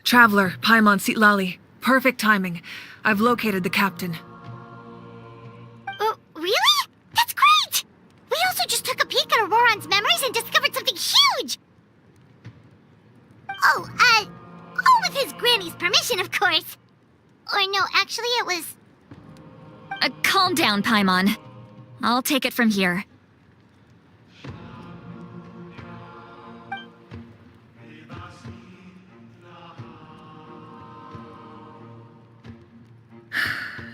Traveler, Paimon Sitlali. Perfect timing. I've located the captain. Oh, really? That's great! We also just took a peek at Auroron's memories and discovered something huge! All with his granny's permission, of course. Or no, actually it was... Calm down, Paimon. I'll take it from here.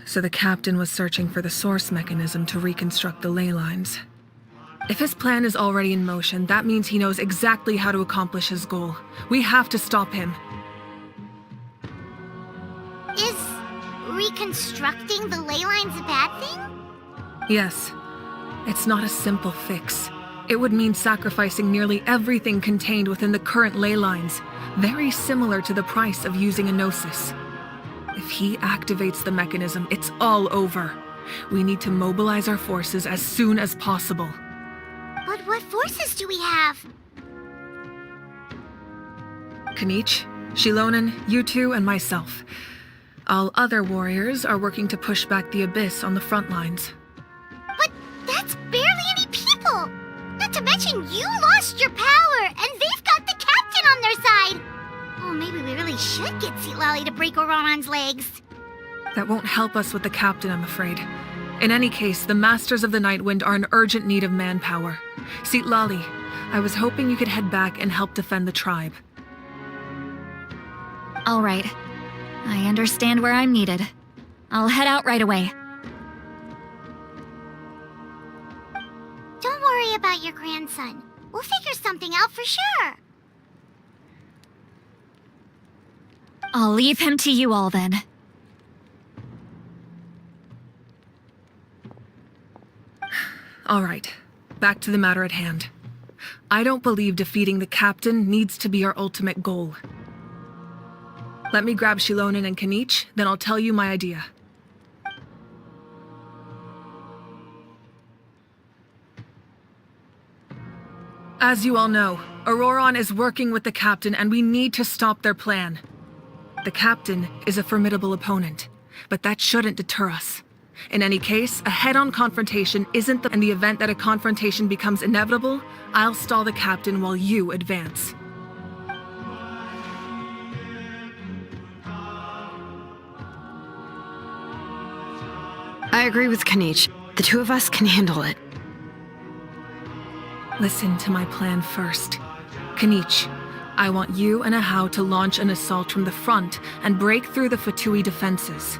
So the captain was searching for the source mechanism to reconstruct the ley lines. If his plan is already in motion, that means he knows exactly how to accomplish his goal. We have to stop him. Is reconstructing the ley lines a bad thing? Yes. It's not a simple fix. It would mean sacrificing nearly everything contained within the current ley lines, very similar to the price of using a gnosis. If he activates the mechanism, it's all over. We need to mobilize our forces as soon as possible. But what forces do we have? Kanich, Shilonen, you two, and myself. All other warriors are working to push back the Abyss on the front lines. But that's barely any people! Not to mention you lost your power, and they've got the captain on their side! Oh, maybe we really should get Sitlali to break Auroron's legs. That won't help us with the captain, I'm afraid. In any case, the Masters of the Nightwind are in urgent need of manpower. Sitlali, I was hoping you could head back and help defend the tribe. All right. I understand where I'm needed. I'll head out right away. Don't worry about your grandson. We'll figure something out for sure. I'll leave him to you all then. All right, back to the matter at hand. I don't believe defeating the captain needs to be our ultimate goal. Let me grab Shilonen and Kanich, then I'll tell you my idea. As you all know, Auroron is working with the captain and we need to stop their plan. The captain is a formidable opponent, but that shouldn't deter us. In any case, a head-on confrontation isn't in the event that a confrontation becomes inevitable, I'll stall the captain while you advance. I agree with Kanich. The two of us can handle it. Listen to my plan first. Kanich, I want you and Ahau to launch an assault from the front and break through the Fatui defenses.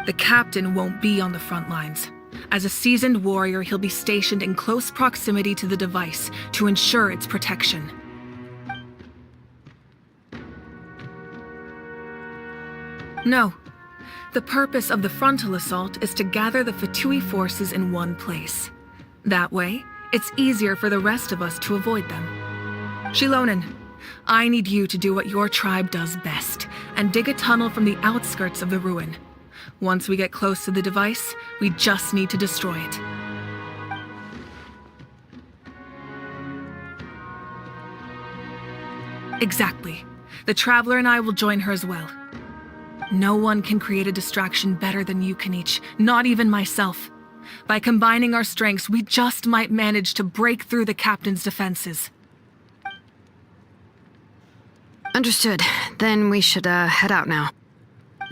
The captain won't be on the front lines. As a seasoned warrior, he'll be stationed in close proximity to the device to ensure its protection. No. The purpose of the frontal assault is to gather the Fatui forces in one place. That way, it's easier for the rest of us to avoid them. Shilonen, I need you to do what your tribe does best, and dig a tunnel from the outskirts of the ruin. Once we get close to the device, we just need to destroy it. Exactly. The Traveler and I will join her as well. No one can create a distraction better than you, Kanich, not even myself. By combining our strengths, we just might manage to break through the captain's defenses. Understood. Then we should, head out now.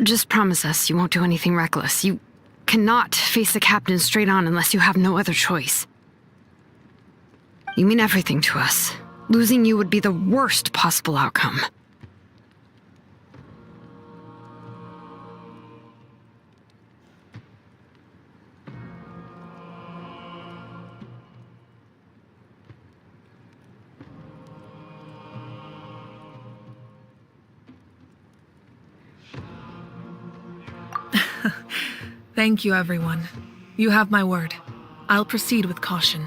Just promise us you won't do anything reckless. You cannot face the captain straight on unless you have no other choice. You mean everything to us. Losing you would be the worst possible outcome. Thank you, everyone. You have my word. I'll proceed with caution.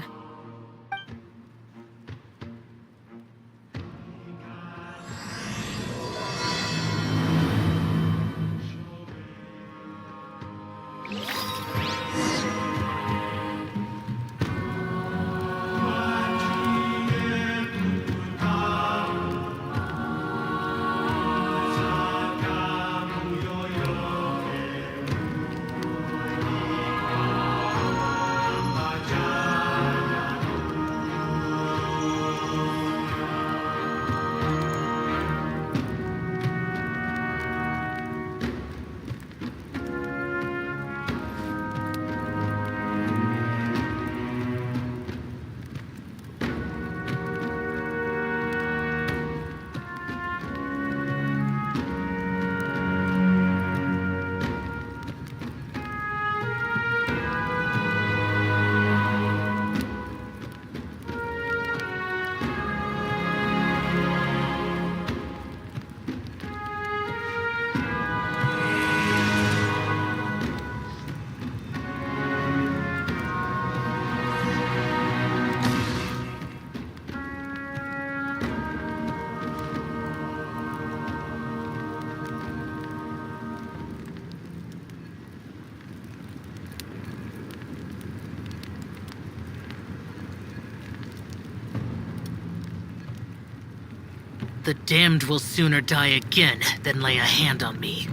The damned will sooner die again than lay a hand on me.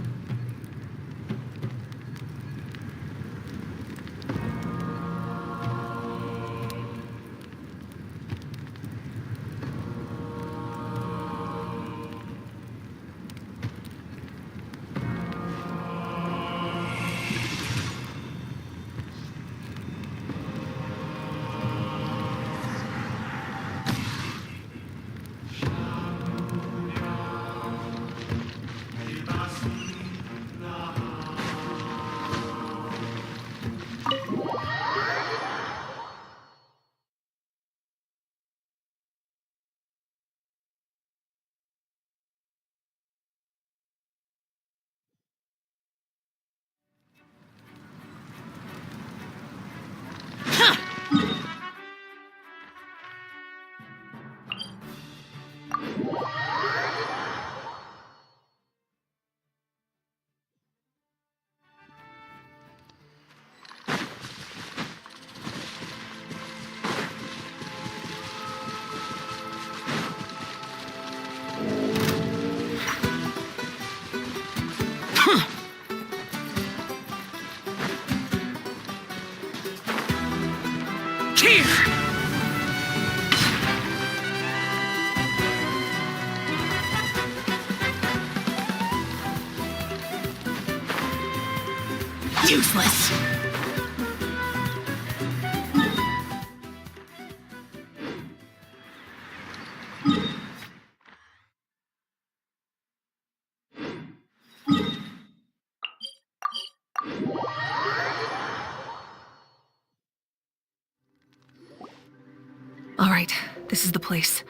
Useless! All right, this is the place.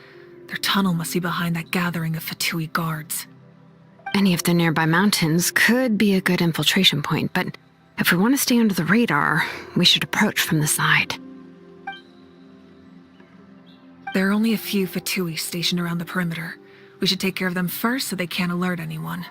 Their tunnel must be behind that gathering of Fatui guards. Any of the nearby mountains could be a good infiltration point, but if we want to stay under the radar, we should approach from the side. There are only a few Fatui stationed around the perimeter. We should take care of them first so they can't alert anyone.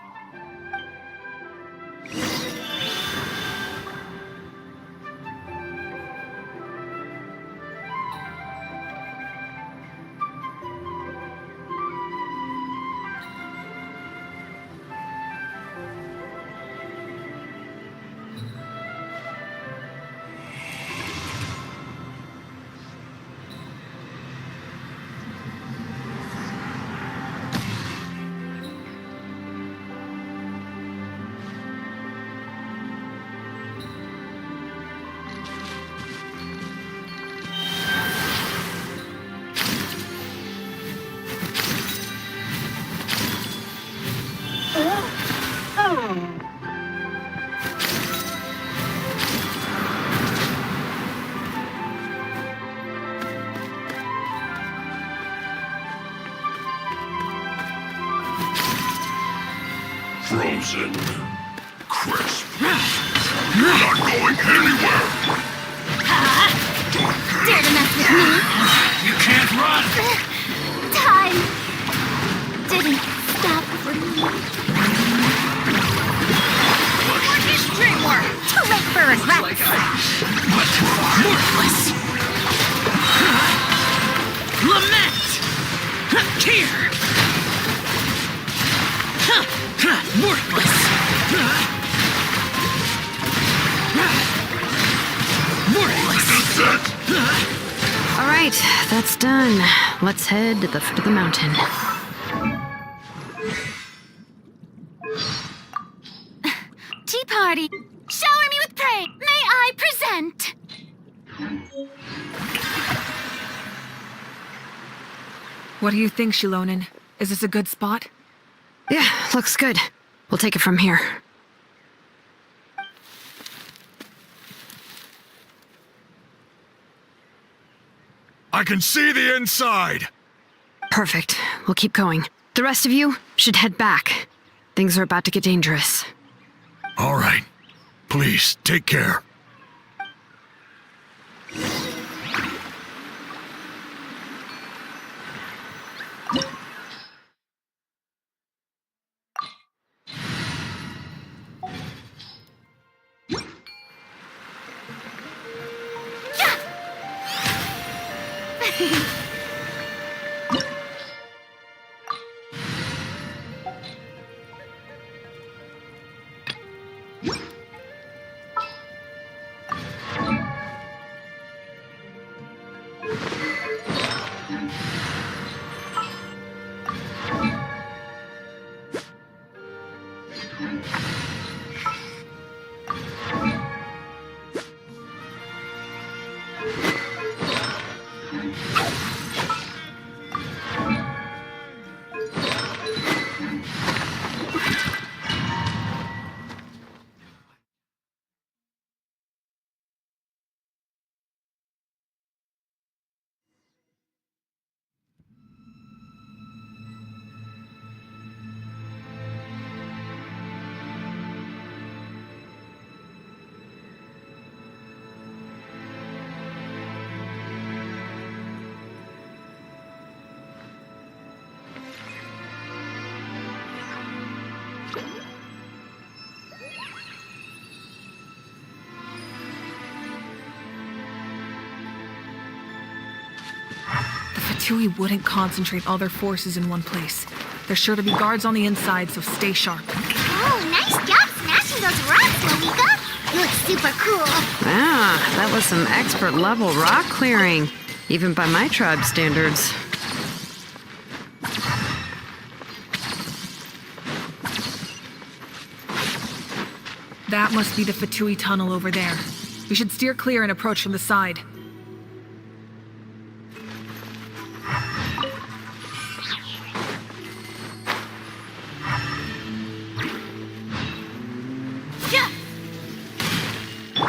Frozen. Crisp. You're not going anywhere! Dare to mess with me? You can't run! Time didn't stop for me. Too late for regrets. Worthless! Lament! Here! Worthless! Worthless! All right, that's done. Let's head to the foot of the mountain. Tea party. Shower me with praise. May I present? What do you think, Shilonen? Is this a good spot? Yeah, looks good. We'll take it from here. I can see the inside! Perfect. We'll keep going. The rest of you should head back. Things are about to get dangerous. All right. Please, take care. Fatui wouldn't concentrate all their forces in one place. There's sure to be guards on the inside, so stay sharp. Oh, nice job smashing those rocks, Malika. You look super cool. Ah, that was some expert level rock clearing, even by my tribe standards. That must be the Fatui tunnel over there. We should steer clear and approach from the side.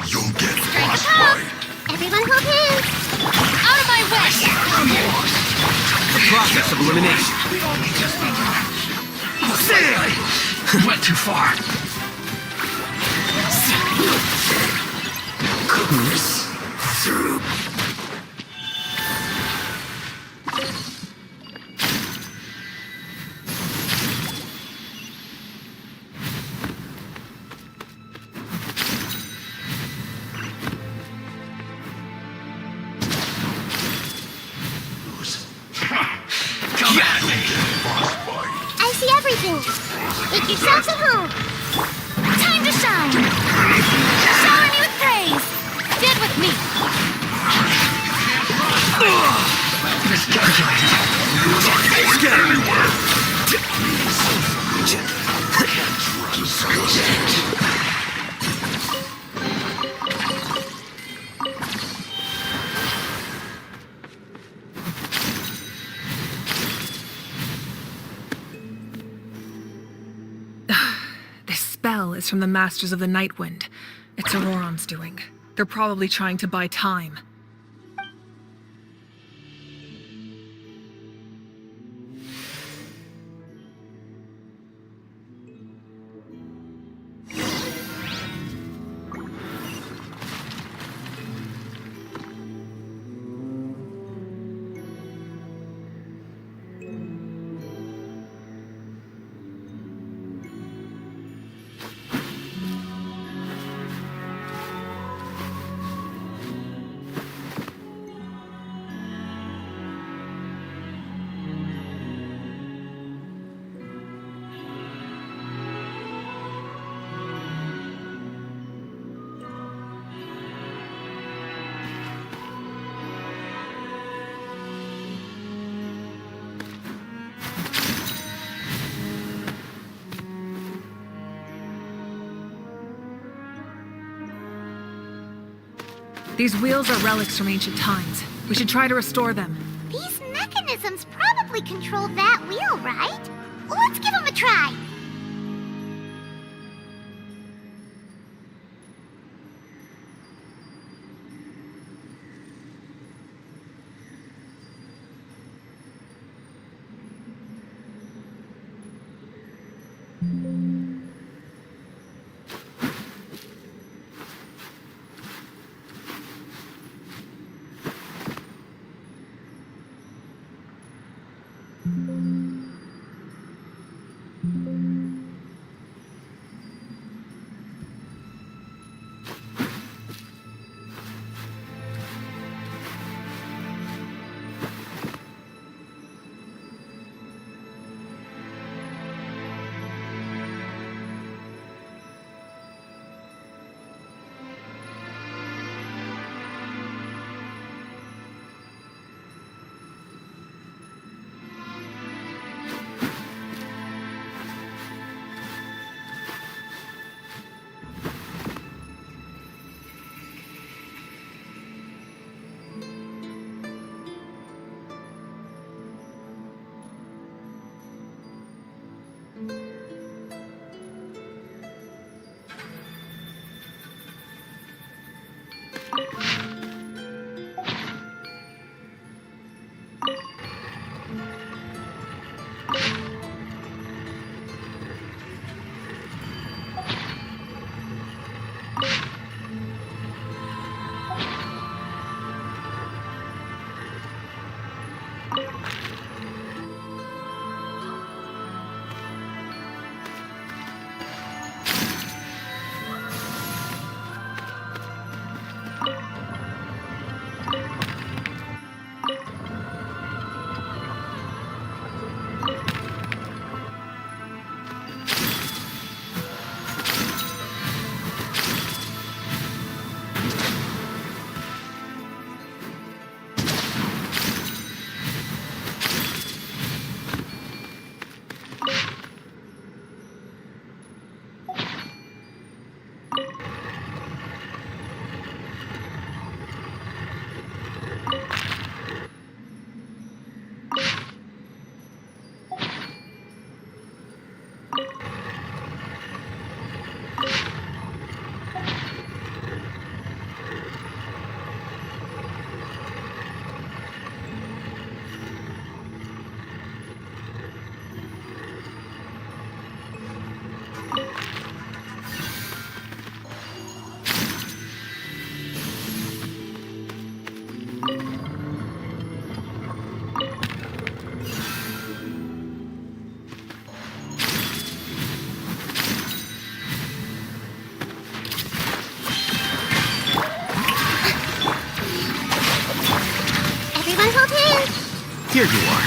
You'll get frostbite. Everyone hold hands. Out of my way! The process of elimination. Went too far. Goodness. Through. Come at me. I see everything. Make yourselves at home. Time to shine! Shower me with praise! Get with me! Miscalculated. Get anywhere. This spell is from the Masters of the Night Wind. It's Auroron's doing. They're probably trying to buy time. These wheels are relics from ancient times. We should try to restore them. These mechanisms probably control that wheel, right? Let's give them a try. myself here. Here you are.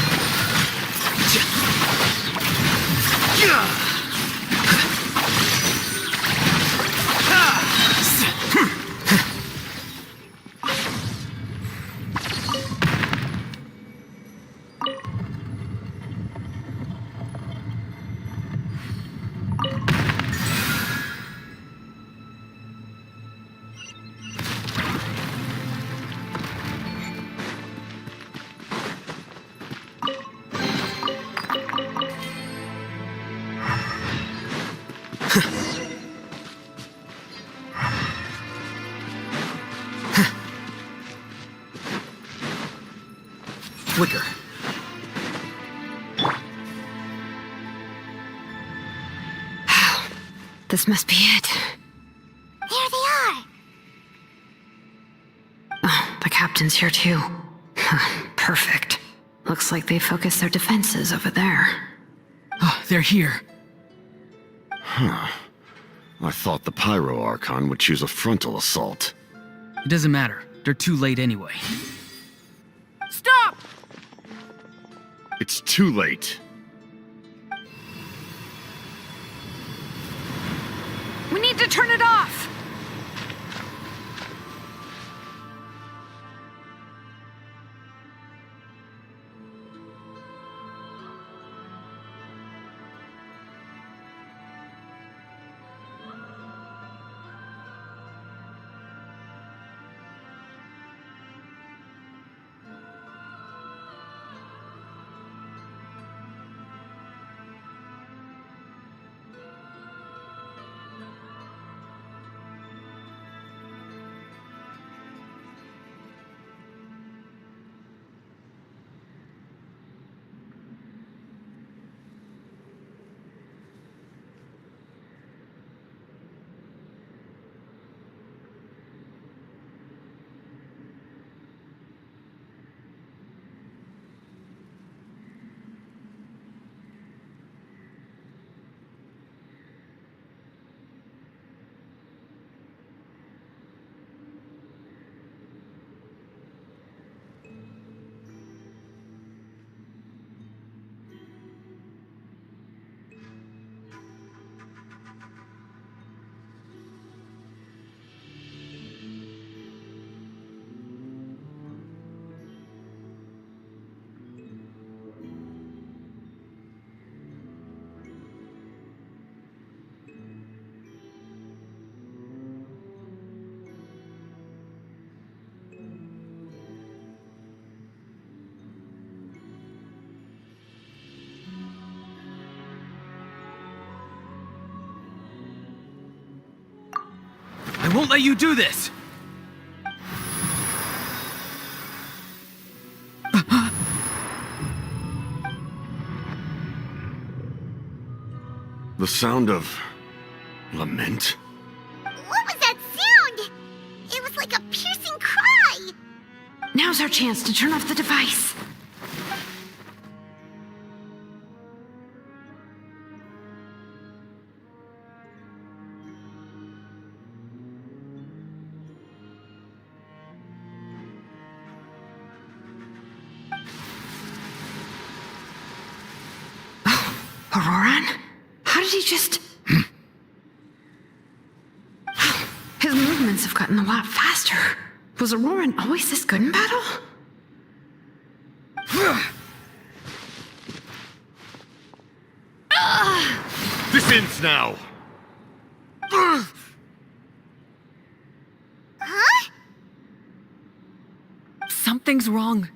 Flicker. This must be it. There they are. Oh, the captain's here too. Perfect. Looks like they focused their defenses over there. Oh, they're here. I thought the Pyro Archon would choose a frontal assault. It doesn't matter. They're too late anyway. Stop! It's too late. We need to turn it off! I won't let you do this! The sound of lament? What was that sound? It was like a piercing cry. Now's our chance to turn off the device. Auroran? How did he just... His movements have gotten a lot faster. Was Auroran always this good in battle? This ends now! Huh? Something's wrong.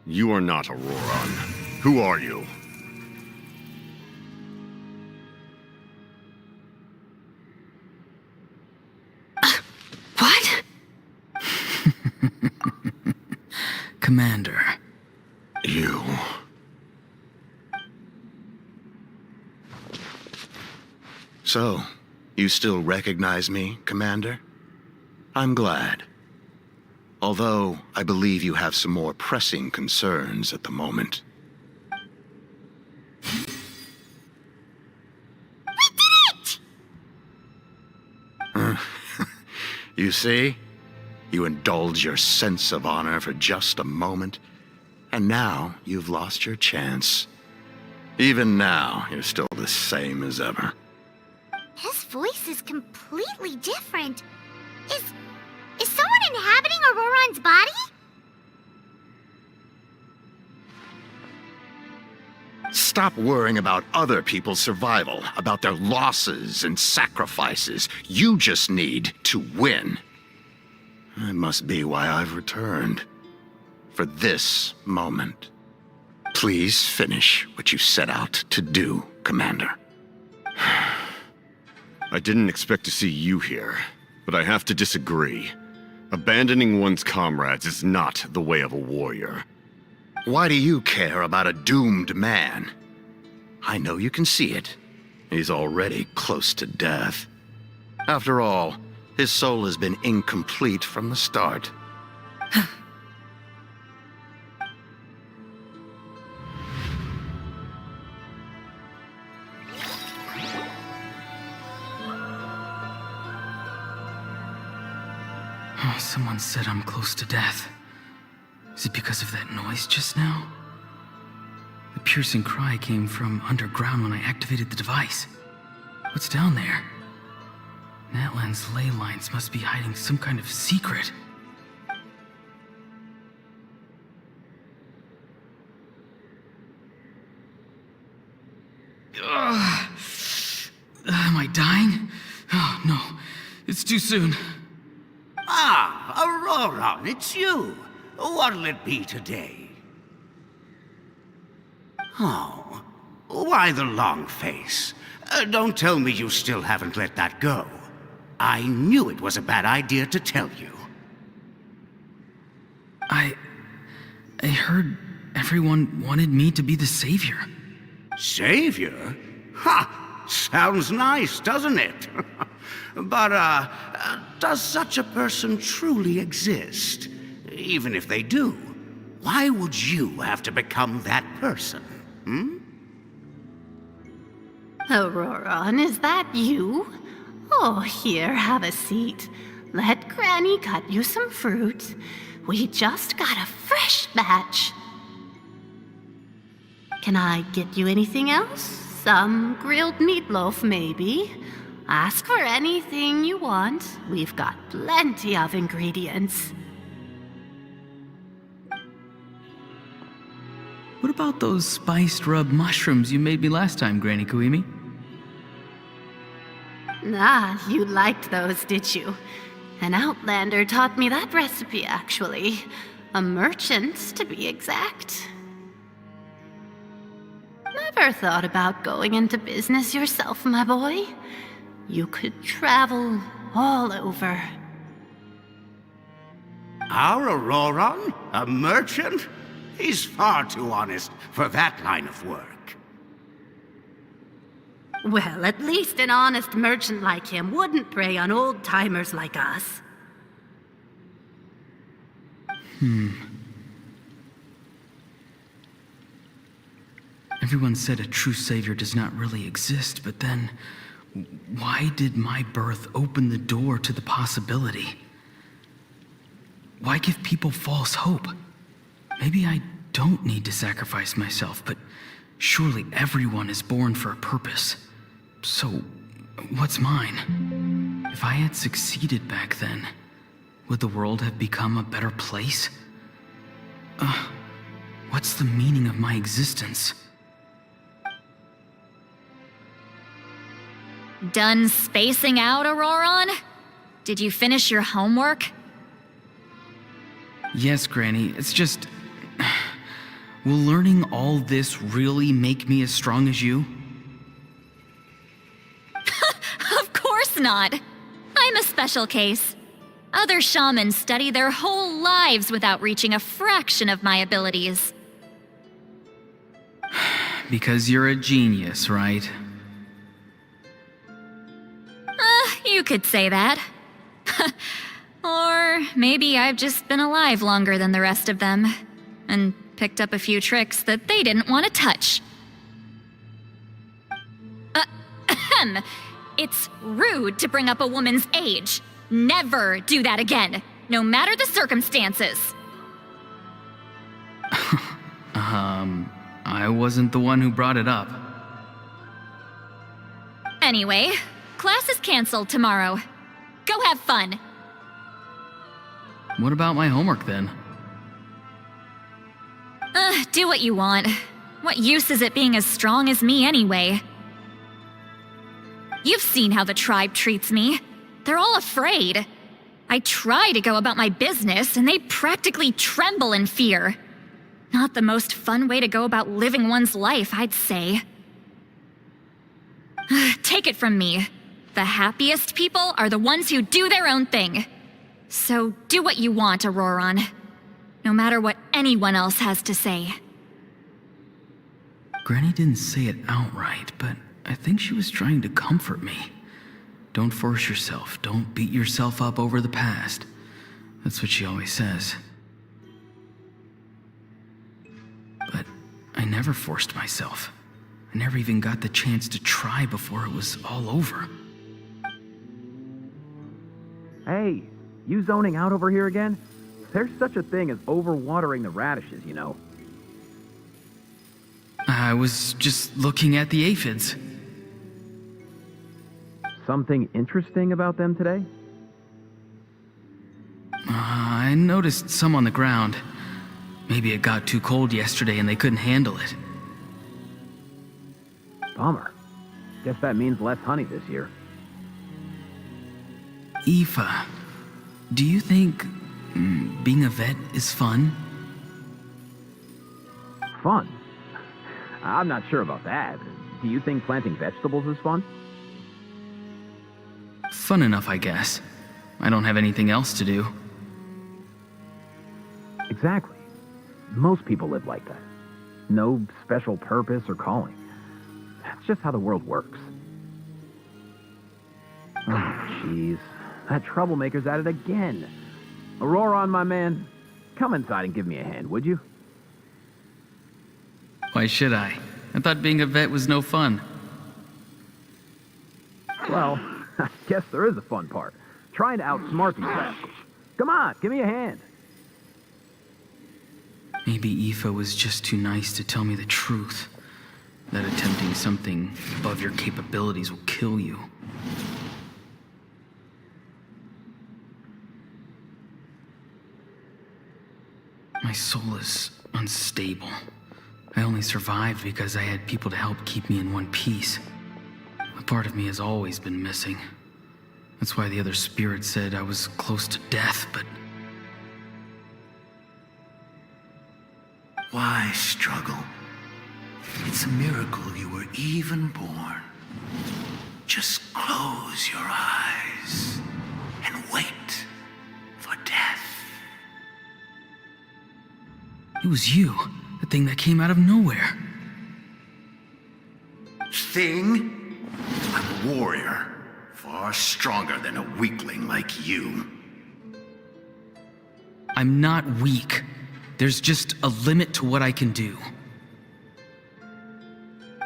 You are not Auroron. Who are you? What? Commander. You. So, you still recognize me, Commander? I'm glad. Although, I believe you have some more pressing concerns at the moment. We did it! You see? You indulge your sense of honor for just a moment, and now you've lost your chance. Even now, you're still the same as ever. His voice is completely different. Is someone inhabiting Auroron's body? Stop worrying about other people's survival, about their losses and sacrifices. You just need to win. That must be why I've returned. For this moment. Please finish what you set out to do, Commander. I didn't expect to see you here, but I have to disagree. Abandoning one's comrades is not the way of a warrior. Why do you care about a doomed man? I know you can see it. He's already close to death. After all, his soul has been incomplete from the start. Oh, someone said I'm close to death. Is it because of that noise just now? The piercing cry came from underground when I activated the device. What's down there? Natlan's ley lines must be hiding some kind of secret. Ugh. Am I dying? Oh, no. It's too soon. Ah, Auroron, it's you. What'll it be today? Oh, why the long face? Don't tell me you still haven't let that go. I knew it was a bad idea to tell you. I heard everyone wanted me to be the savior. Savior? Ha! Sounds nice, doesn't it? But, does such a person truly exist? Even if they do, why would you have to become that person? Auroron, is that you? Oh, here, have a seat. Let Granny cut you some fruit. We just got a fresh batch. Can I get you anything else? Some grilled meatloaf, maybe? Ask for anything you want. We've got plenty of ingredients. What about those spiced rub mushrooms you made me last time, Granny Kuimi? Ah, you liked those, did you? An outlander taught me that recipe, actually. A merchant, to be exact. Never thought about going into business yourself, my boy? You could travel all over. Our Auroron? A merchant? He's far too honest for that line of work. Well, at least an honest merchant like him wouldn't prey on old-timers like us. Everyone said a true savior does not really exist, but then why did my birth open the door to the possibility? Why give people false hope? Maybe I don't need to sacrifice myself, but surely everyone is born for a purpose. So, what's mine? If I had succeeded back then, would the world have become a better place? What's the meaning of my existence? Done spacing out, Auroron? Did you finish your homework? Yes, Granny, it's just... Will learning all this really make me as strong as you? Of course not. I'm a special case. Other shamans study their whole lives without reaching a fraction of my abilities. Because you're a genius, right? You could say that. Or maybe I've just been alive longer than the rest of them, and picked up a few tricks that they didn't want to touch. It's rude to bring up a woman's age. Never do that again, no matter the circumstances. I wasn't the one who brought it up. Anyway, class is canceled tomorrow. Go have fun. What about my homework then? Do what you want. What use is it being as strong as me anyway? You've seen how the tribe treats me. They're all afraid. I try to go about my business, and they practically tremble in fear. Not the most fun way to go about living one's life, I'd say. Take it from me. The happiest people are the ones who do their own thing. So do what you want, Auroron. No matter what anyone else has to say. Granny didn't say it outright, but I think she was trying to comfort me. Don't force yourself. Don't beat yourself up over the past. That's what she always says. But I never forced myself. I never even got the chance to try before it was all over. Hey, you zoning out over here again? There's such a thing as overwatering the radishes, you know. I was just looking at the aphids. Something interesting about them today? I noticed some on the ground. Maybe it got too cold yesterday and they couldn't handle it. Bummer. Guess that means less honey this year. J.A.VA, do you think being a vet is fun? Fun? I'm not sure about that. Do you think planting vegetables is fun? Fun enough, I guess. I don't have anything else to do. Exactly. Most people live like that. No special purpose or calling. That's just how the world works. Oh, jeez. That troublemaker's at it again. Auroron, my man, come inside and give me a hand, would you? Why should I? I thought being a vet was no fun. Well, I guess there is a fun part. Trying to outsmart these rascals. Come on, give me a hand. Maybe J.A.VA was just too nice to tell me the truth. That attempting something above your capabilities will kill you. My soul is unstable. I only survived because I had people to help keep me in one piece. A part of me has always been missing. That's why the other spirits said I was close to death, but... Why struggle? It's a miracle you were even born. Just close your eyes and wait for death. It was you, the thing that came out of nowhere. Thing? I'm a warrior, far stronger than a weakling like you. I'm not weak. There's just a limit to what I can do.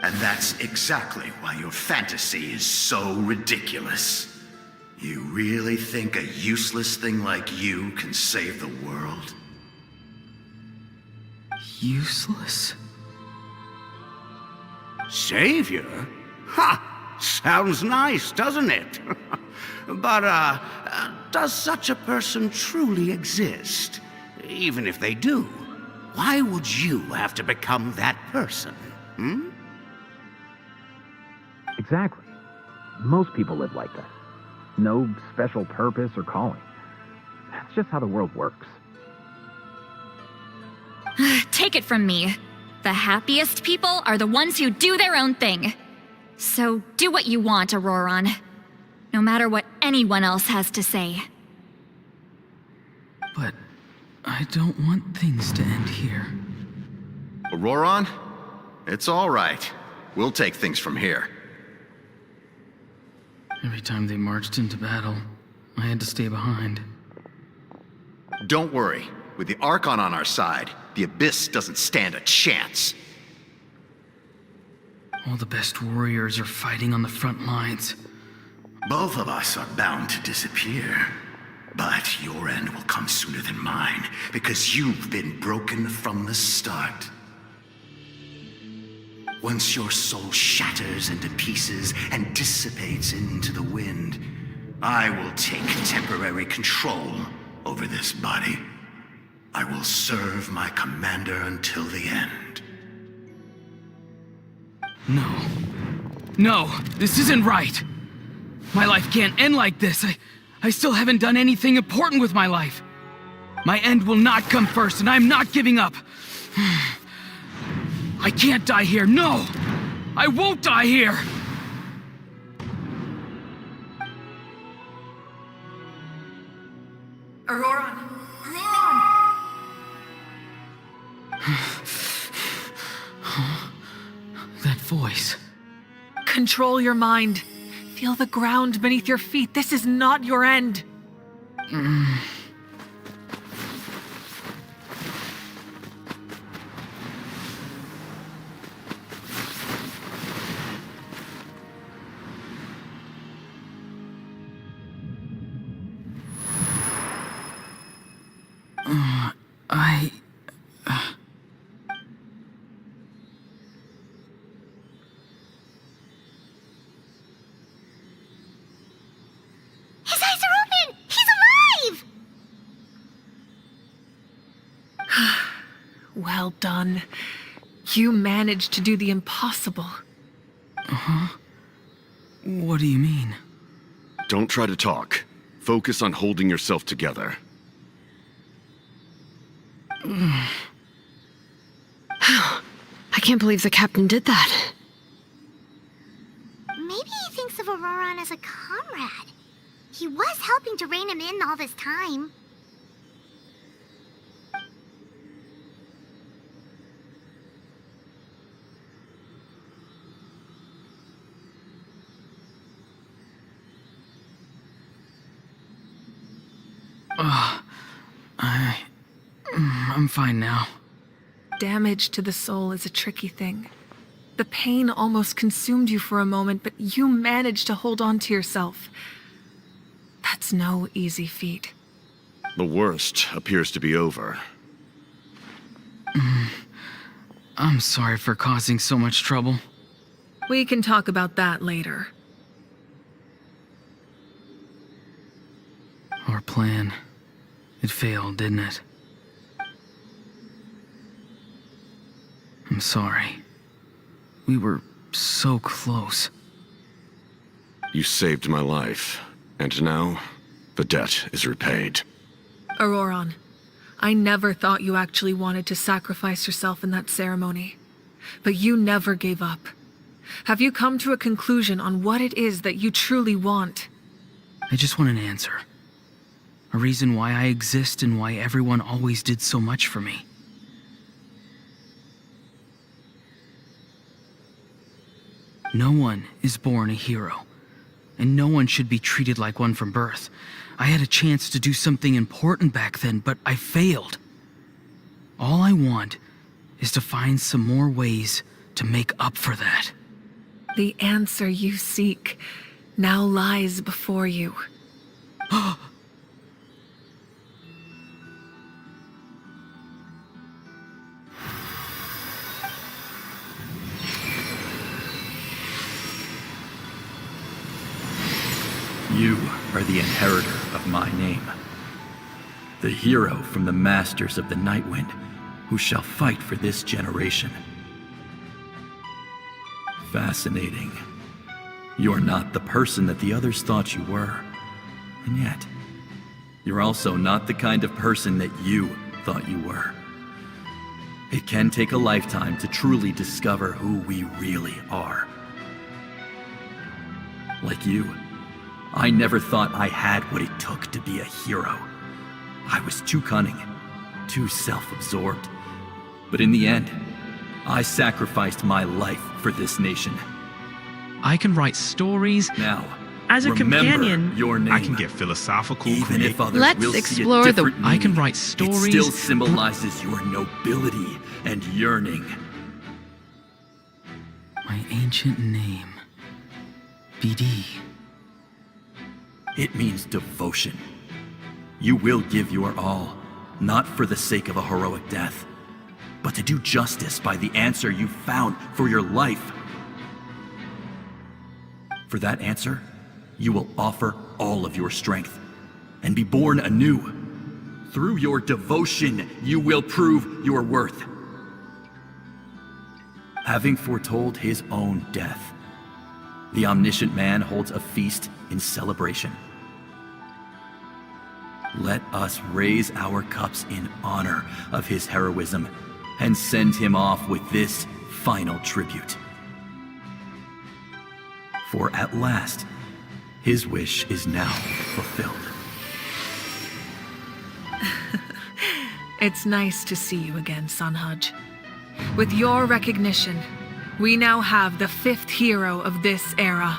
And that's exactly why your fantasy is so ridiculous. You really think a useless thing like you can save the world? Useless? Savior? Ha! Sounds nice, doesn't it? But, does such a person truly exist? Even if they do, why would you have to become that person? Hmm? Exactly. Most people live like that. No special purpose or calling. That's just how the world works. Take it from me. The happiest people are the ones who do their own thing. So do what you want, Auroron. No matter what anyone else has to say. But I don't want things to end here. Auroron? It's all right. We'll take things from here. Every time they marched into battle, I had to stay behind. Don't worry. With the Archon on our side, the Abyss doesn't stand a chance. All the best warriors are fighting on the front lines. Both of us are bound to disappear. But your end will come sooner than mine, because you've been broken from the start. Once your soul shatters into pieces and dissipates into the wind, I will take temporary control over this body. I will serve my commander until the end. No. No, this isn't right. My life can't end like this. I still haven't done anything important with my life. My end will not come first, and I'm not giving up. I can't die here. No! I won't die here! Auroron! That voice. Control your mind. Feel the ground beneath your feet. This is not your end. His eyes are open! He's alive! Well done. You managed to do the impossible. What do you mean? Don't try to talk. Focus on holding yourself together. I can't believe the captain did that. Maybe he thinks of Auroron as a comrade. He was helping to rein him in all this time. I'm fine now. Damage to the soul is a tricky thing. The pain almost consumed you for a moment, but you managed to hold on to yourself. That's no easy feat. The worst appears to be over. I'm sorry for causing so much trouble. We can talk about that later. Our plan. It failed, didn't it? I'm sorry. We were so close. You saved my life, and now the debt is repaid. Auroron, I never thought you actually wanted to sacrifice yourself in that ceremony. But you never gave up. Have you come to a conclusion on what it is that you truly want? I just want an answer. A reason why I exist and why everyone always did so much for me. No one is born a hero, and no one should be treated like one from birth. I had a chance to do something important back then, but I failed. All I want is to find some more ways to make up for that. The answer you seek now lies before you. You are the inheritor of my name. The hero from the Masters of the Nightwind, who shall fight for this generation. Fascinating. You're not the person that the others thought you were. And yet, you're also not the kind of person that you thought you were. It can take a lifetime to truly discover who we really are. Like you, I never thought I had what it took to be a hero. I was too cunning, too self-absorbed. But in the end, I sacrificed my life for this nation. I can write stories. Now, as a companion, your name. I can get philosophical. Even if others Let's will explore see a different I can meaning, write stories. It still symbolizes your nobility and yearning. My ancient name. BD. It means devotion. You will give your all, not for the sake of a heroic death, but to do justice by the answer you found for your life. For that answer, you will offer all of your strength and be born anew. Through your devotion, you will prove your worth. Having foretold his own death, the omniscient man holds a feast in celebration. Let us raise our cups in honor of his heroism and send him off with this final tribute. For at last, his wish is now fulfilled. It's nice to see you again, Sanhaj. With your recognition, we now have the 5th hero of this era.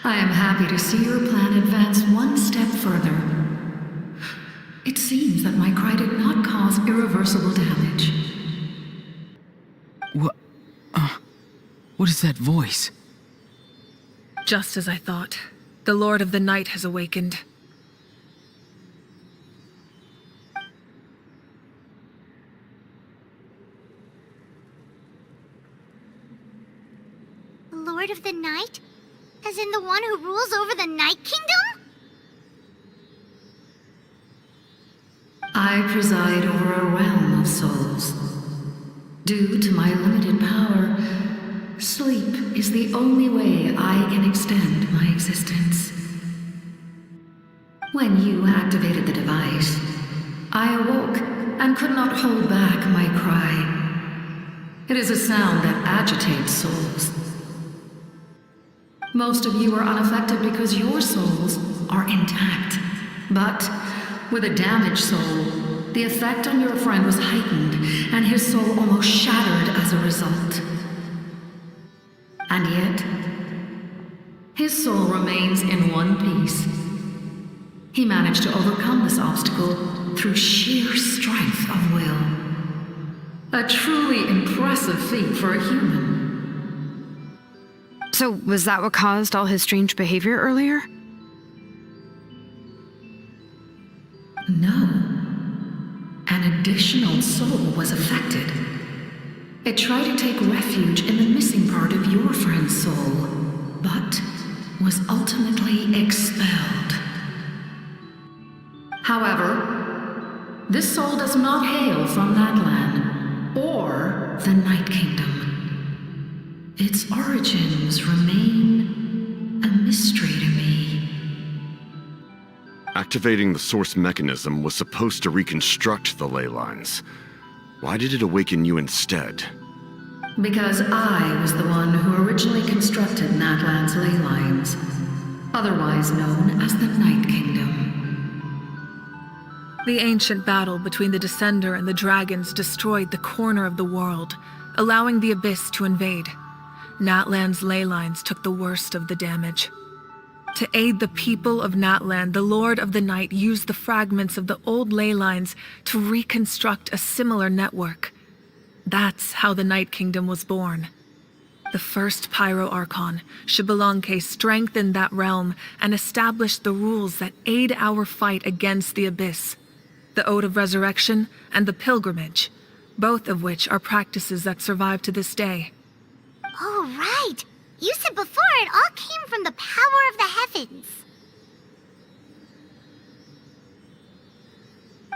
I am happy to see your plan advance one step further. It seems that my cry did not cause irreversible damage. What is that voice? Just as I thought, the Lord of the Night has awakened. Lord of the Night? As in the one who rules over the Night Kingdom? I preside over a realm of souls. Due to my limited power, sleep is the only way I can extend my existence. When you activated the device, I awoke and could not hold back my cry. It is a sound that agitates souls. Most of you are unaffected because your souls are intact. But with a damaged soul, the effect on your friend was heightened, and his soul almost shattered as a result. And yet, his soul remains in one piece. He managed to overcome this obstacle through sheer strength of will. A truly impressive feat for a human. So, was that what caused all his strange behavior earlier? No. An additional soul was affected. It tried to take refuge in the missing part of your friend's soul, but was ultimately expelled. However, this soul does not hail from that land, or the Night Kingdom. Its origins remain a mystery to me. Activating the source mechanism was supposed to reconstruct the ley lines. Why did it awaken you instead? Because I was the one who originally constructed Natlan's ley lines, otherwise known as the Night Kingdom. The ancient battle between the Descender and the dragons destroyed the corner of the world, allowing the Abyss to invade. Natlan's ley lines took the worst of the damage. To aid the people of Natlan, the Lord of the Night used the fragments of the old ley lines to reconstruct a similar network. That's how the Night Kingdom was born. The first Pyro Archon, Xbalanque, strengthened that realm and established the rules that aid our fight against the Abyss. The Ode of Resurrection and the Pilgrimage, both of which are practices that survive to this day. Oh, right. You said before it all came from the power of the heavens.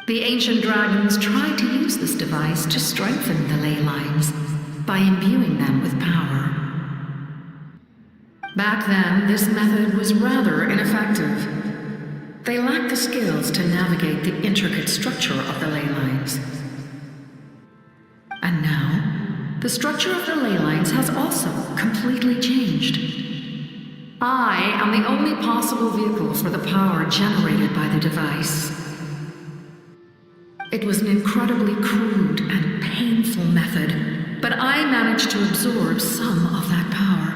The ancient dragons tried to use this device to strengthen the ley lines by imbuing them with power. Back then, this method was rather ineffective. They lacked the skills to navigate the intricate structure of the ley lines. And now, the structure of the ley lines has also completely changed. I am the only possible vehicle for the power generated by the device. It was an incredibly crude and painful method, but I managed to absorb some of that power.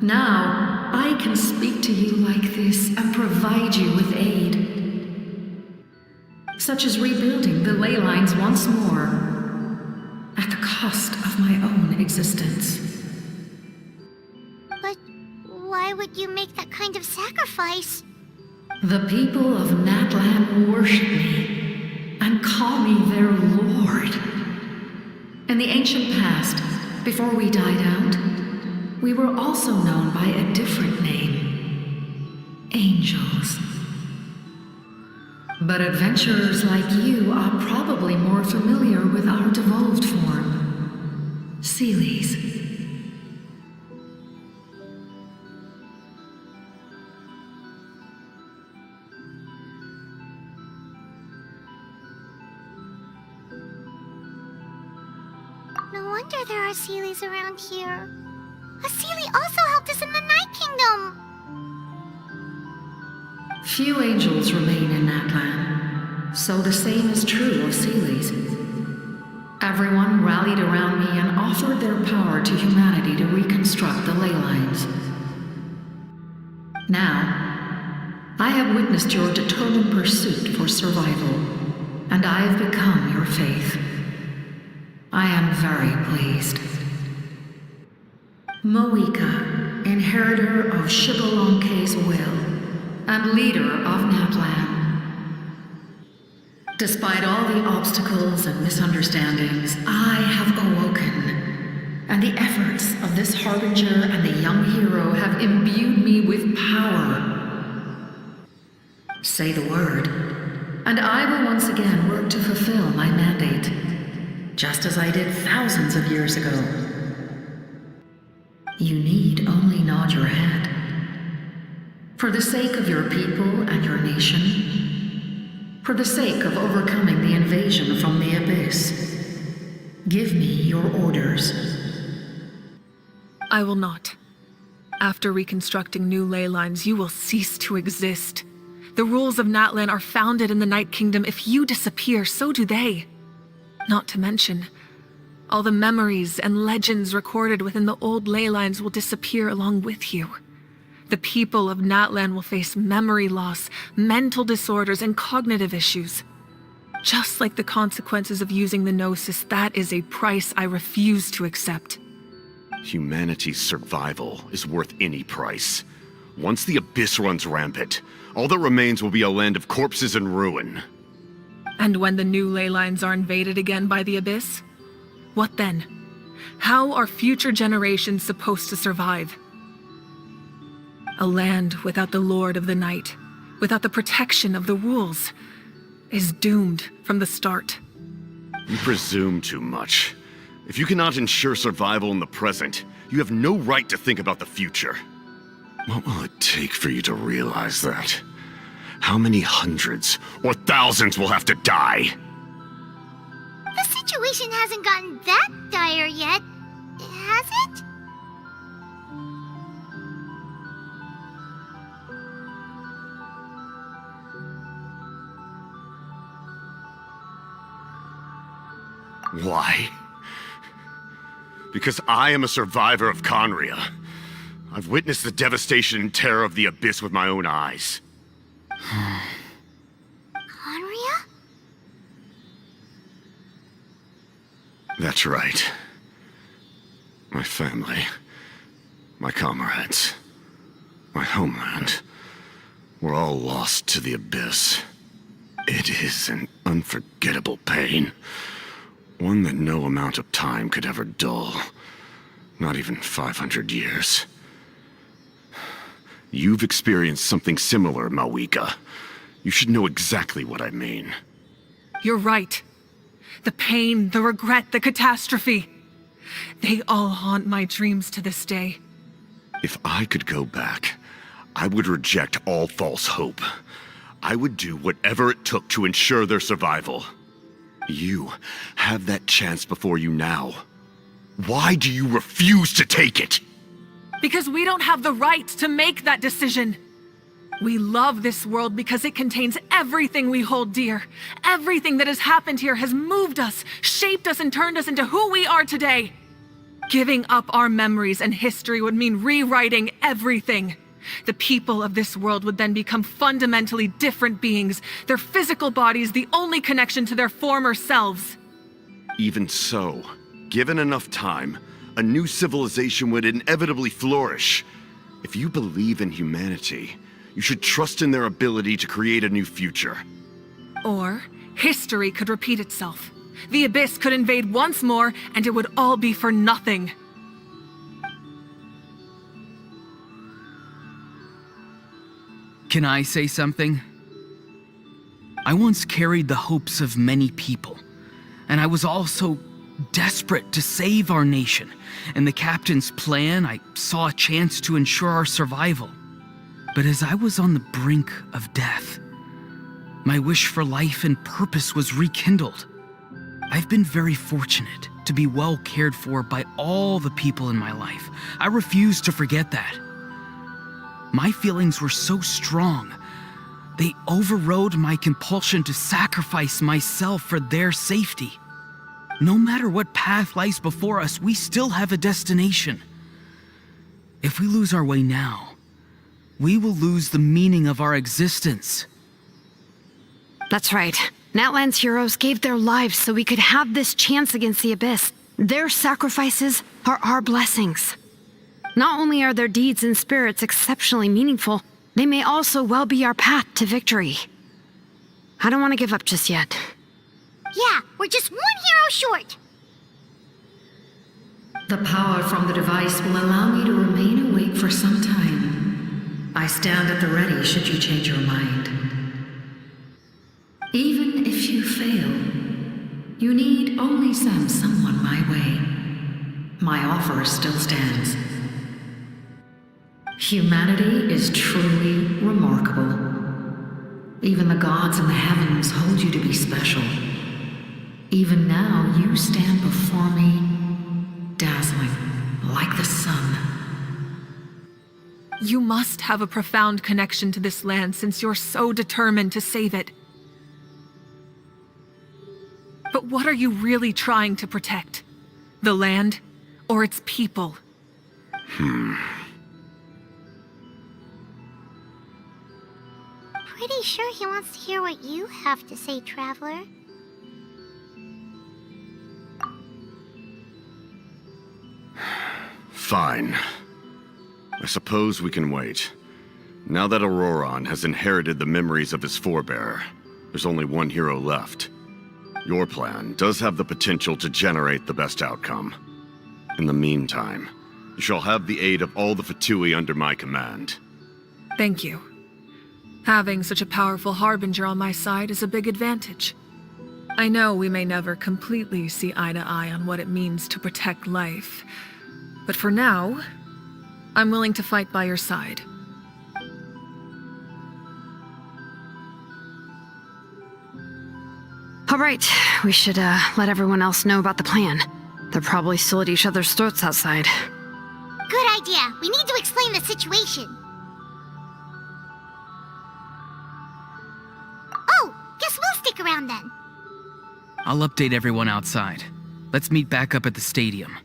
Now, I can speak to you like this and provide you with aid. Such as rebuilding the ley lines once more, at the cost of my own existence. But why would you make that kind of sacrifice? The people of Natlan worship me and call me their lord. In the ancient past, before we died out, we were also known by a different name. Angels. But adventurers like you are probably more familiar with our devolved form. Seelies. No wonder there are Seelies around here. A Seelie also helped us in the Night Kingdom! Few angels remain in Natlan, so the same is true of Seelies. Everyone rallied around me and offered their power to humanity to reconstruct the ley lines. Now, I have witnessed your determined pursuit for survival, and I have become your faith. I am very pleased. Moika, inheritor of Shibalonke's will, and leader of Natlan. Despite all the obstacles and misunderstandings, I have awoken, and the efforts of this harbinger and the young hero have imbued me with power. Say the word, and I will once again work to fulfill my mandate, just as I did thousands of years ago. You need only nod your head. For the sake of your people and your nation, for the sake of overcoming the invasion from the Abyss, give me your orders. I will not. After reconstructing new ley lines, you will cease to exist. The rules of Natlan are founded in the Night Kingdom. If you disappear, so do they. Not to mention, all the memories and legends recorded within the old ley lines will disappear along with you. The people of Natlan will face memory loss, mental disorders, and cognitive issues. Just like the consequences of using the Gnosis, that is a price I refuse to accept. Humanity's survival is worth any price. Once the Abyss runs rampant, all that remains will be a land of corpses and ruin. And when the new ley lines are invaded again by the Abyss? What then? How are future generations supposed to survive? A land without the Lord of the Night, without the protection of the rules, is doomed from the start. You presume too much. If you cannot ensure survival in the present, you have no right to think about the future. What will it take for you to realize that? How many hundreds or thousands will have to die? The situation hasn't gotten that dire yet, has it? Why? Because I am a survivor of Conria. I've witnessed the devastation and terror of the Abyss with my own eyes. Conria? That's right. My family, my comrades, my homeland, were all lost to the Abyss. It is an unforgettable pain. One that no amount of time could ever dull. Not even 500 years. You've experienced something similar, Mawika. You should know exactly what I mean. You're right. The pain, the regret, the catastrophe. They all haunt my dreams to this day. If I could go back, I would reject all false hope. I would do whatever it took to ensure their survival. You have that chance before you now. Why do you refuse to take it? Because we don't have the right to make that decision. We love this world because it contains everything we hold dear. Everything that has happened here has moved us, shaped us, and turned us into who we are today. Giving up our memories and history would mean rewriting everything. The people of this world would then become fundamentally different beings, their physical bodies the only connection to their former selves. Even so, given enough time, a new civilization would inevitably flourish. If you believe in humanity, you should trust in their ability to create a new future. Or history could repeat itself. The Abyss could invade once more, and it would all be for nothing. Can I say something? I once carried the hopes of many people, and I was also desperate to save our nation. In the captain's plan, I saw a chance to ensure our survival. But as I was on the brink of death, my wish for life and purpose was rekindled. I've been very fortunate to be well cared for by all the people in my life. I refuse to forget that. My feelings were so strong, they overrode my compulsion to sacrifice myself for their safety. No matter what path lies before us, we still have a destination. If we lose our way now, we will lose the meaning of our existence. That's right. Natlan's heroes gave their lives so we could have this chance against the Abyss. Their sacrifices are our blessings. Not only are their deeds and spirits exceptionally meaningful, they may also well be our path to victory. I don't want to give up just yet. Yeah, we're just one hero short. The power from the device will allow me to remain awake for some time. I stand at the ready should you change your mind. Even if you fail, you need only send someone my way. My offer still stands. Humanity is truly remarkable. Even the gods in the heavens hold you to be special. Even now, you stand before me, dazzling like the sun. You must have a profound connection to this land since you're so determined to save it. But what are you really trying to protect? The land or its people? Pretty sure he wants to hear what you have to say, Traveler. Fine. I suppose we can wait. Now that Auroron has inherited the memories of his forebearer, there's only one hero left. Your plan does have the potential to generate the best outcome. In the meantime, you shall have the aid of all the Fatui under my command. Thank you. Having such a powerful harbinger on my side is a big advantage. I know we may never completely see eye to eye on what it means to protect life, but for now, I'm willing to fight by your side. All right, we should let everyone else know about the plan. They're probably still at each other's throats outside. Good idea. We need to explain the situation. Oh, guess we'll stick around then. I'll update everyone outside. Let's meet back up at the stadium.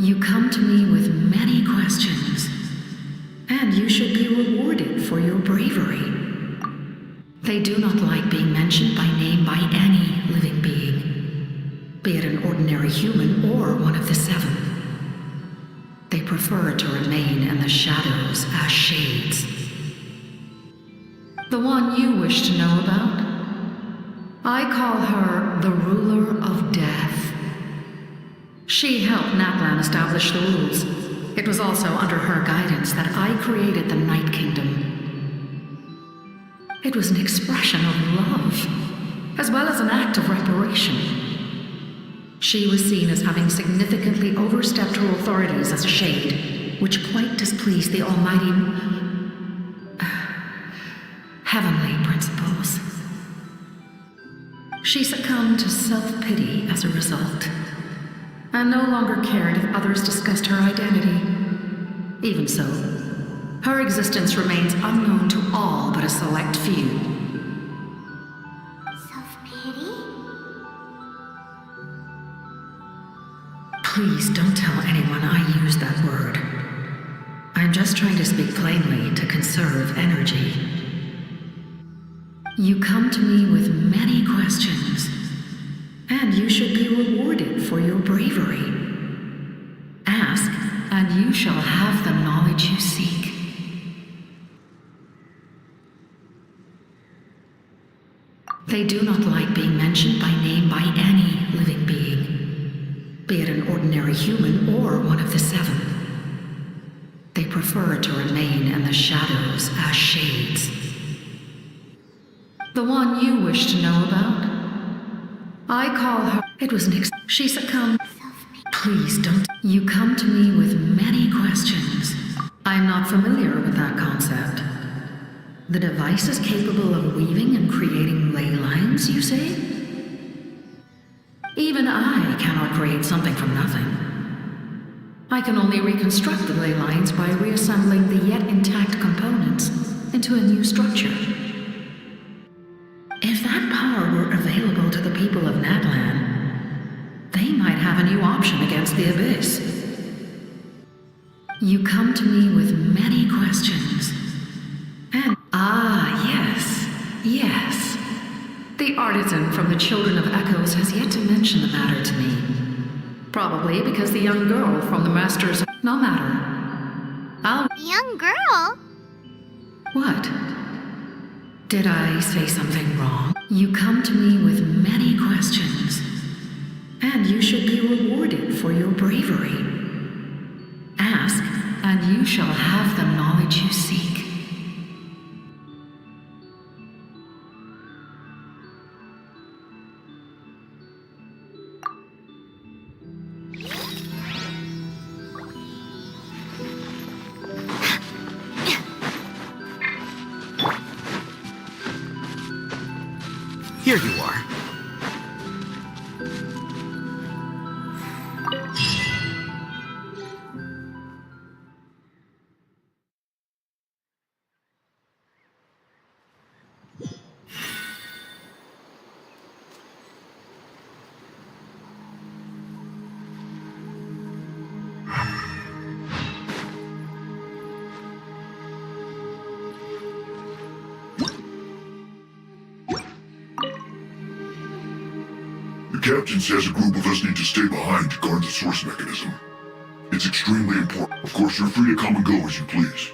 You come to me with many questions, and you should be rewarded for your bravery. They do not like being mentioned by name by any living being, be it an ordinary human or one of the seven. They prefer to remain in the shadows as shades. The one you wish to know about? I call her the ruler of death. She helped Natlan establish the rules. It was also under her guidance that I created the Night Kingdom. It was an expression of love, as well as an act of reparation. She was seen as having significantly overstepped her authorities as a shade, which quite displeased the almighty heavenly principles. She succumbed to self-pity as a result, and no longer cared if others discussed her identity. Even so, her existence remains unknown to all but a select few. Self-pity? Please don't tell anyone I used that word. I'm just trying to speak plainly to conserve energy. You come to me with many questions, and you should be rewarded for your bravery. Ask, and you shall have the knowledge you seek. They do not like being mentioned by name by any living being, be it an ordinary human or one of the seven. They prefer to remain in the shadows as shades. The one you wish to know about? I call her... It was she succumbed... Please don't... You come to me with many questions. I'm not familiar with that concept. The device is capable of weaving and creating ley lines, you say? Even I cannot create something from nothing. I can only reconstruct the ley lines by reassembling the yet intact components into a new structure. If that power were available to the people of Natlan, they might have a new option against the Abyss. You come to me with many questions. And yes. The artisan from the Children of Echoes has yet to mention the matter to me. Probably because the young girl from the Masters... No matter. Young girl? What? Did I say something wrong? You come to me with many questions, and you should be rewarded for your bravery. Ask, and you shall have the knowledge you seek. Here you are. The captain says a group of us need to stay behind to guard the source mechanism. It's extremely important. Of course, you're free to come and go as you please.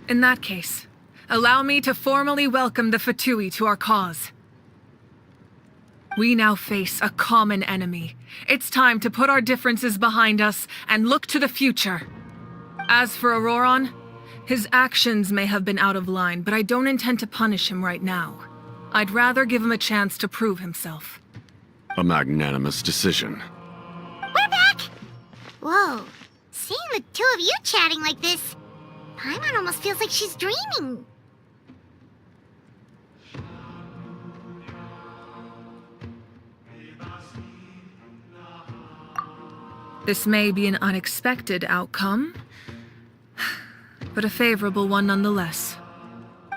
In that case, allow me to formally welcome the Fatui to our cause. We now face a common enemy. It's time to put our differences behind us and look to the future. As for Auroron, his actions may have been out of line, but I don't intend to punish him right now. I'd rather give him a chance to prove himself. A magnanimous decision. We're back! Whoa. Seeing the two of you chatting like this, Paimon almost feels like she's dreaming. This may be an unexpected outcome, but a favorable one nonetheless.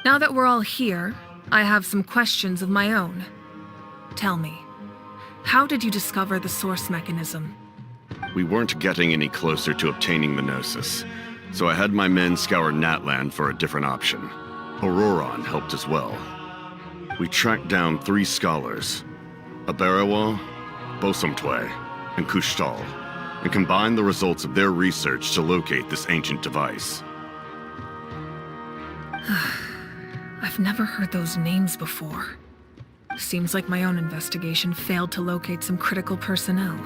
Now that we're all here, I have some questions of my own. Tell me, how did you discover the source mechanism? We weren't getting any closer to obtaining the Gnosis, so I had my men scour Natlan for a different option. Auroron helped as well. We tracked down 3 scholars, Aberawa, Bosomtwe, and Kushtal, and combined the results of their research to locate this ancient device. I've never heard those names before. Seems like my own investigation failed to locate some critical personnel.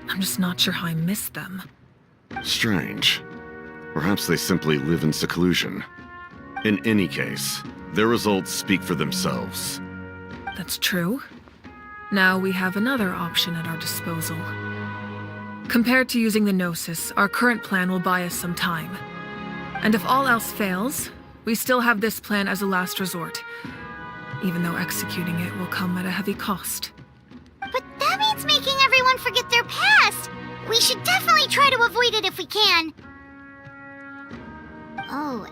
I'm just not sure how I missed them. Strange. Perhaps they simply live in seclusion. In any case, their results speak for themselves. That's true. Now we have another option at our disposal. Compared to using the Gnosis, our current plan will buy us some time. And if all else fails, we still have this plan as a last resort, even though executing it will come at a heavy cost. But that means making everyone forget their past! We should definitely try to avoid it if we can. Oh,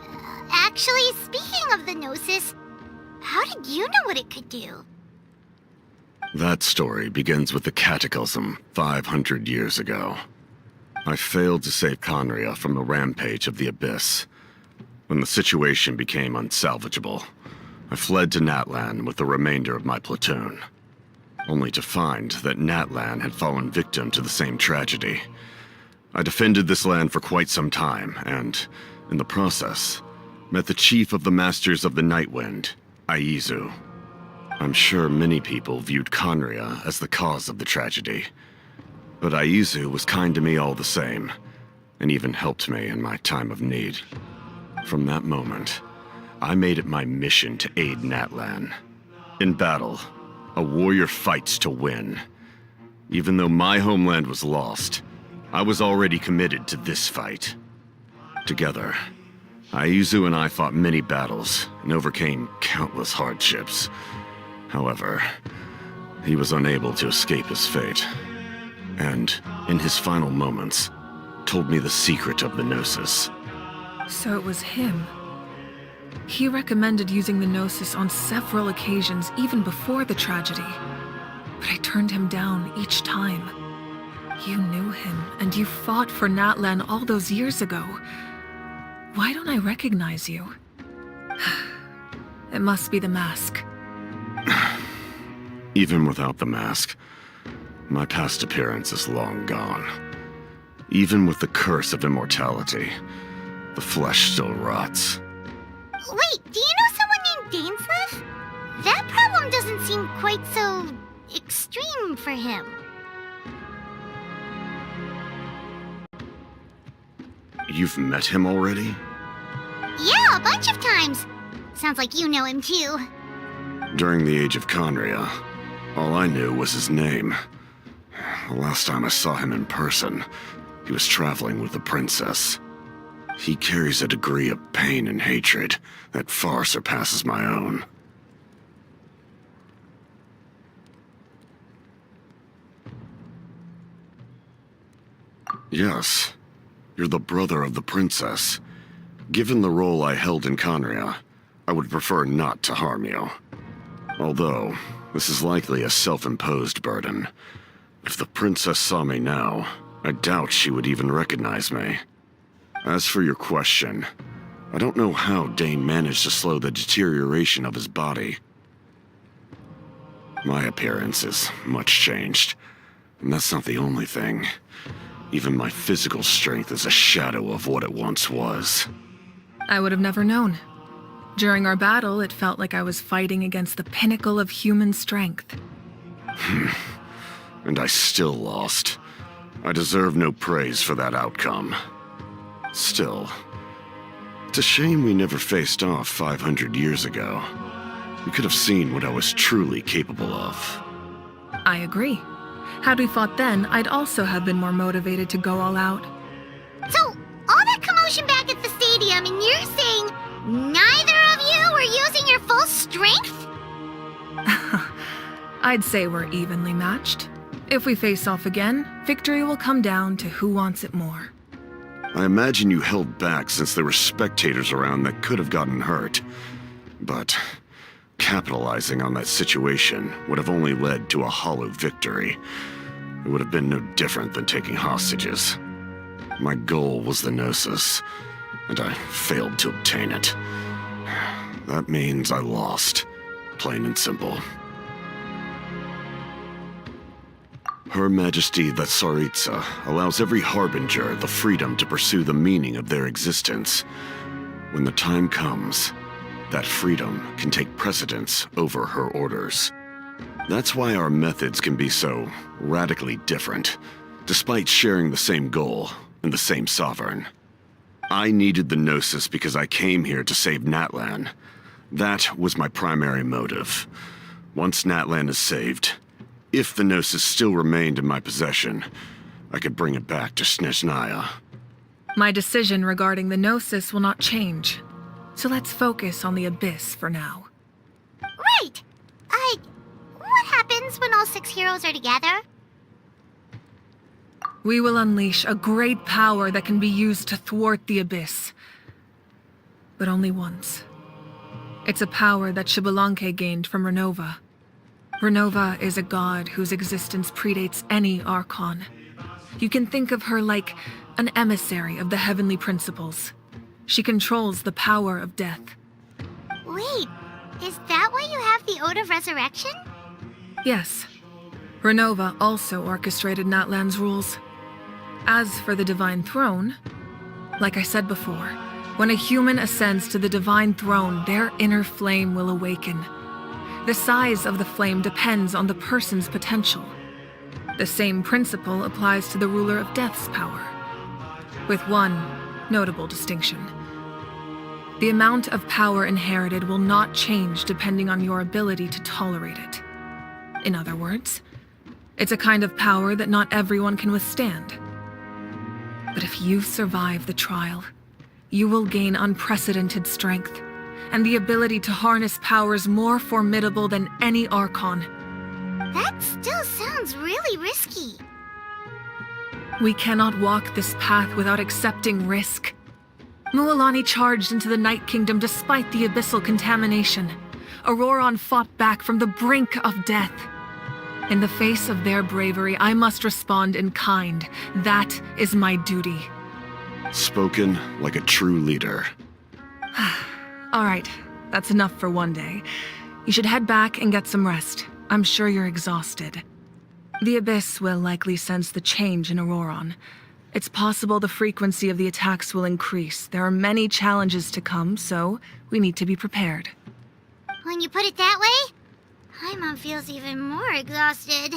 actually, speaking of the Gnosis, how did you know what it could do? That story begins with the Cataclysm 500 years ago. I failed to save Conria from the rampage of the Abyss. When the situation became unsalvageable, I fled to Natlan with the remainder of my platoon, only to find that Natlan had fallen victim to the same tragedy. I defended this land for quite some time, and, in the process, met the chief of the Masters of the Nightwind, Aizu. I'm sure many people viewed Conria as the cause of the tragedy, but Aizu was kind to me all the same, and even helped me in my time of need. From that moment, I made it my mission to aid Natlan. In battle, a warrior fights to win. Even though my homeland was lost, I was already committed to this fight. Together, Aizu and I fought many battles and overcame countless hardships. However, he was unable to escape his fate, and, in his final moments, told me the secret of the Gnosis. So it was him. He recommended using the Gnosis on several occasions even before the tragedy, but I turned him down each time. You knew him, and you fought for Natlan all those years ago. Why don't I recognize you? It must be the mask. Even without the mask, my past appearance is long gone. Even with the curse of immortality, the flesh still rots. Wait, do you know someone named Dainsleif? That problem doesn't seem quite so extreme for him. You've met him already? Yeah, a bunch of times. Sounds like you know him too. During the age of Conria, all I knew was his name. The last time I saw him in person, he was traveling with the princess. He carries a degree of pain and hatred that far surpasses my own. Yes, you're the brother of the princess. Given the role I held in Conria, I would prefer not to harm you. Although, this is likely a self-imposed burden. If the princess saw me now, I doubt she would even recognize me. As for your question, I don't know how Dane managed to slow the deterioration of his body. My appearance is much changed, and that's not the only thing. Even my physical strength is a shadow of what it once was. I would have never known. During our battle, it felt like I was fighting against the pinnacle of human strength. And I still lost. I deserve no praise for that outcome. Still, it's a shame we never faced off 500 years ago. We could have seen what I was truly capable of. I agree. Had we fought then, I'd also have been more motivated to go all out. So, all that commotion back at the stadium, and you're saying neither of you were using your full strength? I'd say we're evenly matched. If we face off again, victory will come down to who wants it more. I imagine you held back since there were spectators around that could have gotten hurt. But capitalizing on that situation would have only led to a hollow victory. It would have been no different than taking hostages. My goal was the Gnosis, and I failed to obtain it. That means I lost, plain and simple. Her Majesty the Tsaritsa allows every harbinger the freedom to pursue the meaning of their existence. When the time comes, that freedom can take precedence over her orders. That's why our methods can be so radically different, despite sharing the same goal and the same sovereign. I needed the Gnosis because I came here to save Natlan. That was my primary motive. Once Natlan is saved, if the Gnosis still remained in my possession, I could bring it back to Snezhnaya. My decision regarding the Gnosis will not change. So let's focus on the Abyss for now. Right! What happens when all 6 heroes are together? We will unleash a great power that can be used to thwart the Abyss. But only once. It's a power that Xbalanque gained from Renova. Renova is a god whose existence predates any Archon. You can think of her like an emissary of the heavenly principles. She controls the power of death. Wait, is that why you have the Ode of Resurrection? Yes. Renova also orchestrated Natlan's rules. As for the Divine Throne, like I said before, when a human ascends to the Divine Throne, their inner flame will awaken. The size of the flame depends on the person's potential. The same principle applies to the ruler of Death's power, with one notable distinction. The amount of power inherited will not change depending on your ability to tolerate it. In other words, it's a kind of power that not everyone can withstand. But if you survive the trial, you will gain unprecedented strength, and the ability to harness powers more formidable than any Archon. That still sounds really risky. We cannot walk this path without accepting risk. Mualani charged into the Night Kingdom despite the abyssal contamination. Auroron fought back from the brink of death. In the face of their bravery, I must respond in kind. That is my duty. Spoken like a true leader. All right, that's enough for one day. You should head back and get some rest. I'm sure you're exhausted. The Abyss will likely sense the change in Auroron. It's possible the frequency of the attacks will increase. There are many challenges to come, so we need to be prepared. When you put it that way, Paimon feels even more exhausted.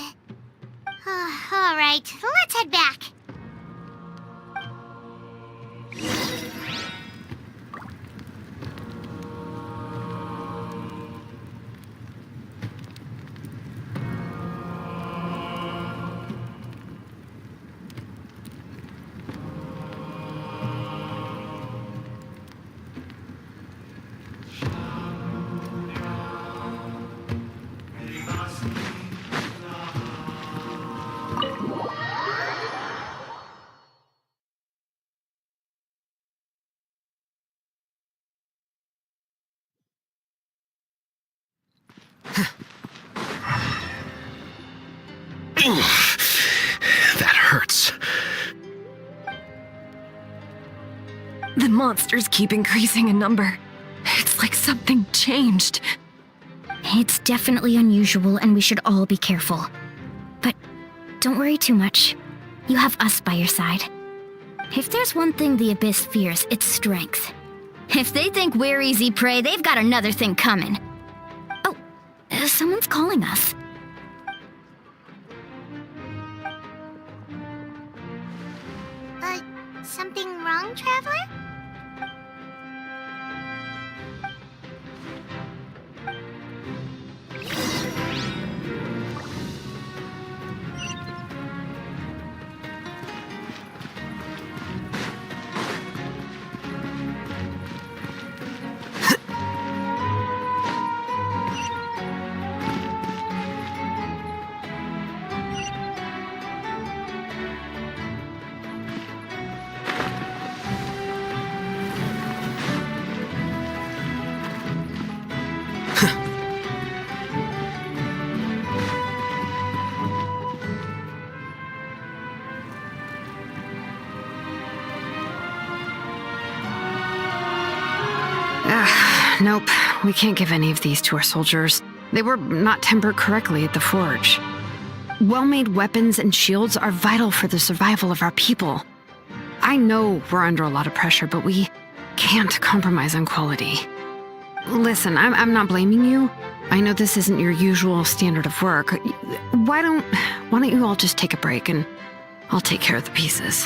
All right, let's head back. That hurts. The monsters keep increasing in number. It's like something changed. It's definitely unusual, and we should all be careful. But don't worry too much. You have us by your side. If there's one thing the Abyss fears, it's strength. If they think we're easy prey, they've got another thing coming. Oh, someone's calling us. Something wrong, Traveler? We can't give any of these to our soldiers. They were not tempered correctly at the forge. Well-made weapons and shields are vital for the survival of our people. I know we're under a lot of pressure, but we can't compromise on quality. Listen, I'm not blaming you. I know this isn't your usual standard of work. Why don't you all just take a break and I'll take care of the pieces.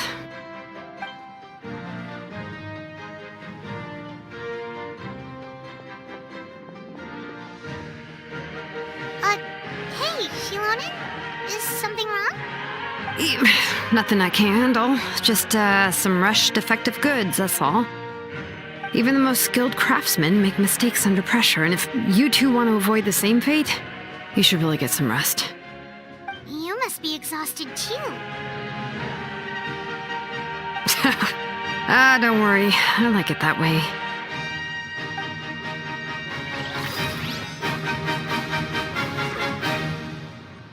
Hey, Shilonen? Is something wrong? Nothing I can't handle. Just, some rushed defective goods, that's all. Even the most skilled craftsmen make mistakes under pressure, and if you two want to avoid the same fate, you should really get some rest. You must be exhausted too. Don't worry. I like it that way.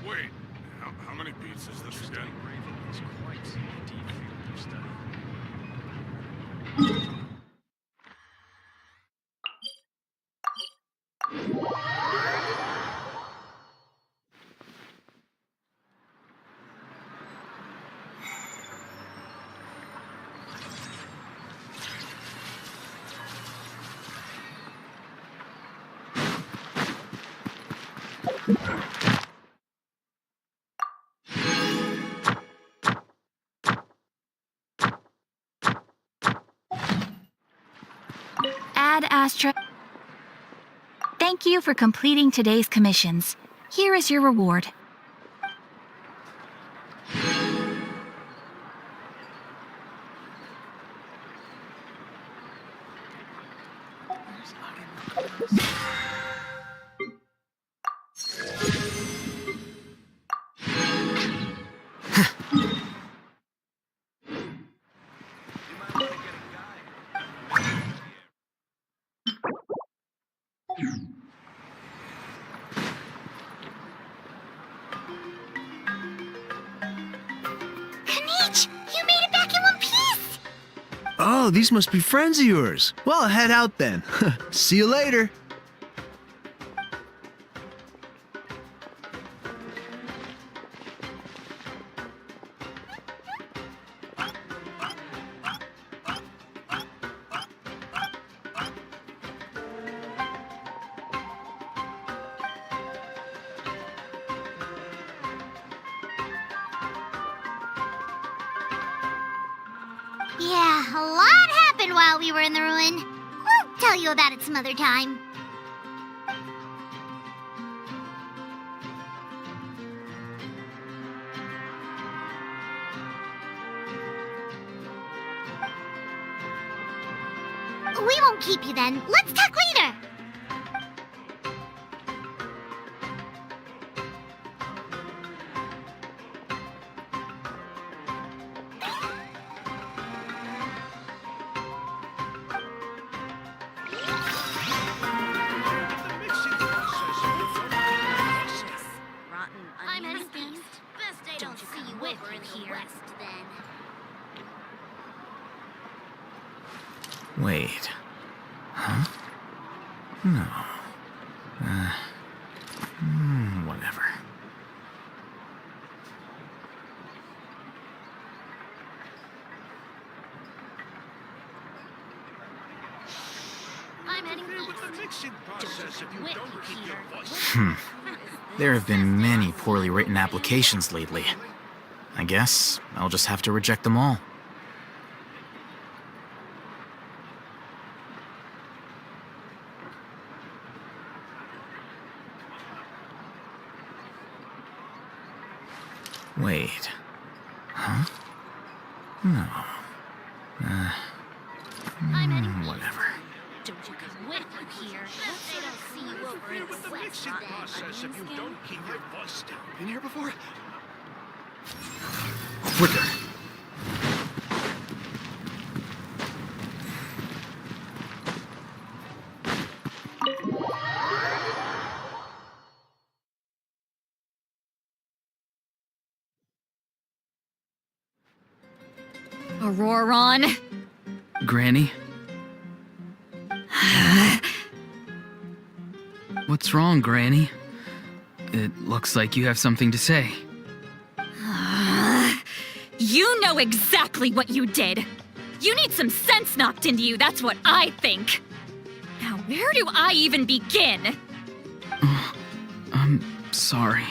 Wait, how many beats is this again? Ad Astra. Thank you for completing today's commissions. Here is your reward. Oh, these must be friends of yours. Well, head out then. See you later. Yeah, a lot happened while we were in the ruin. We'll tell you about it some other time. We won't keep you then. Let's talk later. I'm heading east. Best I don't see you over in the west, then. Wait. Huh? No. Whatever. I'm heading east. There have been many poorly written applications lately. I guess I'll just have to reject them all. Wait. Huh? No. Whatever. Don't you come with you here. They don't see you over in the west, then. If you don't keep your voice down. Been here before? Quicker. Auroron. Granny? What's wrong, Granny? It looks like you have something to say. You know exactly what you did. You need some sense knocked into you, that's what I think. Now, where do I even begin? I'm sorry.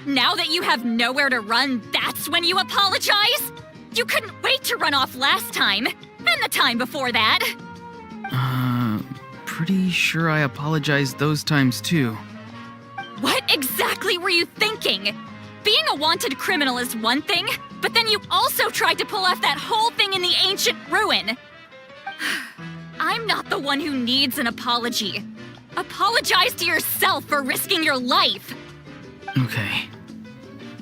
Now that you have nowhere to run, that's when you apologize? You couldn't wait to run off last time, and the time before that. Pretty sure I apologized those times too. What exactly were you thinking? Being a wanted criminal is one thing, but then you also tried to pull off that whole thing in the ancient ruin. I'm not the one who needs an apology. Apologize to yourself for risking your life. Okay.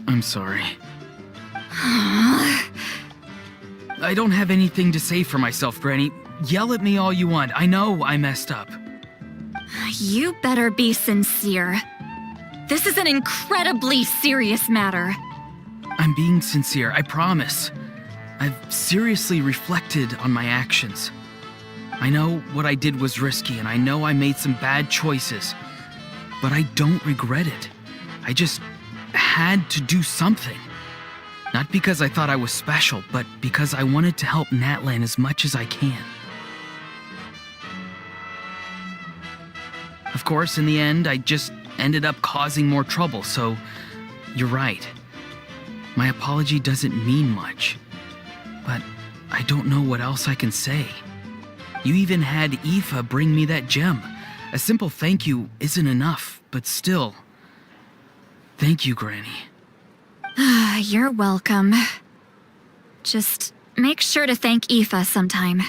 I'm sorry. I don't have anything to say for myself, Granny. Yell at me all you want. I know I messed up. You better be sincere. This is an incredibly serious matter. I'm being sincere, I promise. I've seriously reflected on my actions. I know what I did was risky, and I know I made some bad choices. But I don't regret it. I just had to do something. Not because I thought I was special, but because I wanted to help Natlan as much as I can. Of course, in the end, I just ended up causing more trouble, so you're right. My apology doesn't mean much, but I don't know what else I can say. You even had J.A.VA bring me that gem. A simple thank you isn't enough, but still. Thank you, Granny. You're welcome. Just make sure to thank J.A.VA sometime.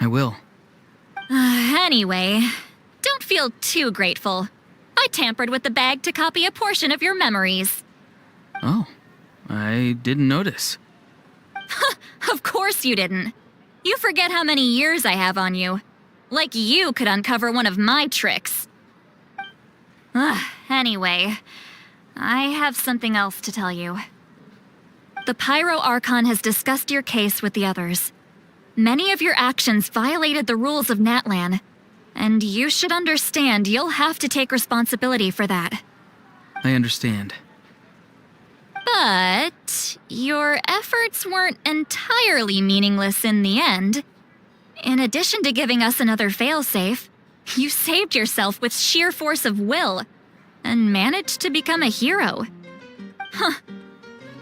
I will. Anyway, don't feel too grateful. I tampered with the bag to copy a portion of your memories. Oh, I didn't notice. Of course you didn't. You forget how many years I have on you. Like you could uncover one of my tricks. Anyway, I have something else to tell you. The Pyro Archon has discussed your case with the others. Many of your actions violated the rules of Natlan, and you should understand you'll have to take responsibility for that. I understand. But your efforts weren't entirely meaningless in the end. In addition to giving us another failsafe, you saved yourself with sheer force of will and managed to become a hero.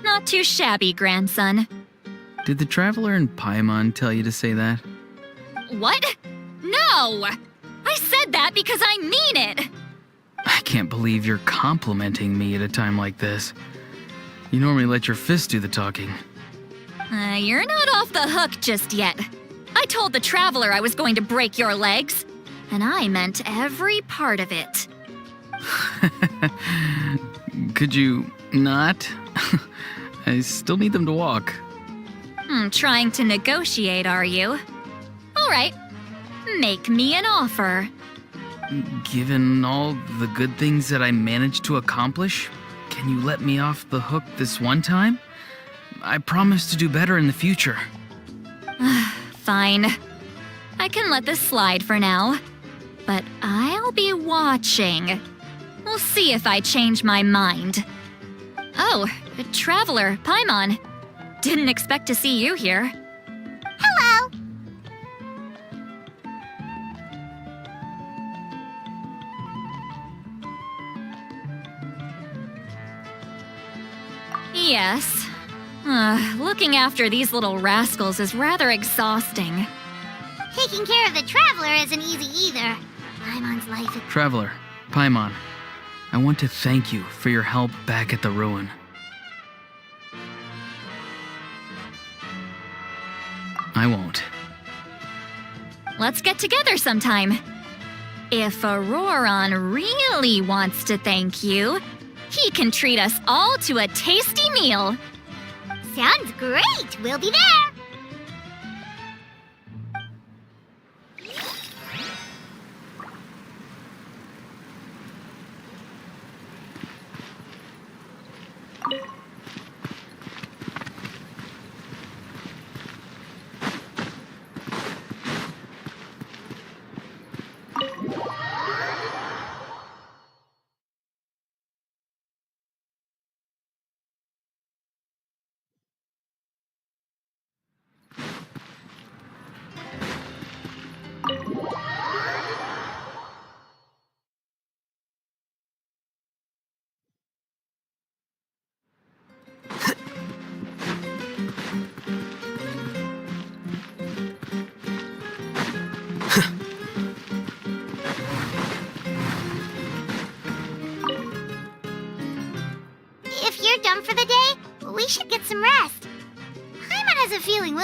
Not too shabby, grandson. Did the Traveler and Paimon tell you to say that? What? No! I said that because I mean it! I can't believe you're complimenting me at a time like this. You normally let your fist do the talking. You're not off the hook just yet. I told the Traveler I was going to break your legs, and I meant every part of it. Could you not? I still need them to walk. Trying to negotiate, are you? All right, make me an offer. Given all the good things that I managed to accomplish, can you let me off the hook this one time? I promise to do better in the future. Fine. I can let this slide for now. But I'll be watching. We'll see if I change my mind. Oh, Traveler, Paimon. Didn't expect to see you here. Hello! Yes. Looking after these little rascals is rather exhausting. Taking care of the Traveler isn't easy either. Paimon's life is... Traveler, Paimon, I want to thank you for your help back at the ruin. I won't. Let's get together sometime. If Auroron really wants to thank you, he can treat us all to a tasty meal. Sounds great! We'll be there!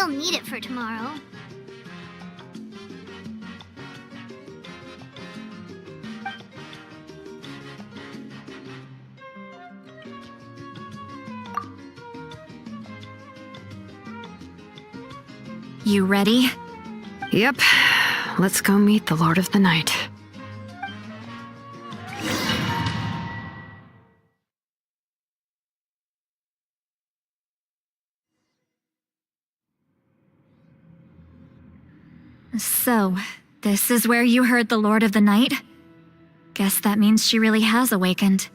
will need it for tomorrow. You ready? Yep. Let's go meet the Lord of the Night. So, this is where you heard the Lord of the Night? Guess that means she really has awakened.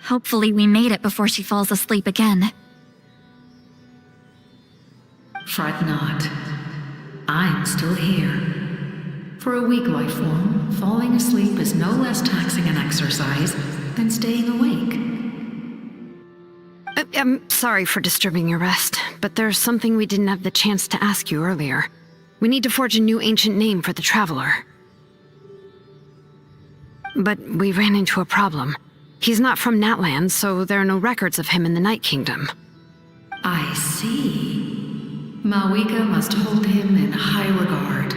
Hopefully we made it before she falls asleep again. Fret not. I'm still here. For a weak life form, falling asleep is no less taxing an exercise than staying awake. I'm sorry for disturbing your rest, but there's something we didn't have the chance to ask you earlier. We need to forge a new ancient name for the Traveler. But we ran into a problem. He's not from Natlan, so there are no records of him in the Night Kingdom. I see. Malwika must hold him in high regard.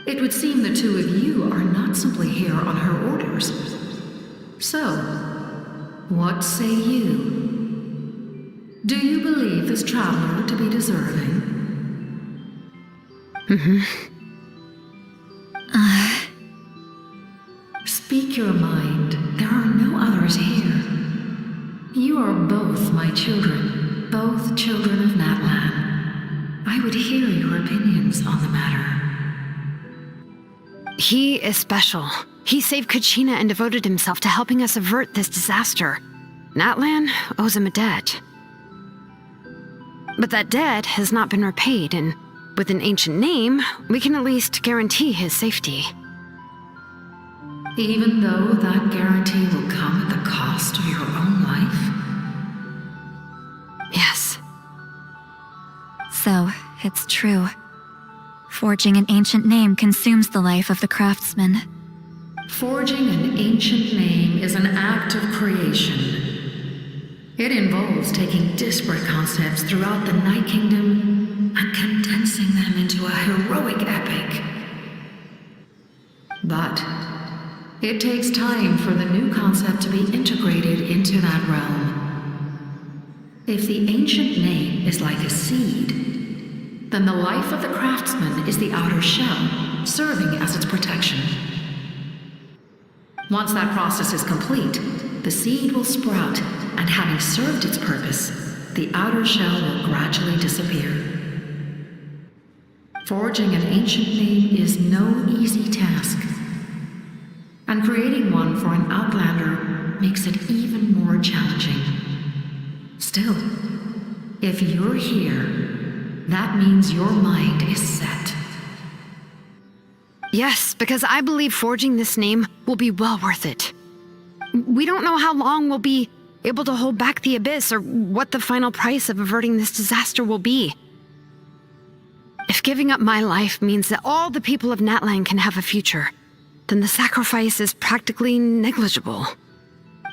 It would seem the two of you are not simply here on her orders. So, what say you? Do you believe this traveler to be deserving? Speak your mind. There are no others here. You are both my children, both children of Natlan. I would hear your opinions on the matter. He is special. He saved Kachina and devoted himself to helping us avert this disaster. Natlan owes him a debt. But that debt has not been repaid, and with an ancient name, we can at least guarantee his safety. Even though that guarantee will come at the cost of your own life? Yes. So, it's true. Forging an ancient name consumes the life of the craftsman. Forging an ancient name is an act of creation. It involves taking disparate concepts throughout the Night Kingdom and condensing them into a heroic epic. But it takes time for the new concept to be integrated into that realm. If the ancient name is like a seed, then the life of the craftsman is the outer shell, serving as its protection. Once that process is complete, the seed will sprout, and having served its purpose, the outer shell will gradually disappear. Forging an ancient name is no easy task, and creating one for an outlander makes it even more challenging. Still, if you're here, that means your mind is set. Yes, because I believe forging this name will be well worth it. We don't know how long we'll be able to hold back the abyss or what the final price of averting this disaster will be. If giving up my life means that all the people of Natlan can have a future, then the sacrifice is practically negligible.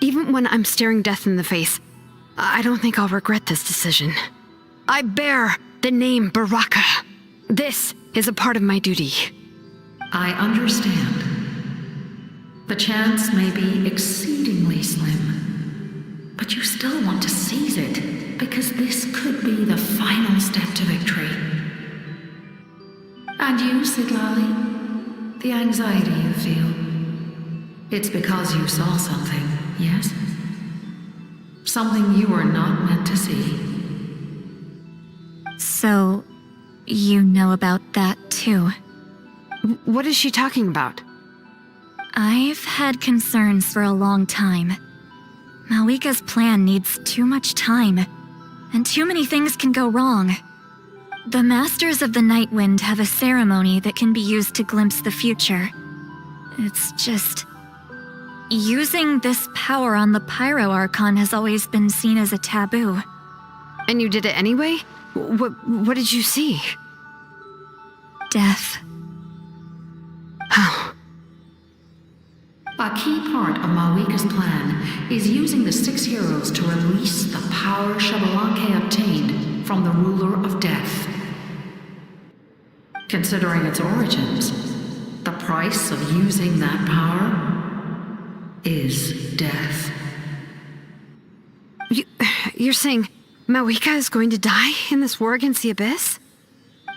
Even when I'm staring death in the face, I don't think I'll regret this decision. I bear the name Baraka. This is a part of my duty. I understand. The chance may be exceedingly slim, but you still want to seize it, because this could be the final step to victory. And you, Siglali, the anxiety you feel, it's because you saw something, yes? Something you were not meant to see. So, you know about that too. What is she talking about? I've had concerns for a long time. Malwika's plan needs too much time, and too many things can go wrong. The Masters of the Night Wind have a ceremony that can be used to glimpse the future. It's just... using this power on the Pyro Archon has always been seen as a taboo. And you did it anyway? What did you see? Death. How? A key part of Malwika's plan is using the 6 heroes to release the power Xbalanque obtained from the ruler of death. Considering its origins, the price of using that power is death. You're saying Mawika is going to die in this war against the Abyss?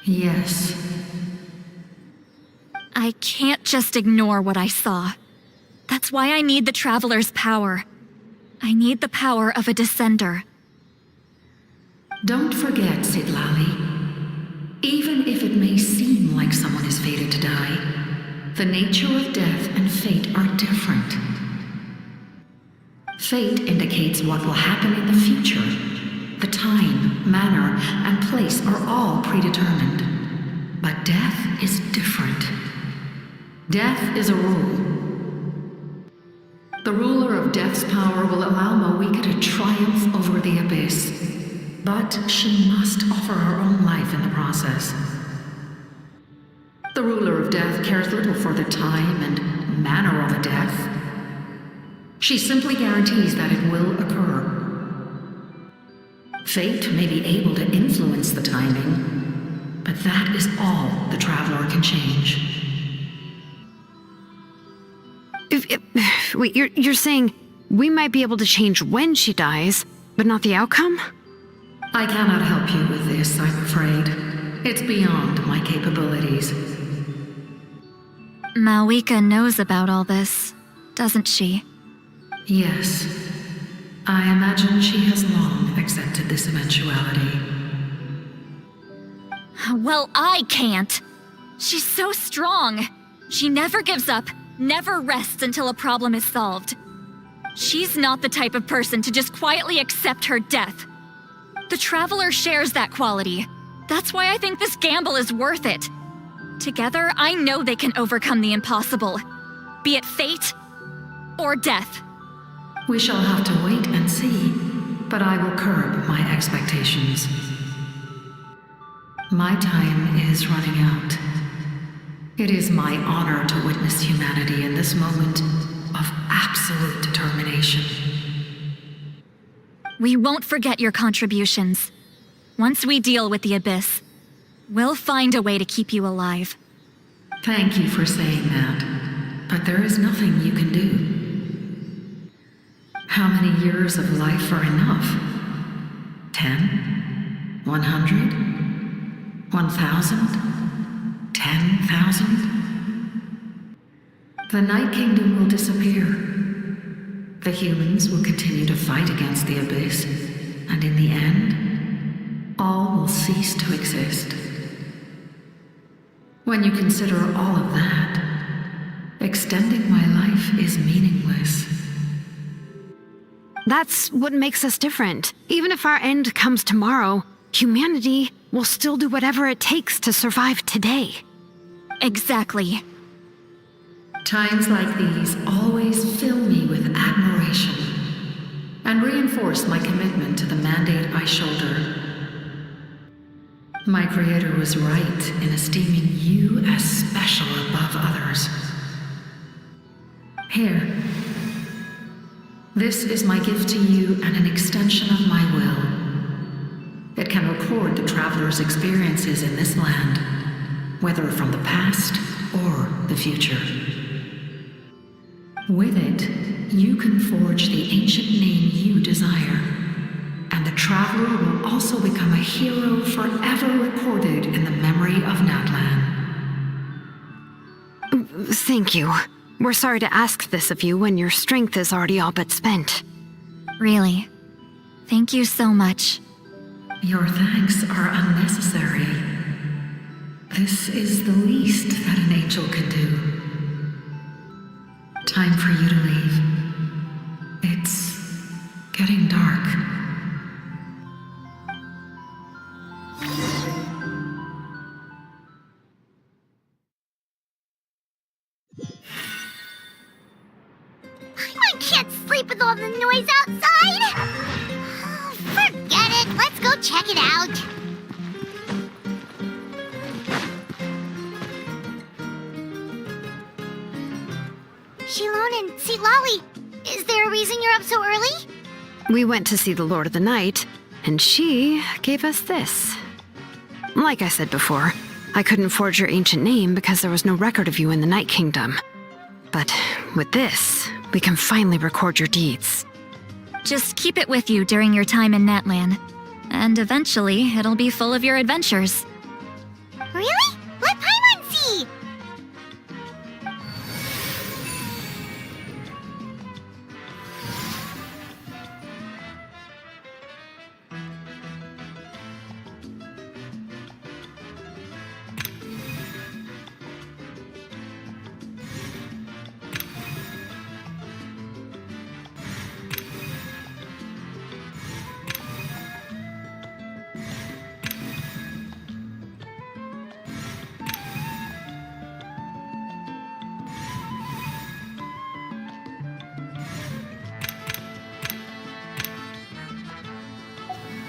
Yes. I can't just ignore what I saw. That's why I need the Traveler's power. I need the power of a Descender. Don't forget, Citlali. Even if it may seem like someone is fated to die, the nature of death and fate are different. Fate indicates what will happen in the future. The time, manner, and place are all predetermined. But death is different. Death is a rule. The ruler of Death's power will allow Mawika to triumph over the Abyss. But she must offer her own life in the process. The ruler of Death cares little for the time and manner of a death. She simply guarantees that it will occur. Fate may be able to influence the timing, but that is all the Traveler can change. Wait, you're saying we might be able to change when she dies, but not the outcome? I cannot help you with this, I'm afraid. It's beyond my capabilities. Mawika knows about all this, doesn't she? Yes. I imagine she has long accepted this eventuality. Well, I can't. She's so strong. She never gives up, never rests until a problem is solved. She's not the type of person to just quietly accept her death. The Traveler shares that quality. That's why I think this gamble is worth it. Together, I know they can overcome the impossible. Be it fate or death. We shall have to wait and see, but I will curb my expectations. My time is running out. It is my honor to witness humanity in this moment of absolute determination. We won't forget your contributions. Once we deal with the Abyss, we'll find a way to keep you alive. Thank you for saying that, but there is nothing you can do. How many years of life are enough? 10? 100? 1,000? 10,000? The Night Kingdom will disappear. The humans will continue to fight against the Abyss, and in the end, all will cease to exist. When you consider all of that, extending my life is meaningless. That's what makes us different. Even if our end comes tomorrow, humanity will still do whatever it takes to survive today. Exactly. Times like these always fill me with admiration and reinforce my commitment to the mandate I shoulder. My Creator was right in esteeming you as special above others. Here. This is my gift to you and an extension of my will. It can record the Traveler's experiences in this land, whether from the past or the future. With it, you can forge the ancient name you desire, and the Traveler will also become a hero forever recorded in the memory of Natlan. Thank you. We're sorry to ask this of you when your strength is already all but spent. Really. Thank you so much. Your thanks are unnecessary. This is the least that an angel can do. Time for you to leave. It's getting dark. I can't sleep with all the noise outside. Forget it. Let's go check it out. Shilon and Citlali, is there a reason you're up so early? We went to see the Lord of the Night, And she gave us this. Like I said before, I couldn't forge your ancient name because there was no record of you in the Night Kingdom. But with this, we can finally record your deeds. Just keep it with you during your time in Natlan. And eventually, it'll be full of your adventures. Really? Let Paimon see!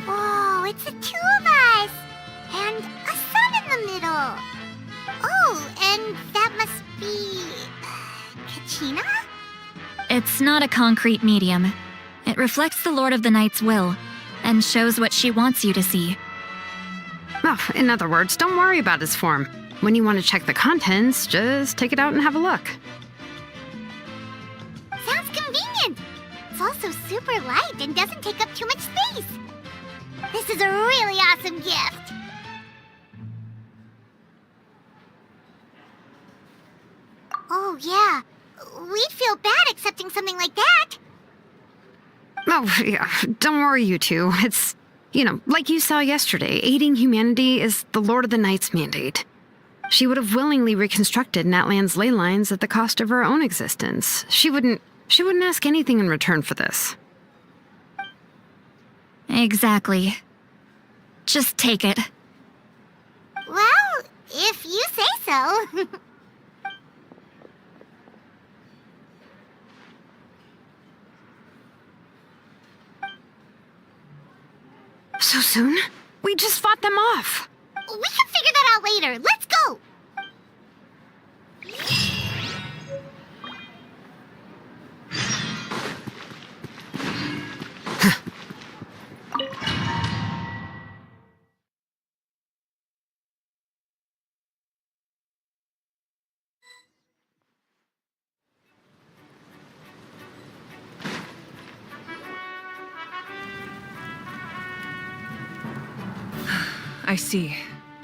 Whoa, it's the two of us! And a sun in the middle! Oh, and that must be... Kachina? It's not a concrete medium. It reflects the Lord of the Night's will, and shows what she wants you to see. Oh, in other words, don't worry about his form. When you want to check the contents, just take it out and have a look. Sounds convenient! It's also super light and doesn't take up too much space. This is a really awesome gift! Oh yeah, we'd feel bad accepting something like that. Oh, yeah, don't worry, you two. It's, like you saw yesterday, aiding humanity is the Lord of the Night's mandate. She would have willingly reconstructed Natlan's ley lines at the cost of her own existence. She wouldn't ask anything in return for this. Exactly. Just take it. Well, if you say so. So soon? We just fought them off. We can figure that out later. Let's go! I see.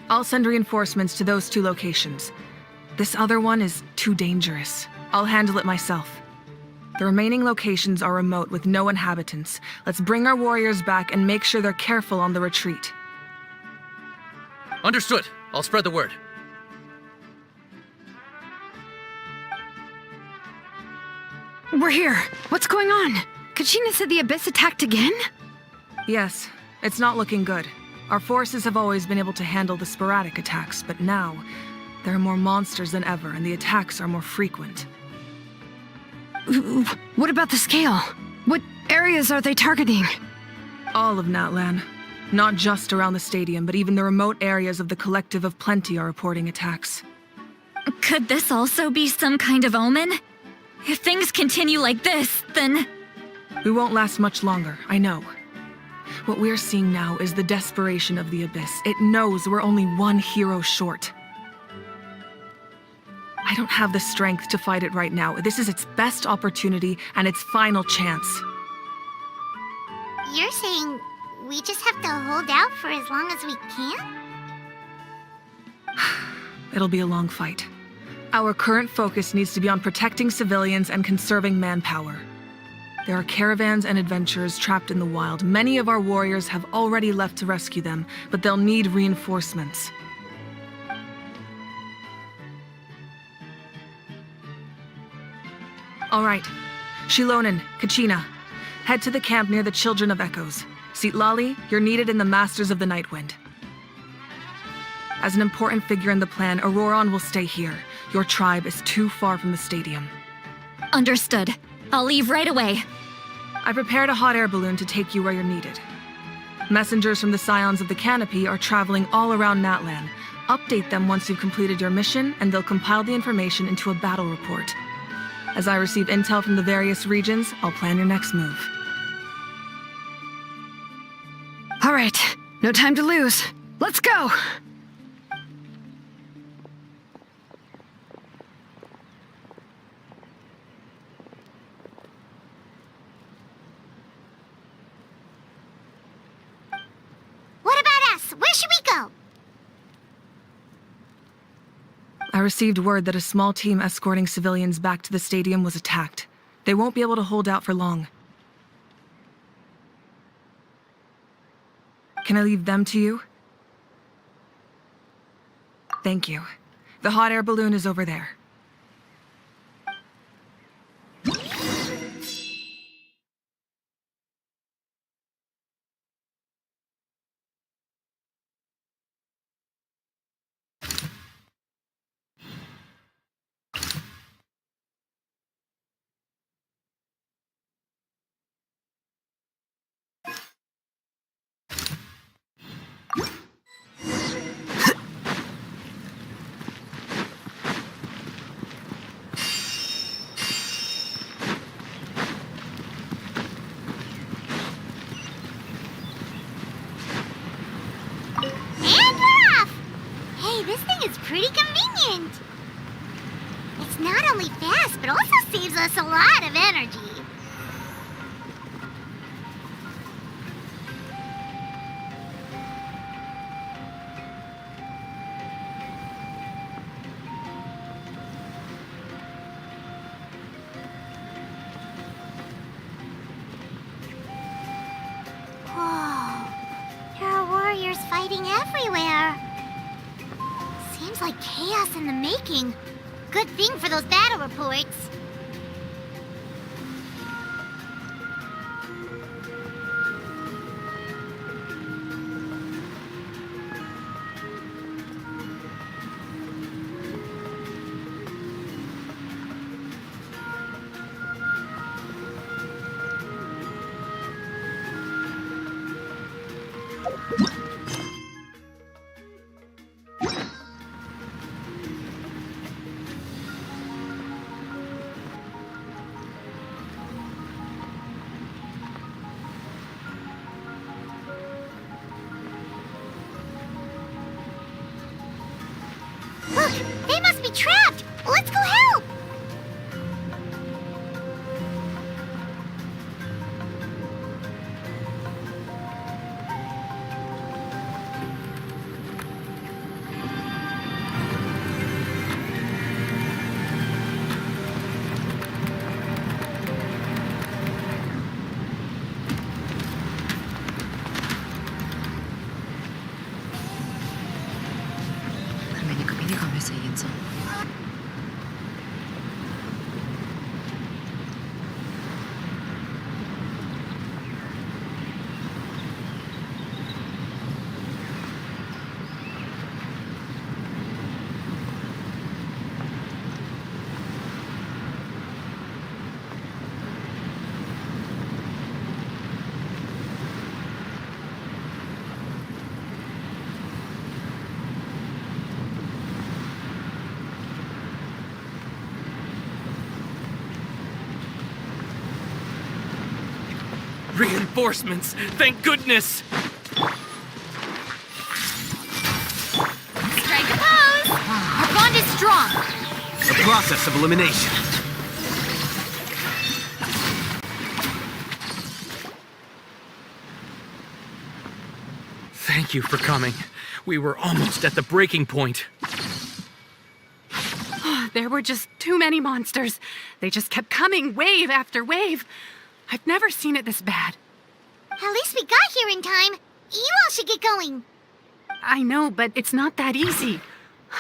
I'll send reinforcements to those 2 locations. This other one is too dangerous. I'll handle it myself. The remaining locations are remote with no inhabitants. Let's bring our warriors back and make sure they're careful on the retreat. Understood. I'll spread the word. We're here. What's going on? Kachina said the Abyss attacked again? Yes, it's not looking good. Our forces have always been able to handle the sporadic attacks, but now, there are more monsters than ever, and the attacks are more frequent. What about the scale? What areas are they targeting? All of Natlan. Not just around the stadium, but even the remote areas of the Collective of Plenty are reporting attacks. Could this also be some kind of omen? If things continue like this, then... We won't last much longer, I know. What we're seeing now is the desperation of the Abyss. It knows we're only one hero short. I don't have the strength to fight it right now. This is its best opportunity and its final chance. You're saying we just have to hold out for as long as we can? It'll be a long fight. Our current focus needs to be on protecting civilians and conserving manpower. There are caravans and adventurers trapped in the wild. Many of our warriors have already left to rescue them, but they'll need reinforcements. All right. Shilonen, Kachina, head to the camp near the Children of Echoes. Sitlali, you're needed in the Masters of the Nightwind. As an important figure in the plan, Auroron will stay here. Your tribe is too far from the stadium. Understood. I'll leave right away. I prepared a hot air balloon to take you where you're needed. Messengers from the Scions of the Canopy are traveling all around Natlan. Update them once you've completed your mission, and they'll compile the information into a battle report. As I receive intel from the various regions, I'll plan your next move. All All right, no time to lose. Let's go! What about us? Where should we go? I received word that a small team escorting civilians back to the stadium was attacked. They won't be able to hold out for long. Can I leave them to you? Thank you. The hot air balloon is over there. And we're off! Hey, this thing is pretty convenient. It's not only fast, but also saves us a lot of energy. Whoa. There are warriors fighting everywhere. Seems like chaos in the making. Good thing for those battle reports. Look, they must be trapped. Let's go help. Reinforcements! Thank goodness! Strike a pose. Our bond is strong. The process of elimination. Thank you for coming. We were almost at the breaking point. There were just too many monsters. They just kept coming, wave after wave. I've never seen it this bad. At least we got here in time. You all should get going. I know, but it's not that easy.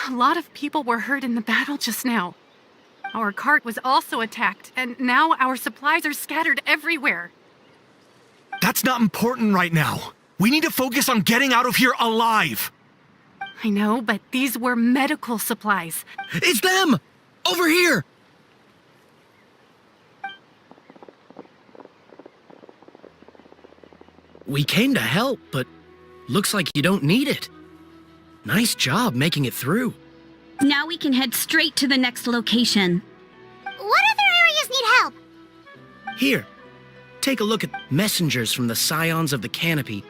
A lot of people were hurt in the battle just now. Our cart was also attacked, and now our supplies are scattered everywhere. That's not important right now. We need to focus on getting out of here alive. I know, but these were medical supplies. It's them! Over here! We came to help, but looks like you don't need it. Nice job making it through. Now we can head straight to the next location. What other areas need help? Here, take a look at messengers from the Scions of the Canopy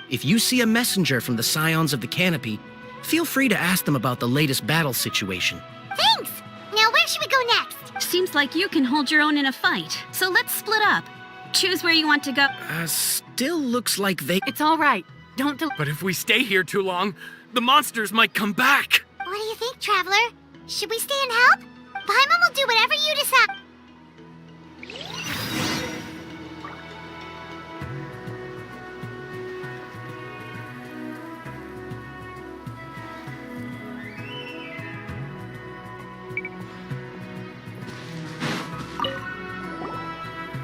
If you see a messenger from the Scions of the Canopy, feel free to ask them about the latest battle situation. Thanks! Now where should we go next? Seems like you can hold your own in a fight, so let's split up. Choose where you want to go. Still looks like they... It's all right. Don't But if we stay here too long, the monsters might come back. What do you think, Traveler? Should we stay and help? Paimon will do whatever you decide.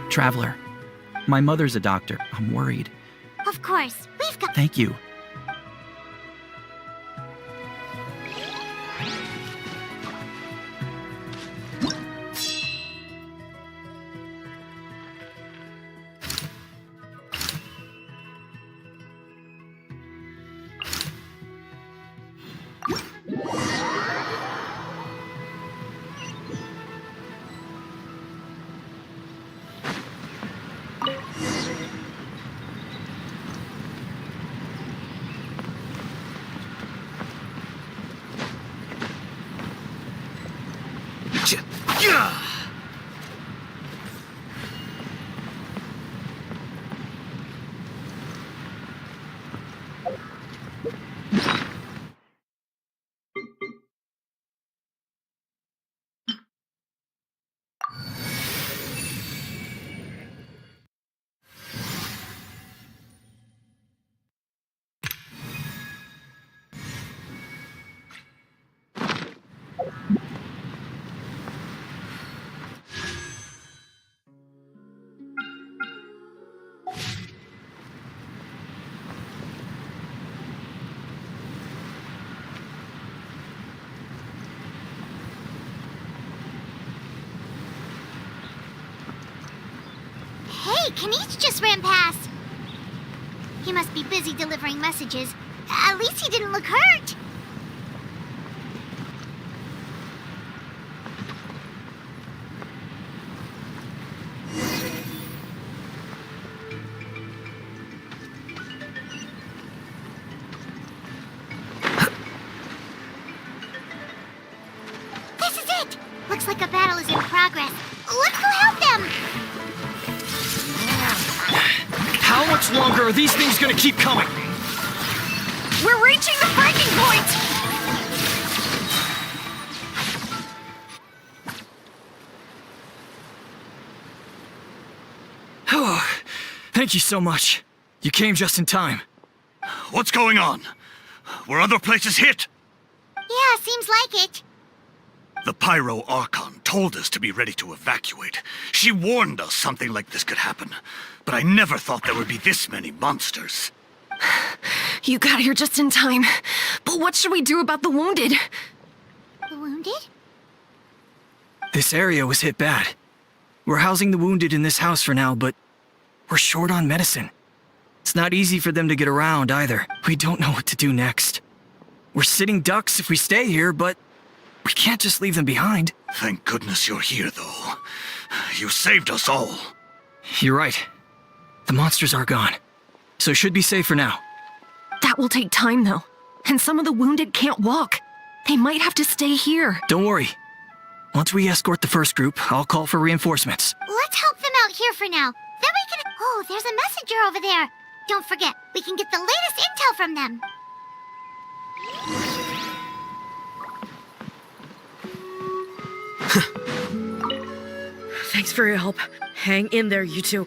Traveler, my mother's a doctor. I'm worried. Of course, we've got... Thank you. Hey, Kanish just ran past. He must be busy delivering messages. At least he didn't look hurt. This is it! Looks like a battle is in progress. Let's go help them! How much longer are these things gonna keep coming? We're reaching the breaking point! Oh, thank you so much. You came just in time. What's going on? Were other places hit? Yeah, seems like it. The Pyro Archon told us to be ready to evacuate. She warned us something like this could happen. But I never thought there would be this many monsters. You got here just in time. But what should we do about the wounded? The wounded? This area was hit bad. We're housing the wounded in this house for now, but we're short on medicine. It's not easy for them to get around either. We don't know what to do next. We're sitting ducks if we stay here, but we can't just leave them behind. Thank goodness you're here, though. You saved us all. You're right. The monsters are gone, so it should be safe for now. That will take time, though. And some of the wounded can't walk. They might have to stay here. Don't worry. Once we escort the first group, I'll call for reinforcements. Let's help them out here for now. Then we can... Oh, there's a messenger over there. Don't forget, we can get the latest intel from them. Thanks for your help. Hang in there, you two.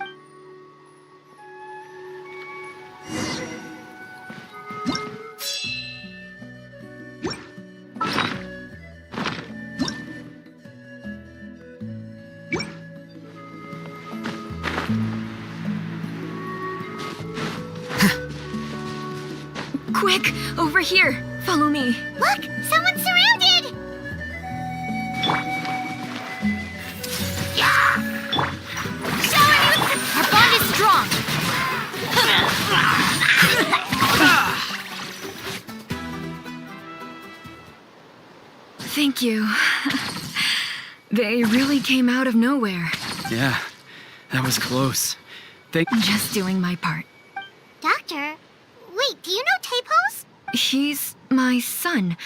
Quick, over here. Follow me. Look, someone's surrounded! Our bond is strong! Thank you. They really came out of nowhere. Yeah, that was close. I'm just doing my part. Doctor, Wait, do you know Teyvat? He's my son.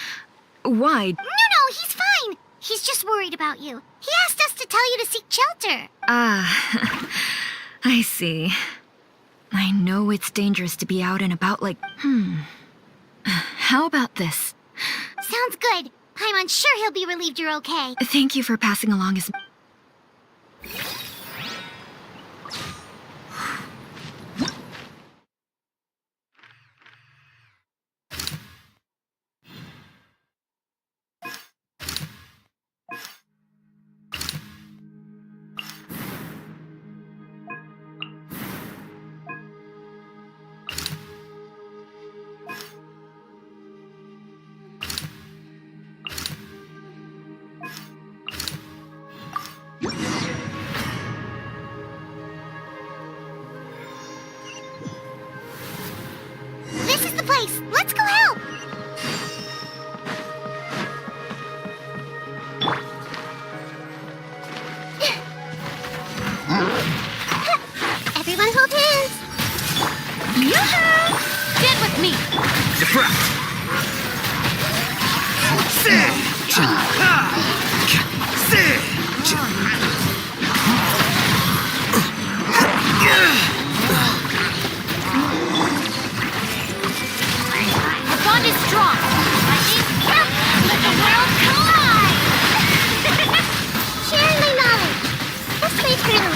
Why? No, he's fine. He's just worried about you. He asked us to tell you to seek shelter. Ah, I see. I know it's dangerous to be out and about like, How about this? Sounds good. I'm unsure he'll be relieved you're okay. Thank you for passing along his... This is the place. Let's go help. Everyone hold hands. Yoo-hoo! Get with me! Our bond is strong. Let the world collide. Sharing my knowledge. Let's play through.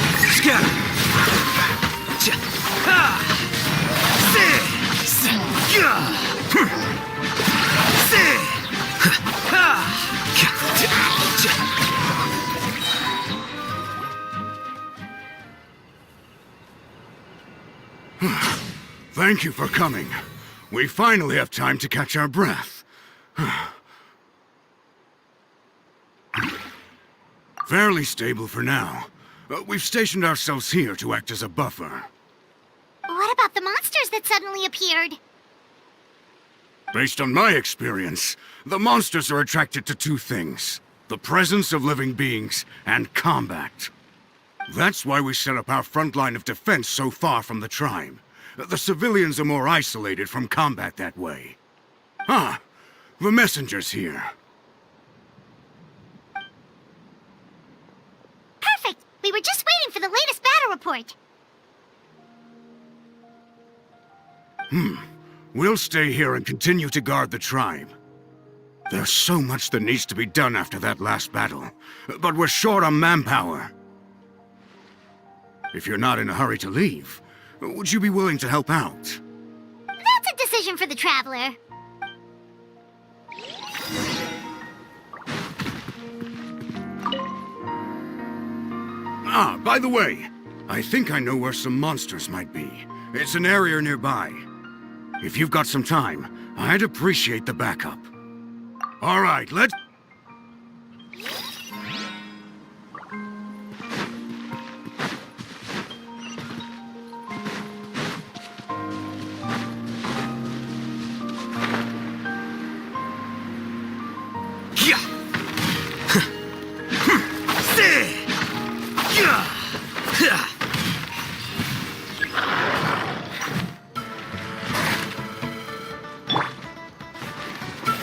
Thank you for coming. We finally have time to catch our breath. Fairly stable for now. We've stationed ourselves here to act as a buffer. What about the monsters that suddenly appeared? Based on my experience, the monsters are attracted to two things: the presence of living beings and combat. That's why we set up our front line of defense so far from the tribe. The civilians are more isolated from combat that way. Ah, the messenger's here. Perfect. We were just waiting for the latest battle report. We'll stay here and continue to guard the tribe. There's so much that needs to be done after that last battle, but we're short on manpower. If you're not in a hurry to leave, would you be willing to help out? That's a decision for the traveler. Ah, by the way, I think I know where some monsters might be. It's an area nearby. If you've got some time, I'd appreciate the backup. All right, let's...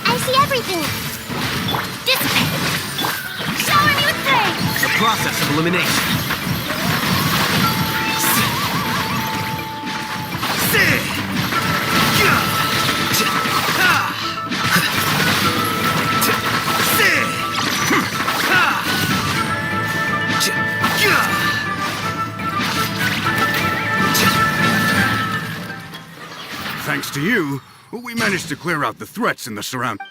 I see everything. Dissipate. Shower me with things. The process of elimination. Thanks to you, we managed to clear out the threats in the surround...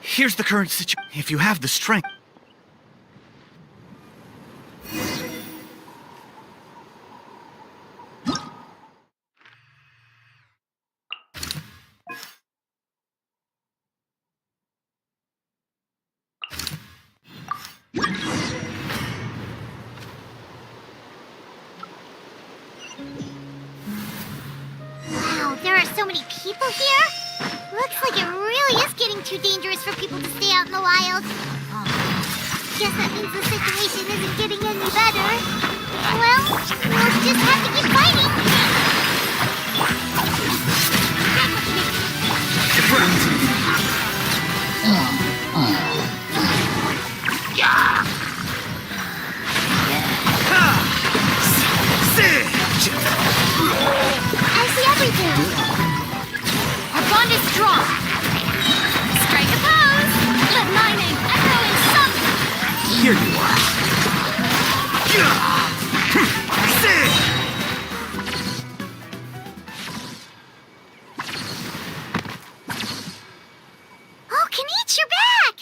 Here's the current situation. If you have the strength... Wow, there are so many people here? Looks like it really is getting too dangerous for people to stay out in the wild. Guess that means the situation isn't getting any better. Well, we'll just have to keep fighting. I see everything. Our bond is strong. Strike a pose. Let my name echo in some. Here you are. Oh, Kenichi, you're back!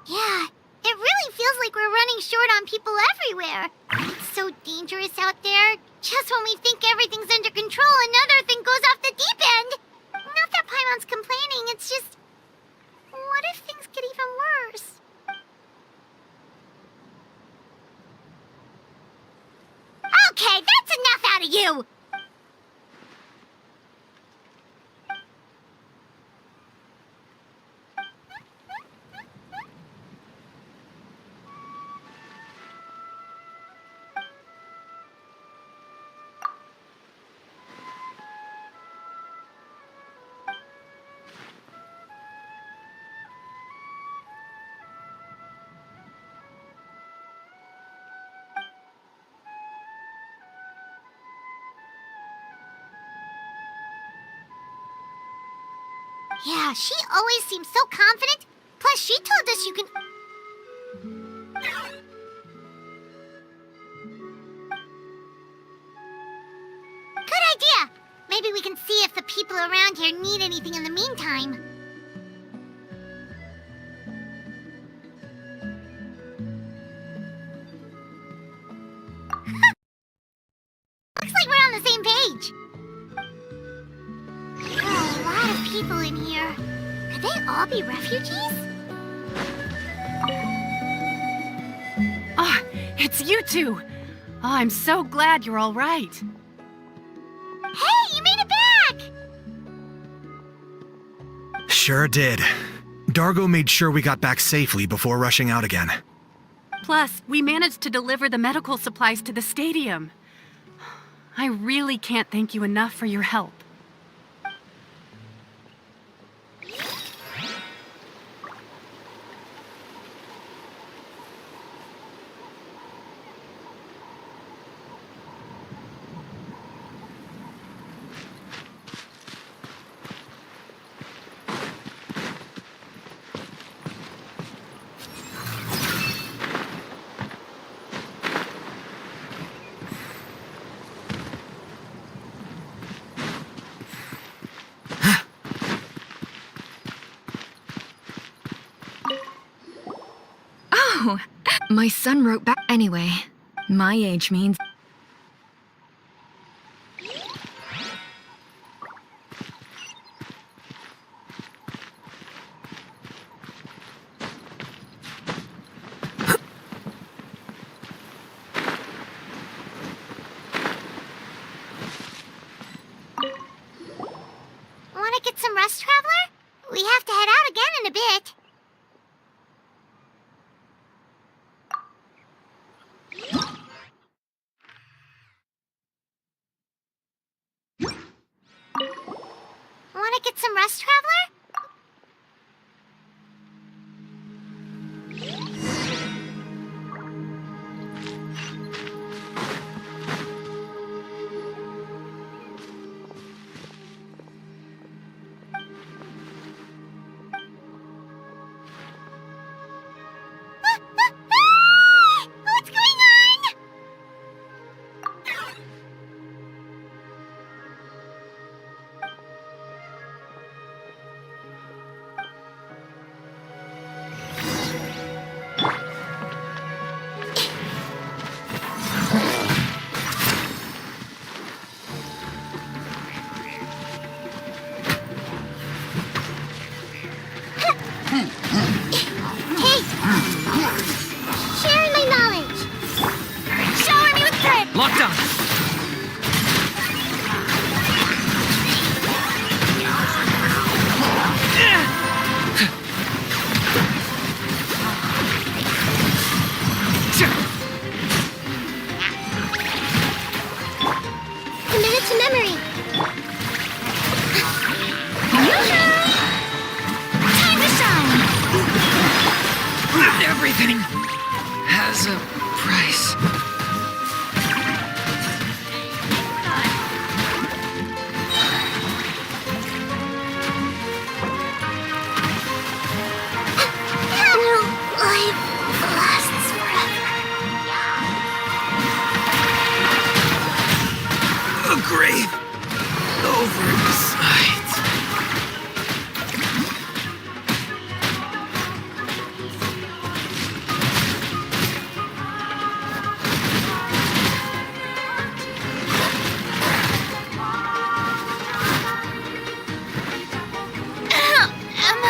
Yeah, it really feels like we're running short on people everywhere. It's so dangerous out there. Just when we think everything's under control, another thing goes off the deep end. Not that Paimon's complaining, it's just... What if things get even worse? Okay, that's enough out of you! Yeah, she always seems so confident. Plus, she told us you can... Good idea! Maybe we can see if the people around here need anything in the meantime. Looks like we're on the same page. There are a lot of people in here. Could they all be refugees? Ah, it's you two. Oh, I'm so glad you're all right. Hey, you made it back! Sure did. Dargo made sure we got back safely before rushing out again. Plus, we managed to deliver the medical supplies to the stadium. I really can't thank you enough for your help. Oh, my son wrote back anyway. My age means... Want to get some rest, Traveler? We have to head out again in a bit. Want to get some rest, Traveler? What's going on? has a price. No life lasts forever. A grave over the sides. Am I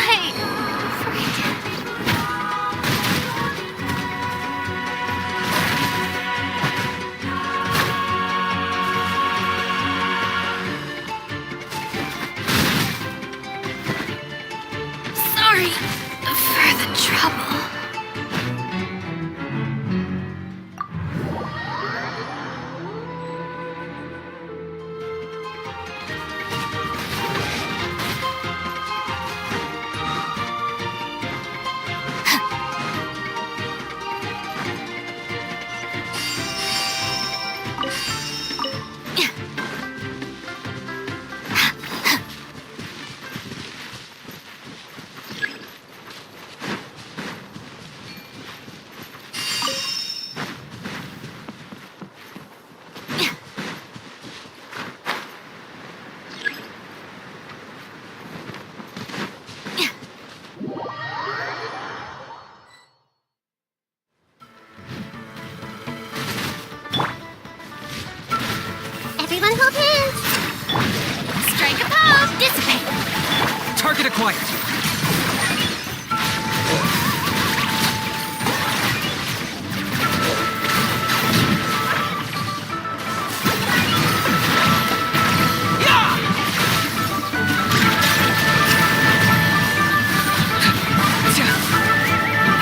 sorry for the trouble. Everyone hold hands. Strike a pose. Dissipate. Target acquired.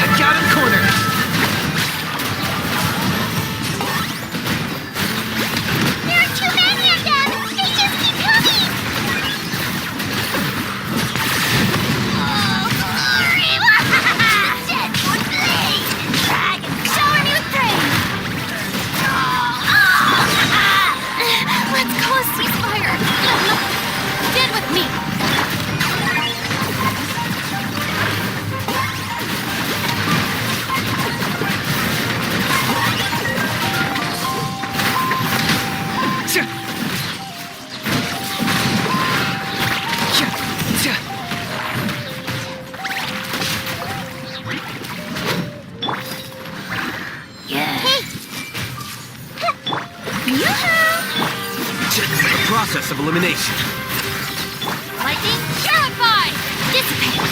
I got him cornered. There are too many of them. They just keep coming. Oh, glory! Deadwood blade. Dragon shower new thing. Let's call a ceasefire. Stand with me. Process of elimination. Lightning purify. Dissipate.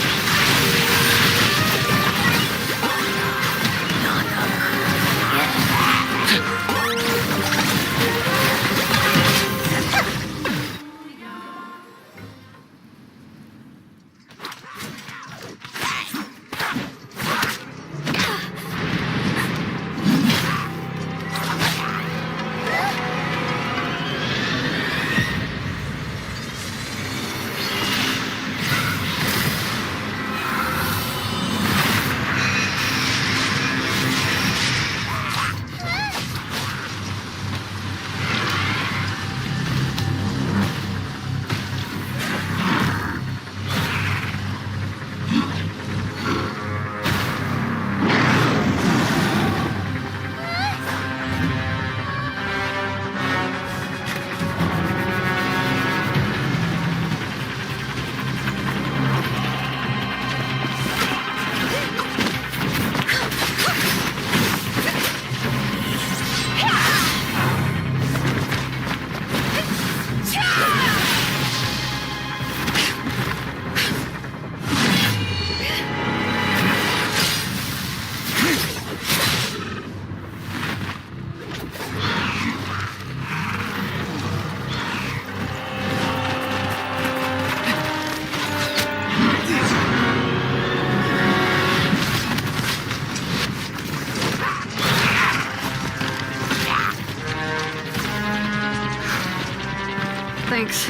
Thanks.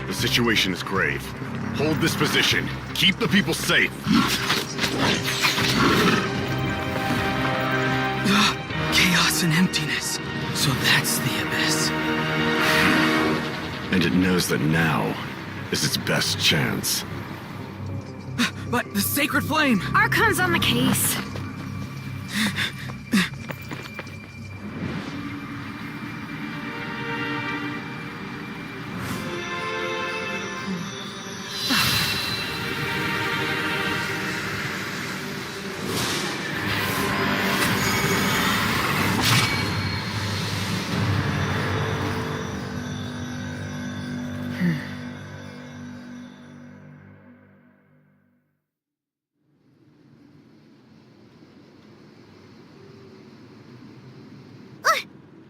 The situation is grave. Hold this position. Keep the people safe. was an emptiness. So that's the abyss. And it knows that now is its best chance. But the sacred flame! Archon's on the case.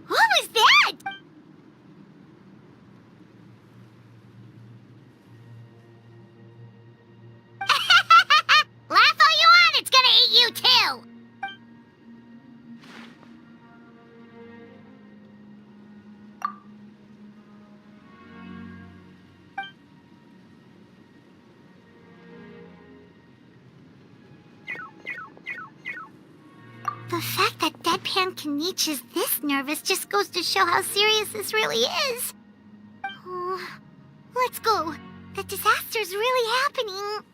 What was that? Laugh all you want, it's gonna eat you too! The fact that Deadpan Kanich is this nervous just goes to show how serious this really is. Oh, let's go. The disaster's really happening.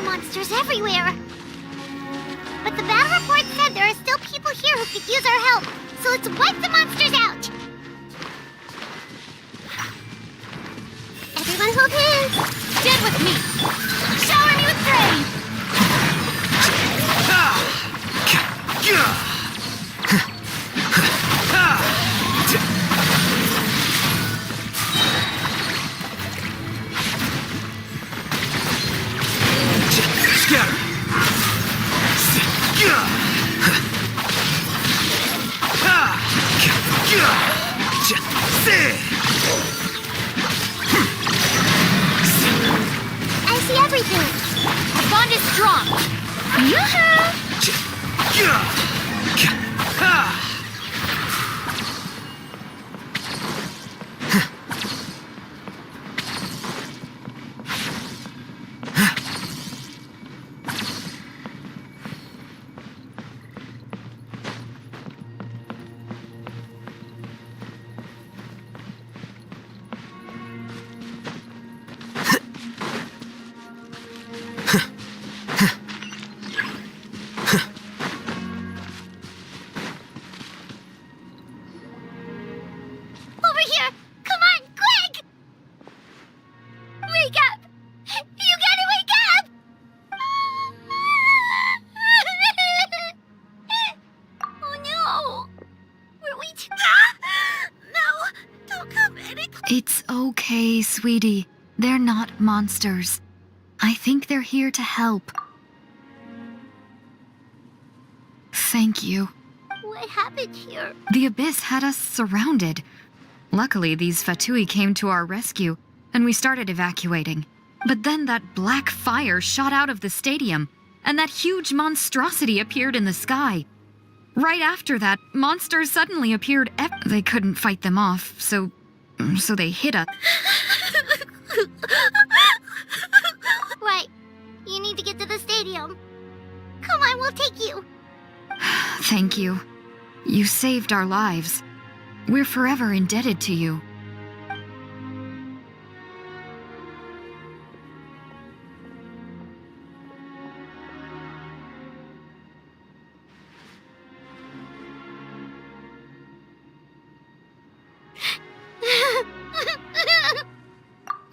Monsters everywhere. But the battle report said there are still people here who could use our help. So let's wipe the monsters out. Everyone hold hands. Stand with me. Shower me with praise. I see everything. The bond is strong. It's okay, sweetie. They're not monsters. I think they're here to help. Thank you. What happened here? The Abyss had us surrounded. Luckily, these Fatui came to our rescue, and we started evacuating. But then that black fire shot out of the stadium, and that huge monstrosity appeared in the sky. Right after that, monsters suddenly appeared. They couldn't fight them off, so they hit us. Right. You need to get to the stadium. Come on, we'll take you. Thank you. You saved our lives. We're forever indebted to you.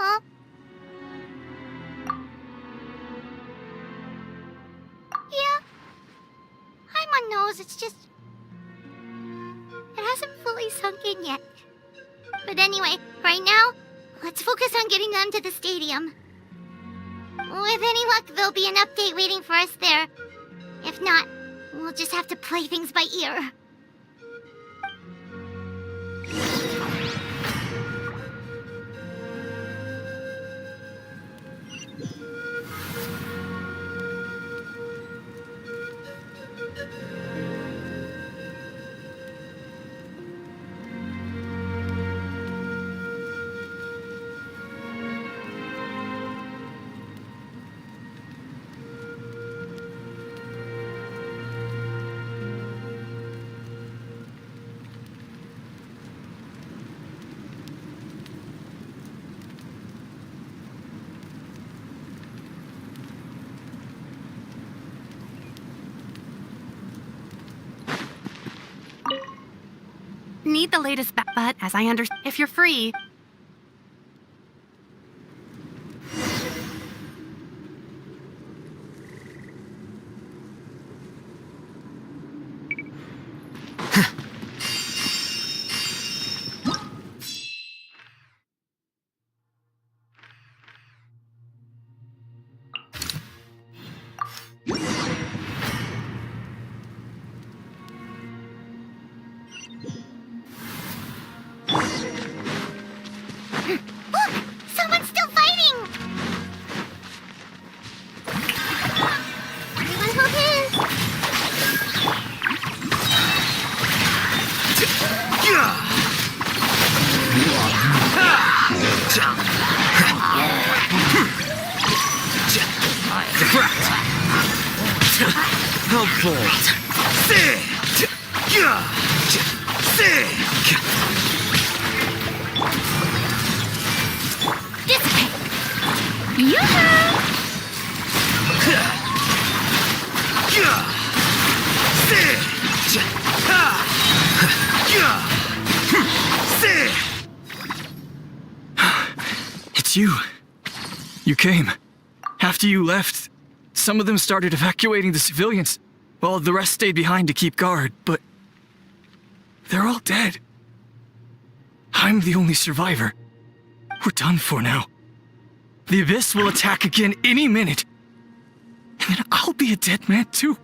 Huh? It's just... it hasn't fully sunk in yet. But anyway, right now, let's focus on getting them to the stadium. With any luck, there'll be an update waiting for us there. If not, we'll just have to play things by ear. Need the latest but as I understand, if you're free. It's you. You came. After you left, some of them started evacuating the civilians, while the rest stayed behind to keep guard, but they're all dead. I'm the only survivor. We're done for now. The Abyss will attack again any minute. And then I'll be a dead man too.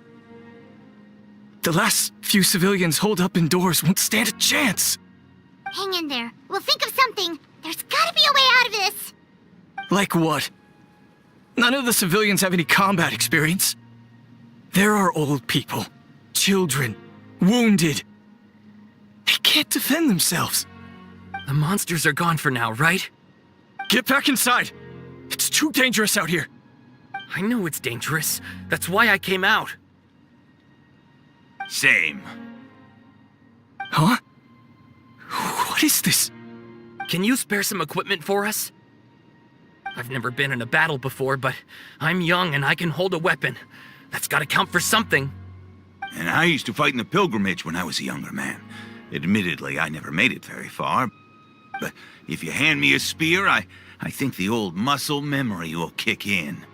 The last few civilians holed up indoors won't stand a chance. Hang in there. We'll think of something. There's gotta be a way out of this. Like what? None of the civilians have any combat experience. There are old people, children, wounded. They can't defend themselves. The monsters are gone for now, right? Get back inside. It's too dangerous out here. I know it's dangerous. That's why I came out. Same. Huh? What is this? Can you spare some equipment for us? I've never been in a battle before, but I'm young and I can hold a weapon. That's gotta count for something. And I used to fight in the pilgrimage when I was a younger man. Admittedly, I never made it very far. But if you hand me a spear, I think the old muscle memory will kick in.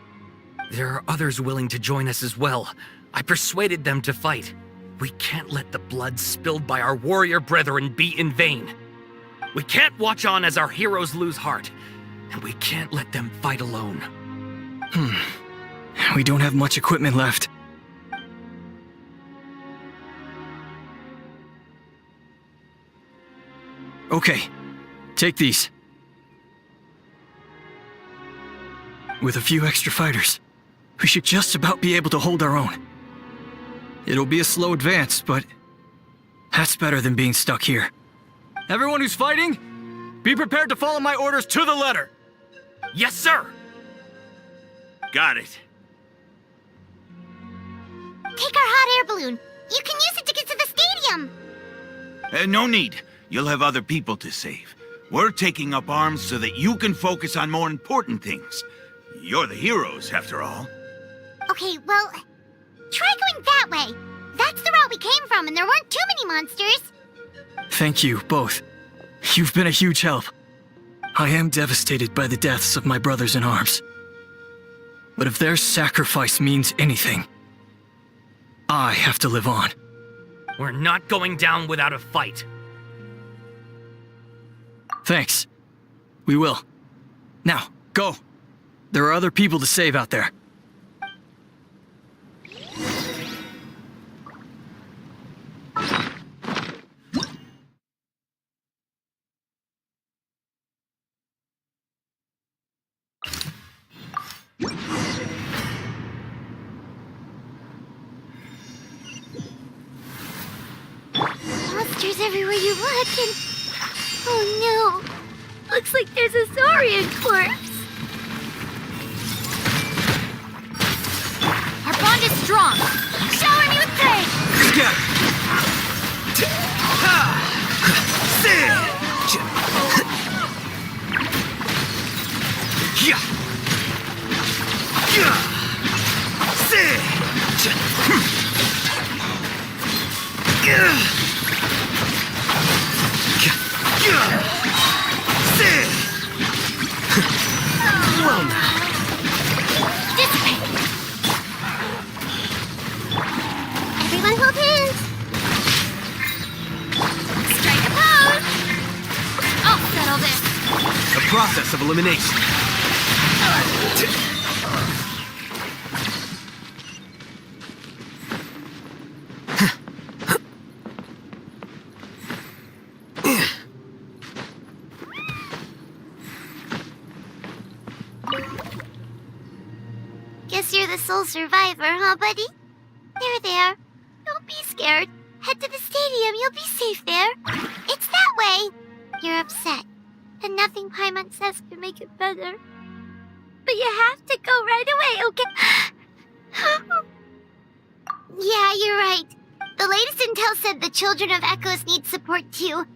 There are others willing to join us as well. I persuaded them to fight. We can't let the blood spilled by our warrior brethren be in vain. We can't watch on as our heroes lose heart. And we can't let them fight alone. We don't have much equipment left. Okay, take these. With a few extra fighters, we should just about be able to hold our own. It'll be a slow advance, but that's better than being stuck here. Everyone who's fighting, be prepared to follow my orders to the letter. Yes, sir! Got it. Take our hot air balloon. You can use it to get to the stadium. No need. You'll have other people to save. We're taking up arms so that you can focus on more important things. You're the heroes, after all. Okay, well, try going that way. That's the route we came from, and there weren't too many monsters. Thank you, both. You've been a huge help. I am devastated by the deaths of my brothers in arms. But if their sacrifice means anything, I have to live on. We're not going down without a fight. Thanks. We will. Now, go. There are other people to save out there. Monsters everywhere you look and... Oh no! Looks like there's a Saurian corpse! Our bond is strong! Shower me with praise! Well now. Dissipate! Everyone hold hands! Strike a pose! I'll settle this! The process of elimination. Guess you're the sole survivor, huh, buddy? There. Don't be scared. Head to the stadium, you'll be safe there. It's that way. You're upset, and nothing Paimon says can make it better. But you have to go right away, okay? Yeah, you're right. The latest intel said the children of Echoes need support too.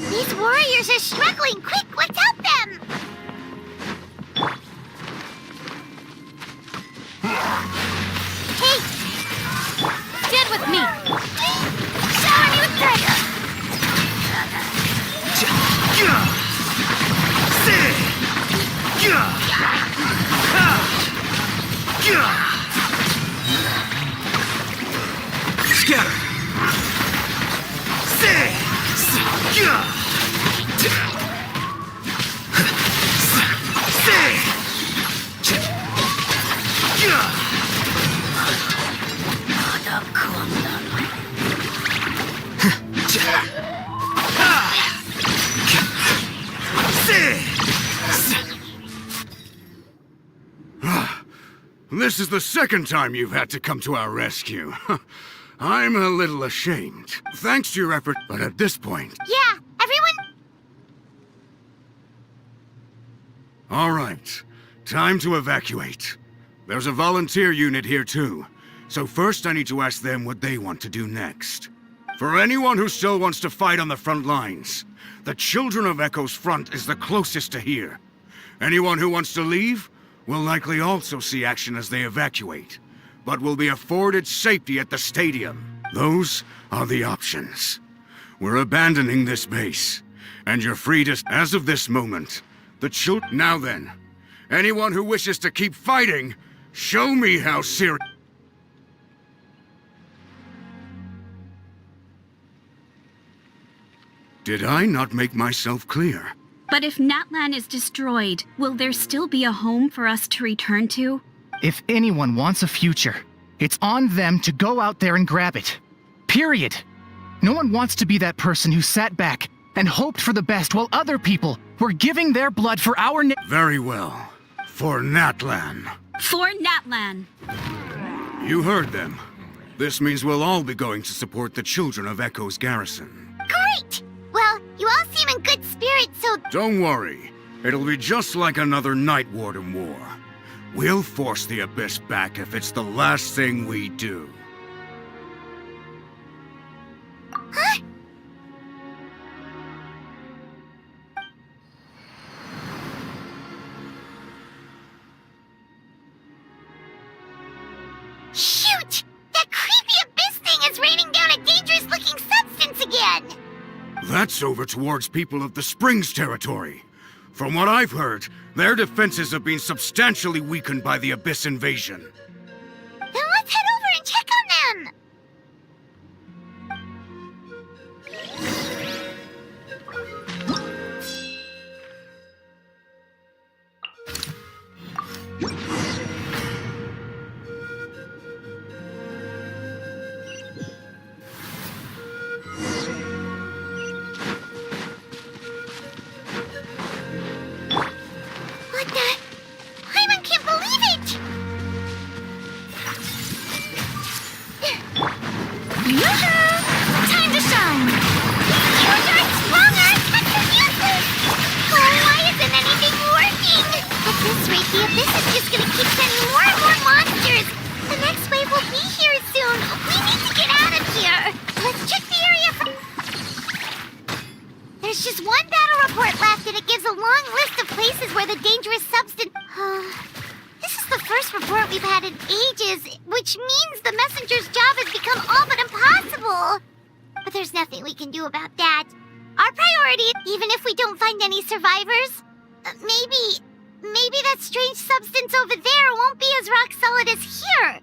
These warriors are struggling. Quick, let's help them! Hey! Stand with me! Shower me with prayer! Scatter! This is the second time you've had to come to our rescue. I'm a little ashamed. Thanks to your effort, but at this point... Yeah, everyone... All right, time to evacuate. There's a volunteer unit here too. So first I need to ask them what they want to do next. For anyone who still wants to fight on the front lines, the Children of Echo's front is the closest to here. Anyone who wants to leave will likely also see action as they evacuate, but will be afforded safety at the stadium. Those are the options. We're abandoning this base, and you're free to... As of this moment, the children... Now then, anyone who wishes to keep fighting, show me how serious... Did I not make myself clear? But if Natlan is destroyed, will there still be a home for us to return to? If anyone wants a future, it's on them to go out there and grab it. Period. No one wants to be that person who sat back and hoped for the best while other people were giving their blood for our Very well. For Natlan. For Natlan. You heard them. This means we'll all be going to support the Children of Echo's garrison. Great! Well, you all seem in good spirits, so... Don't worry. It'll be just like another Night Warden war. We'll force the Abyss back if it's the last thing we do. Huh? Shoot! That creepy abyss thing is raining down a dangerous-looking substance again! That's over towards people of the Springs territory. From what I've heard, their defenses have been substantially weakened by the Abyss invasion. Then let's head over and check on them! What the? Hyman can't believe it! Yoo-hoo! Time to shine! Use our stronger! That's the useless! Oh, why isn't anything working? At this rate, the Abyss is just gonna keep sending more and more monsters! The next wave will be here soon! We need to get out of here! Let's check the area for... There's just one battle report left, and it gives a long list of places where the dangerous substance... This is the first report we've had in ages, which means the messenger's job has become all but impossible. But there's nothing we can do about that. Our priority, even if we don't find any survivors, maybe that strange substance over there won't be as rock solid as here.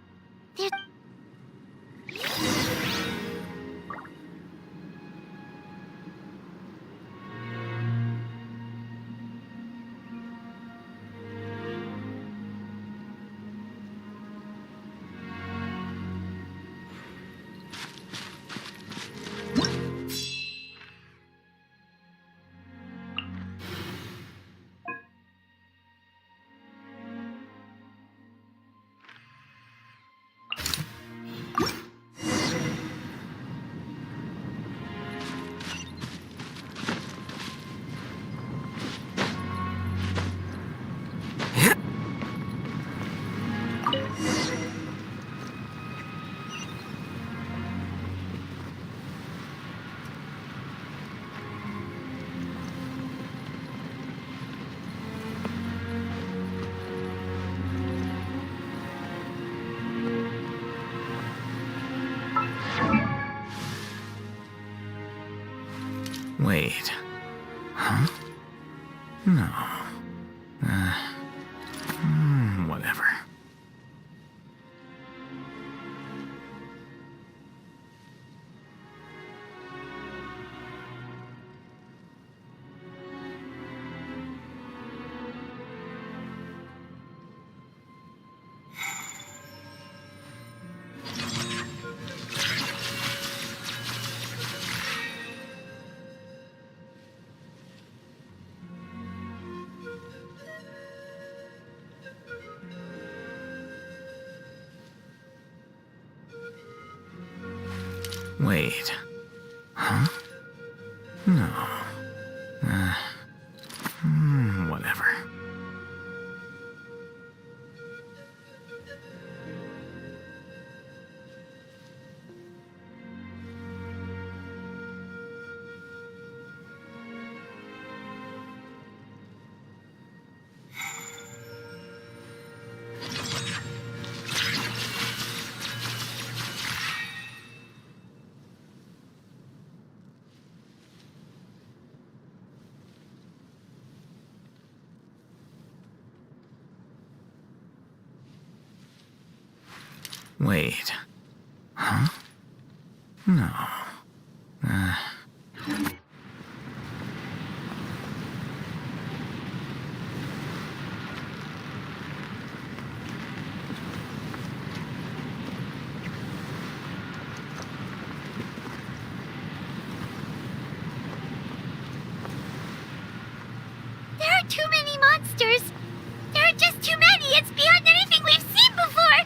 Wait. Huh? No. Whatever. Wait. Huh? No. Whatever. Wait. Huh? No. There are too many monsters! There are just too many! It's beyond anything we've seen before!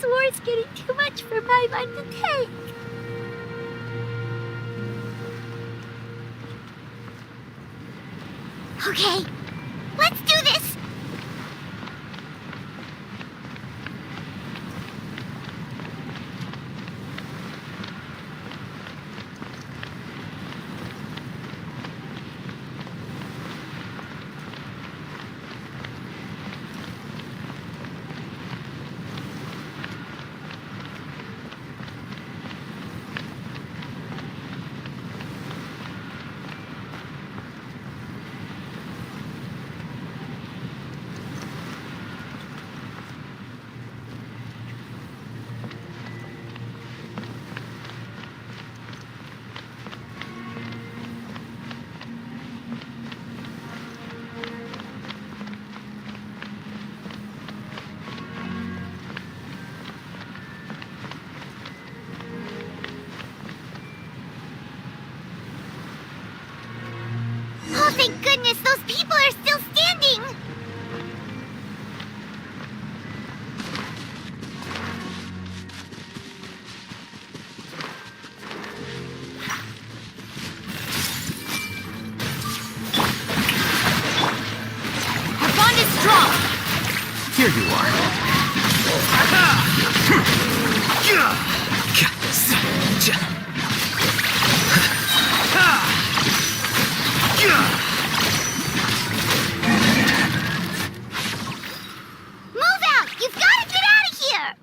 This war's getting too much for my mind to take. Okay, let's do this! Oh, thank goodness, those people are still standing! Our bond is strong! Here you are. Move out! You've got to get out of here!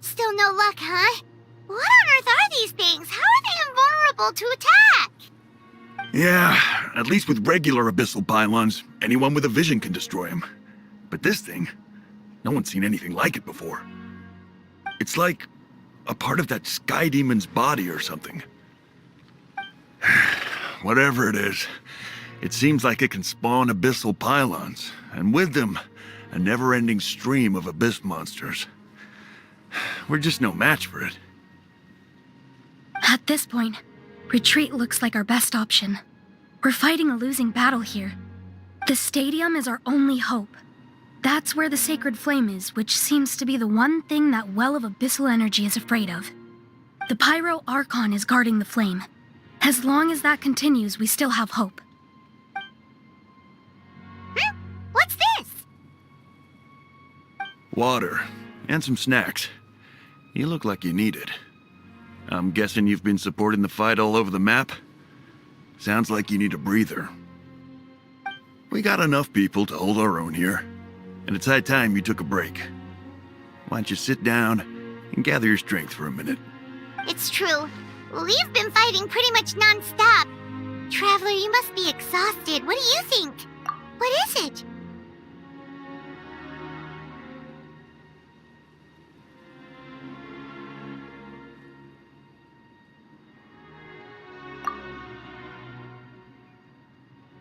Still no luck, huh? What on earth are these things? How are they invulnerable to attack? Yeah, at least with regular abyssal pylons, anyone with a vision can destroy them. But this thing, no one's seen anything like it before. It's like a part of that sky demon's body or something. Whatever it is, it seems like it can spawn abyssal pylons, and with them, a never-ending stream of abyss monsters. We're just no match for it. At this point, retreat looks like our best option. We're fighting a losing battle here. The stadium is our only hope. That's where the sacred flame is, which seems to be the one thing that well of abyssal energy is afraid of. The Pyro Archon is guarding the flame. As long as that continues, we still have hope. What's this? Water, and some snacks. You look like you need it. I'm guessing you've been supporting the fight all over the map? Sounds like you need a breather. We got enough people to hold our own here, and it's high time you took a break. Why don't you sit down and gather your strength for a minute? It's true. We've been fighting pretty much non-stop. Traveler, you must be exhausted. What do you think? What is it?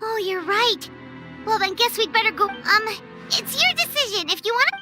Oh, you're right. Well, then guess we'd better go. It's your decision if you want to.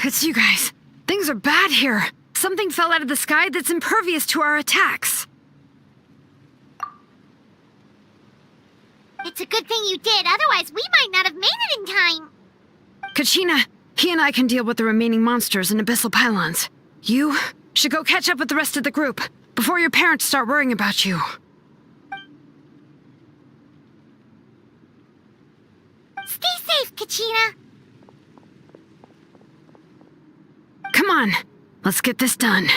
It's you guys. Things are bad here. Something fell out of the sky that's impervious to our attacks. It's a good thing you did, otherwise we might not have made it in time. Kachina, he and I can deal with the remaining monsters and abyssal pylons. You should go catch up with the rest of the group before your parents start worrying about you. Stay safe, Kachina. on, let's get this done.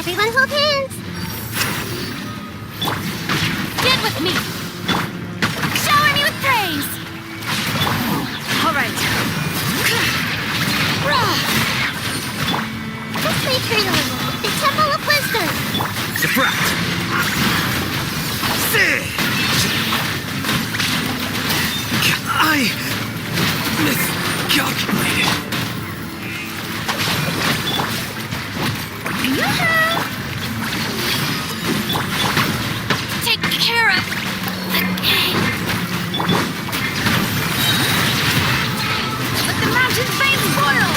Everyone hold hands. Get with me! Shower me with praise! All right. This may hurt a little. The Temple of Wisdom. Defract! I miscalculated. Take care of the king! Let the mountain veins boil!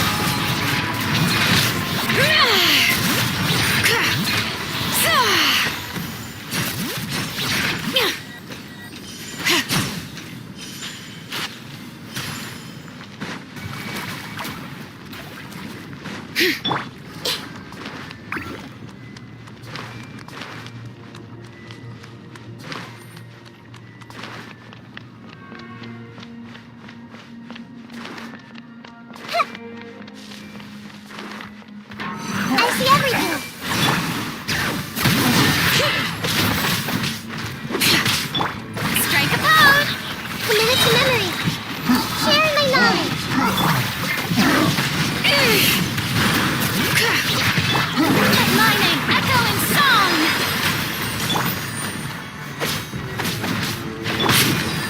I see everything. Strike a pose! Commit it to memory. Sharing my knowledge. Let my name echo in song!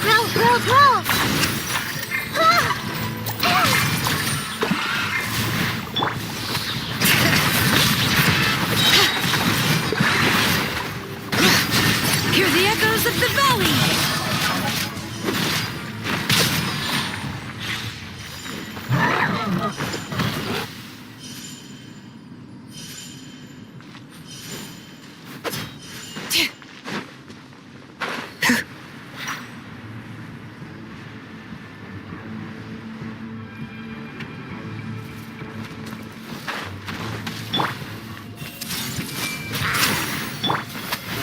Growl, growl, growl. Hear the echoes of the valley!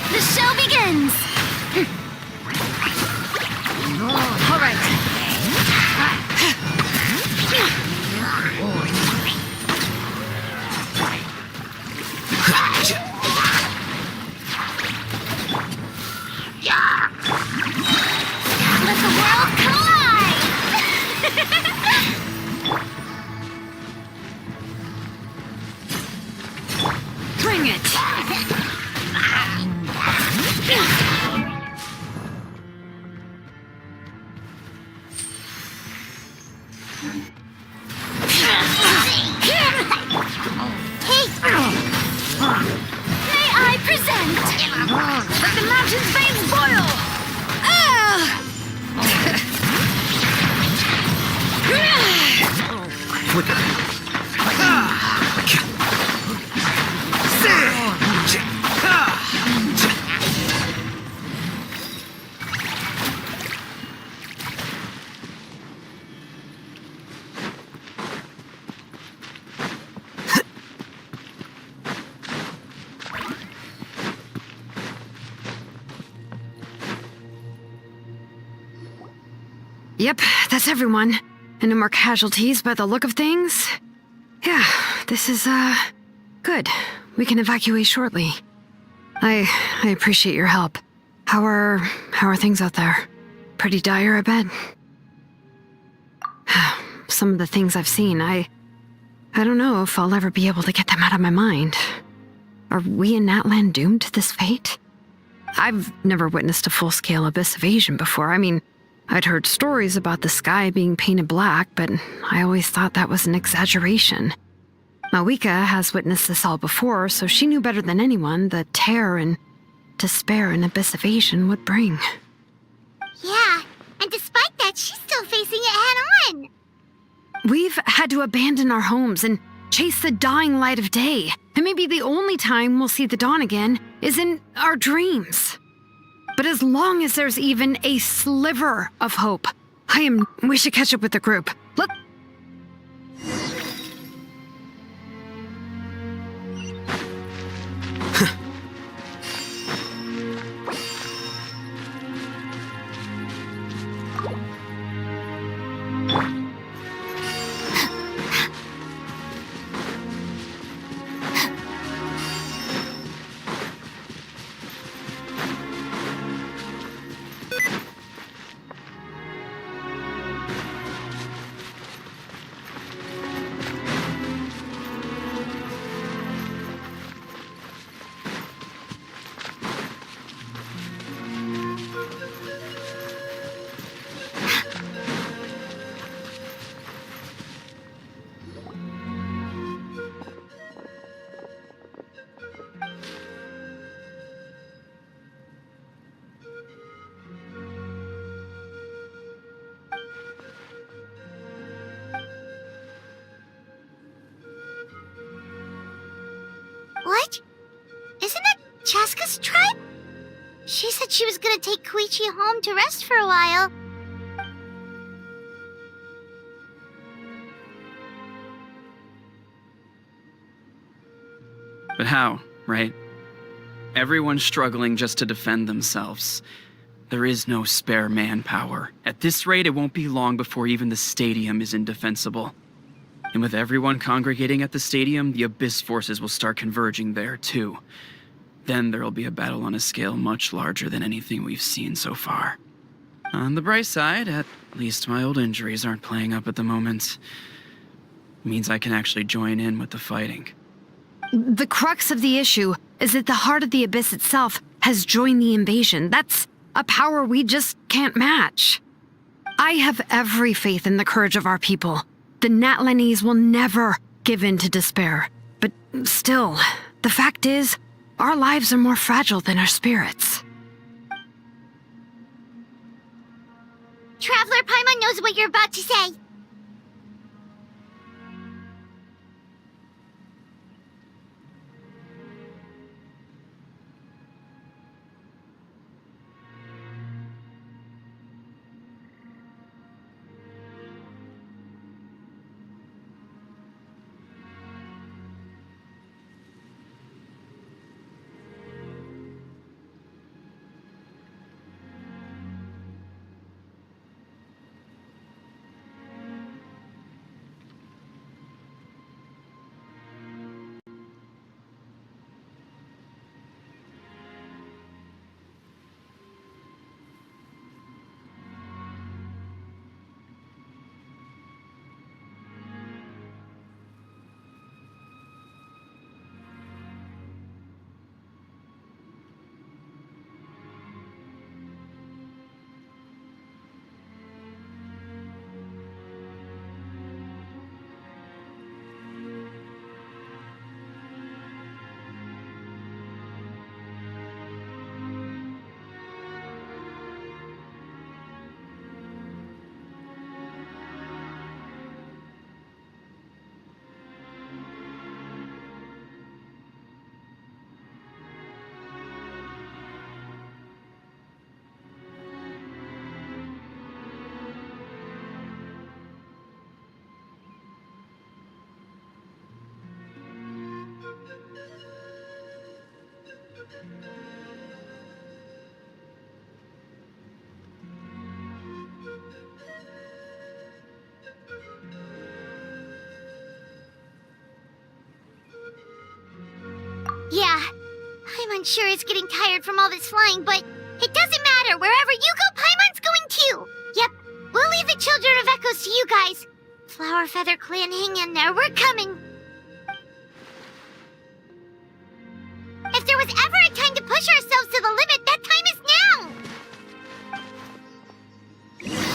The show begins! All right. Let the world collide! Bring it! May I present? Let the mountain's veins boil! Yep, that's everyone. And no more casualties by the look of things. Yeah, this is, good. We can evacuate shortly. I appreciate your help. How are things out there? Pretty dire, I bet. Some of the things I've seen, I don't know if I'll ever be able to get them out of my mind. Are we in Natlan doomed to this fate? I've never witnessed a full-scale abyss invasion before. I mean, I'd heard stories about the sky being painted black, but I always thought that was an exaggeration. Mawika has witnessed this all before, so she knew better than anyone the terror and despair an abyss of Asian would bring. Yeah, and despite that, she's still facing it head-on. We've had to abandon our homes and chase the dying light of day, and maybe the only time we'll see the dawn again is in our dreams. But as long as there's even a sliver of hope, we should catch up with the group. Look. What? Isn't that Chaska's tribe? She said she was gonna take Koichi home to rest for a while. But how, right? Everyone's struggling just to defend themselves. There is no spare manpower. At this rate, it won't be long before even the stadium is indefensible. And with everyone congregating at the stadium, the Abyss forces will start converging there, too. Then there'll be a battle on a scale much larger than anything we've seen so far. On the bright side, at least my old injuries aren't playing up at the moment. It means I can actually join in with the fighting. The crux of the issue is that the heart of the Abyss itself has joined the invasion. That's a power we just can't match. I have every faith in the courage of our people. The Natlanese will never give in to despair. But still, the fact is, our lives are more fragile than our spirits. Traveler Paimon knows what you're about to say. Yeah, Paimon sure is getting tired from all this flying, but it doesn't matter. Wherever you go, Paimon's going too. Yep, we'll leave the Children of Echoes to you guys. Flower Feather Clan, hang in there. We're coming. If there was ever a time to push ourselves to the limit, that time is now!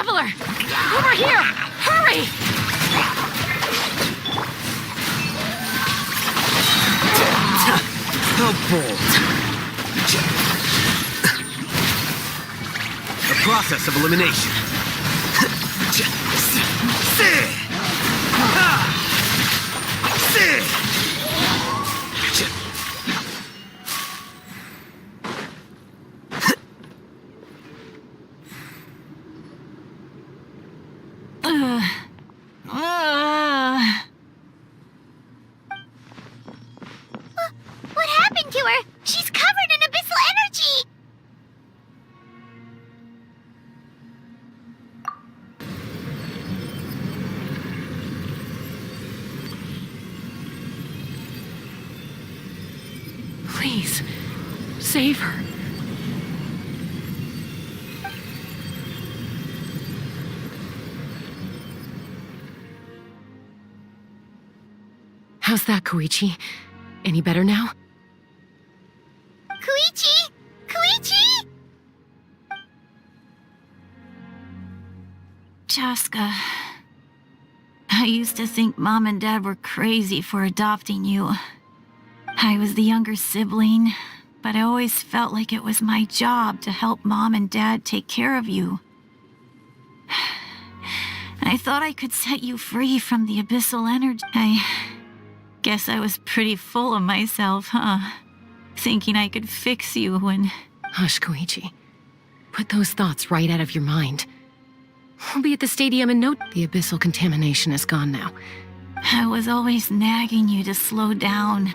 Traveler! Over here! Hurry! How bold. The process of elimination. What happened to her? She's covered in abyssal energy! Please, save her. How's that, Koichi? Any better now? Koichi! Koichi! Chaska, I used to think Mom and Dad were crazy for adopting you. I was the younger sibling, but I always felt like it was my job to help Mom and Dad take care of you. I thought I could set you free from the abyssal energy. I guess I was pretty full of myself, huh? Thinking I could fix you when... Hush, Koichi. Put those thoughts right out of your mind. We'll be at the stadium in no... The abyssal contamination is gone now. I was always nagging you to slow down.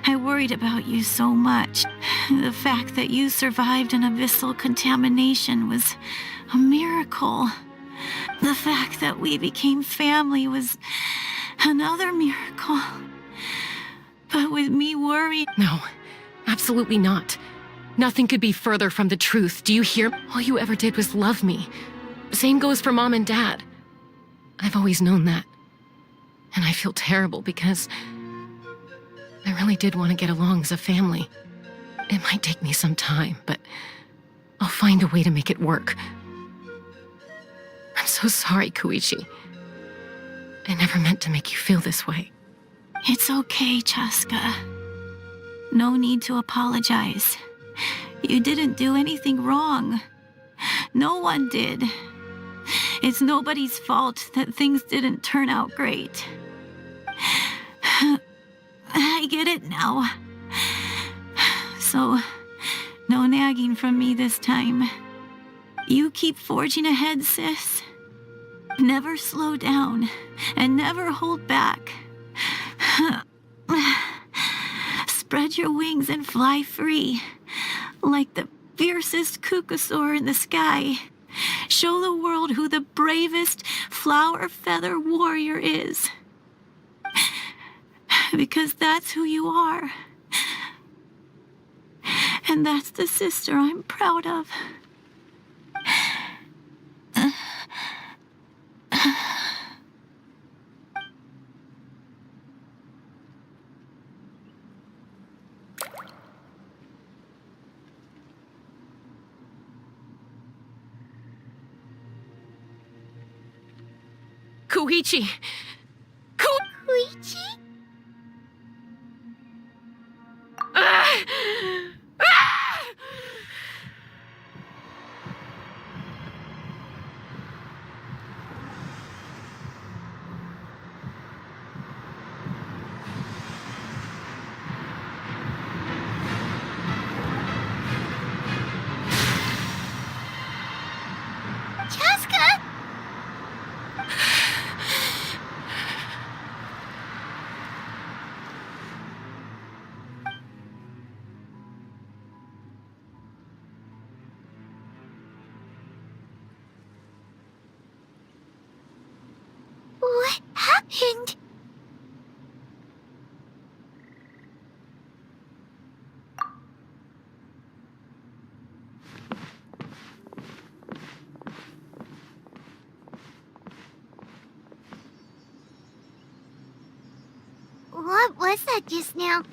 I worried about you so much. The fact that you survived an abyssal contamination was a miracle. The fact that we became family was another miracle. But with me worried... No, absolutely not. Nothing could be further from the truth. Do you hear? All you ever did was love me. Same goes for Mom and Dad. I've always known that. And I feel terrible because I really did want to get along as a family. It might take me some time, but I'll find a way to make it work. I'm so sorry, Koichi. I never meant to make you feel this way. It's okay, Chaska. No need to apologize. You didn't do anything wrong. No one did. It's nobody's fault that things didn't turn out great. I get it now. So, no nagging from me this time. You keep forging ahead, sis. Never slow down, and never hold back. Spread your wings and fly free, like the fiercest kukasaur in the sky. Show the world who the bravest flower feather warrior is. Because that's who you are. And that's the sister I'm proud of. Koichi! Koichi? Chaska? What happened? What was that just now?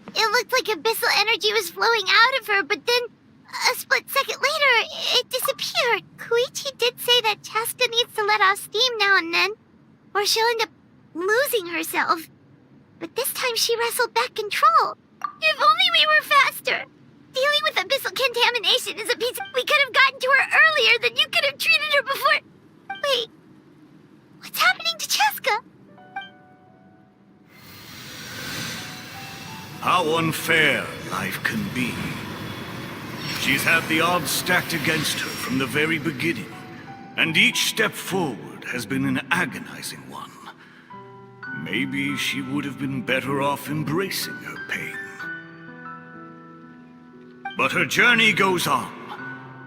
It looked like abyssal energy was flowing out of her, but then a split second later, it disappeared. Koichi did say that Cheska needs to let off steam now and then, or she'll end up losing herself. But this time she wrestled back control. If only we were faster! Dealing with abyssal contamination is a piece we could have gotten to her earlier than you could have treated her before. Wait, what's happening to Cheska? How unfair life can be. She's had the odds stacked against her from the very beginning, and each step forward has been an agonizing one. Maybe she would have been better off embracing her pain. But her journey goes on,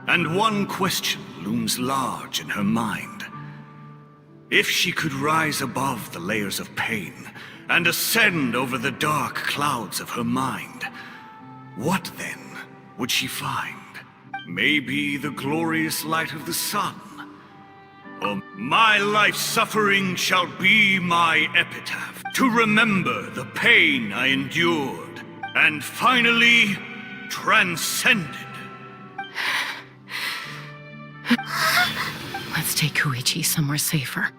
and one question looms large in her mind. If she could rise above the layers of pain and ascend over the dark clouds of her mind, what then would she find? Maybe the glorious light of the sun? Or my life's suffering shall be my epitaph, to remember the pain I endured, and finally transcended. Let's take Koichi somewhere safer.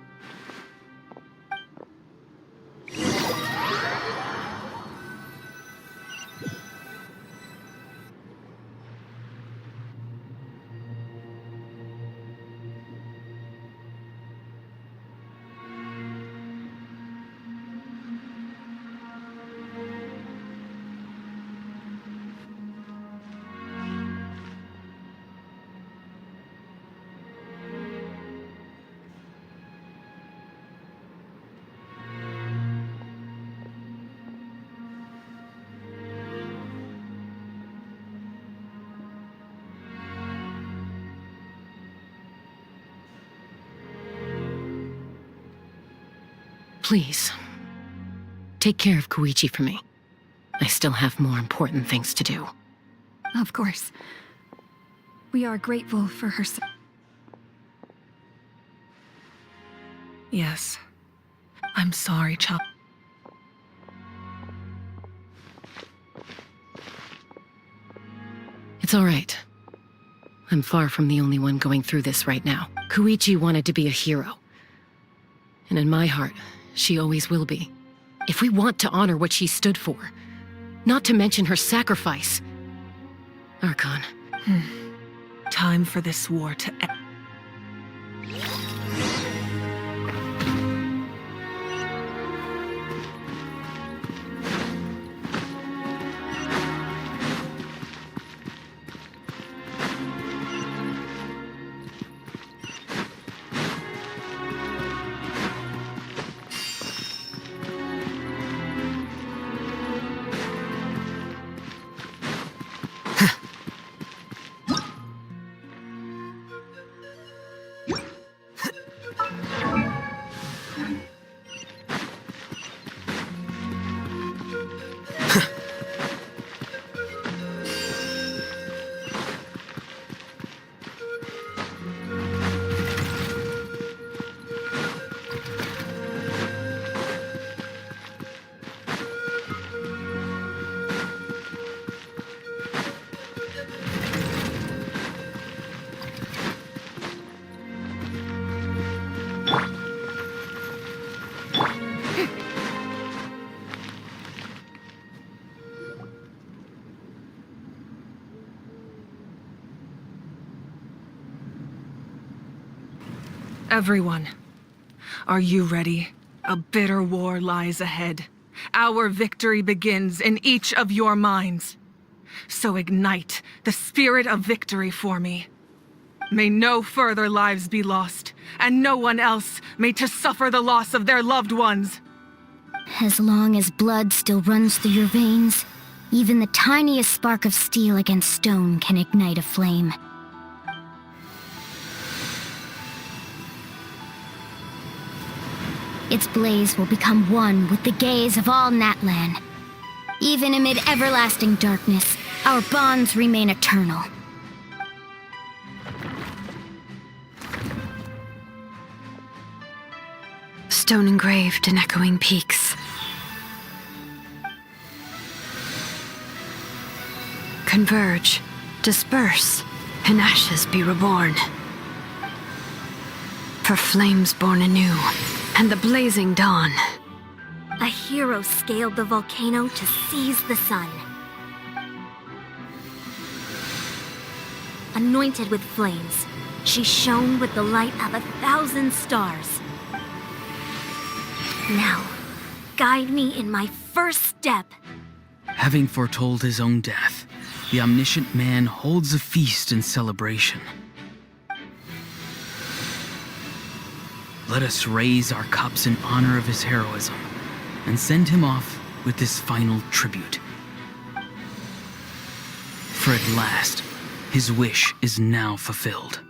Please, take care of Koichi for me. I still have more important things to do. Of course. We are grateful for her. Yes. I'm sorry, Chop. It's all right. I'm far from the only one going through this right now. Koichi wanted to be a hero. And in my heart, she always will be. If we want to honor what she stood for, not to mention her sacrifice. Archon. Time for this war to end. Everyone, are you ready? A bitter war lies ahead. Our victory begins in each of your minds. So ignite the spirit of victory for me. May no further lives be lost, and no one else may to suffer the loss of their loved ones. As long as blood still runs through your veins, even the tiniest spark of steel against stone can ignite a flame. Its blaze will become one with the gaze of all Natlan. Even amid everlasting darkness, our bonds remain eternal. Stone engraved in echoing peaks. Converge, disperse, and ashes be reborn. For flames born anew, and the blazing dawn. A hero scaled the volcano to seize the sun. Anointed with flames, she shone with the light of 1,000 stars. Now, guide me in my first step. Having foretold his own death, the omniscient man holds a feast in celebration. Let us raise our cups in honor of his heroism and send him off with this final tribute. For at last, his wish is now fulfilled.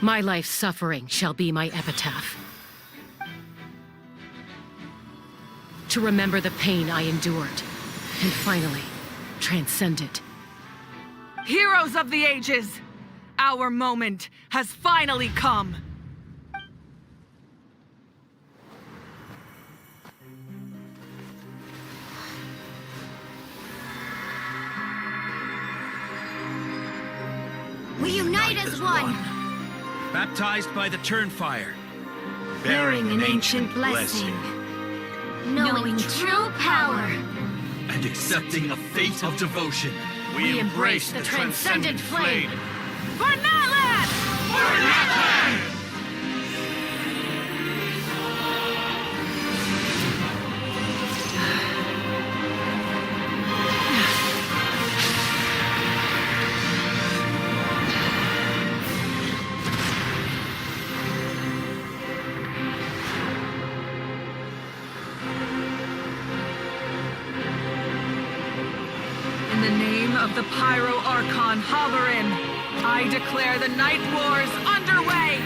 My life's suffering shall be my epitaph. To remember the pain I endured, and finally, transcend it. Heroes of the ages! Our moment has finally come! We unite as one! Baptized by the Turnfire. Bearing an ancient blessing. Knowing true power. And accepting a fate of devotion. We embrace the transcendent flame. For Natlan! For Natlan! In the name of the Pyro Archon Haverin, I declare the Night Wars underway!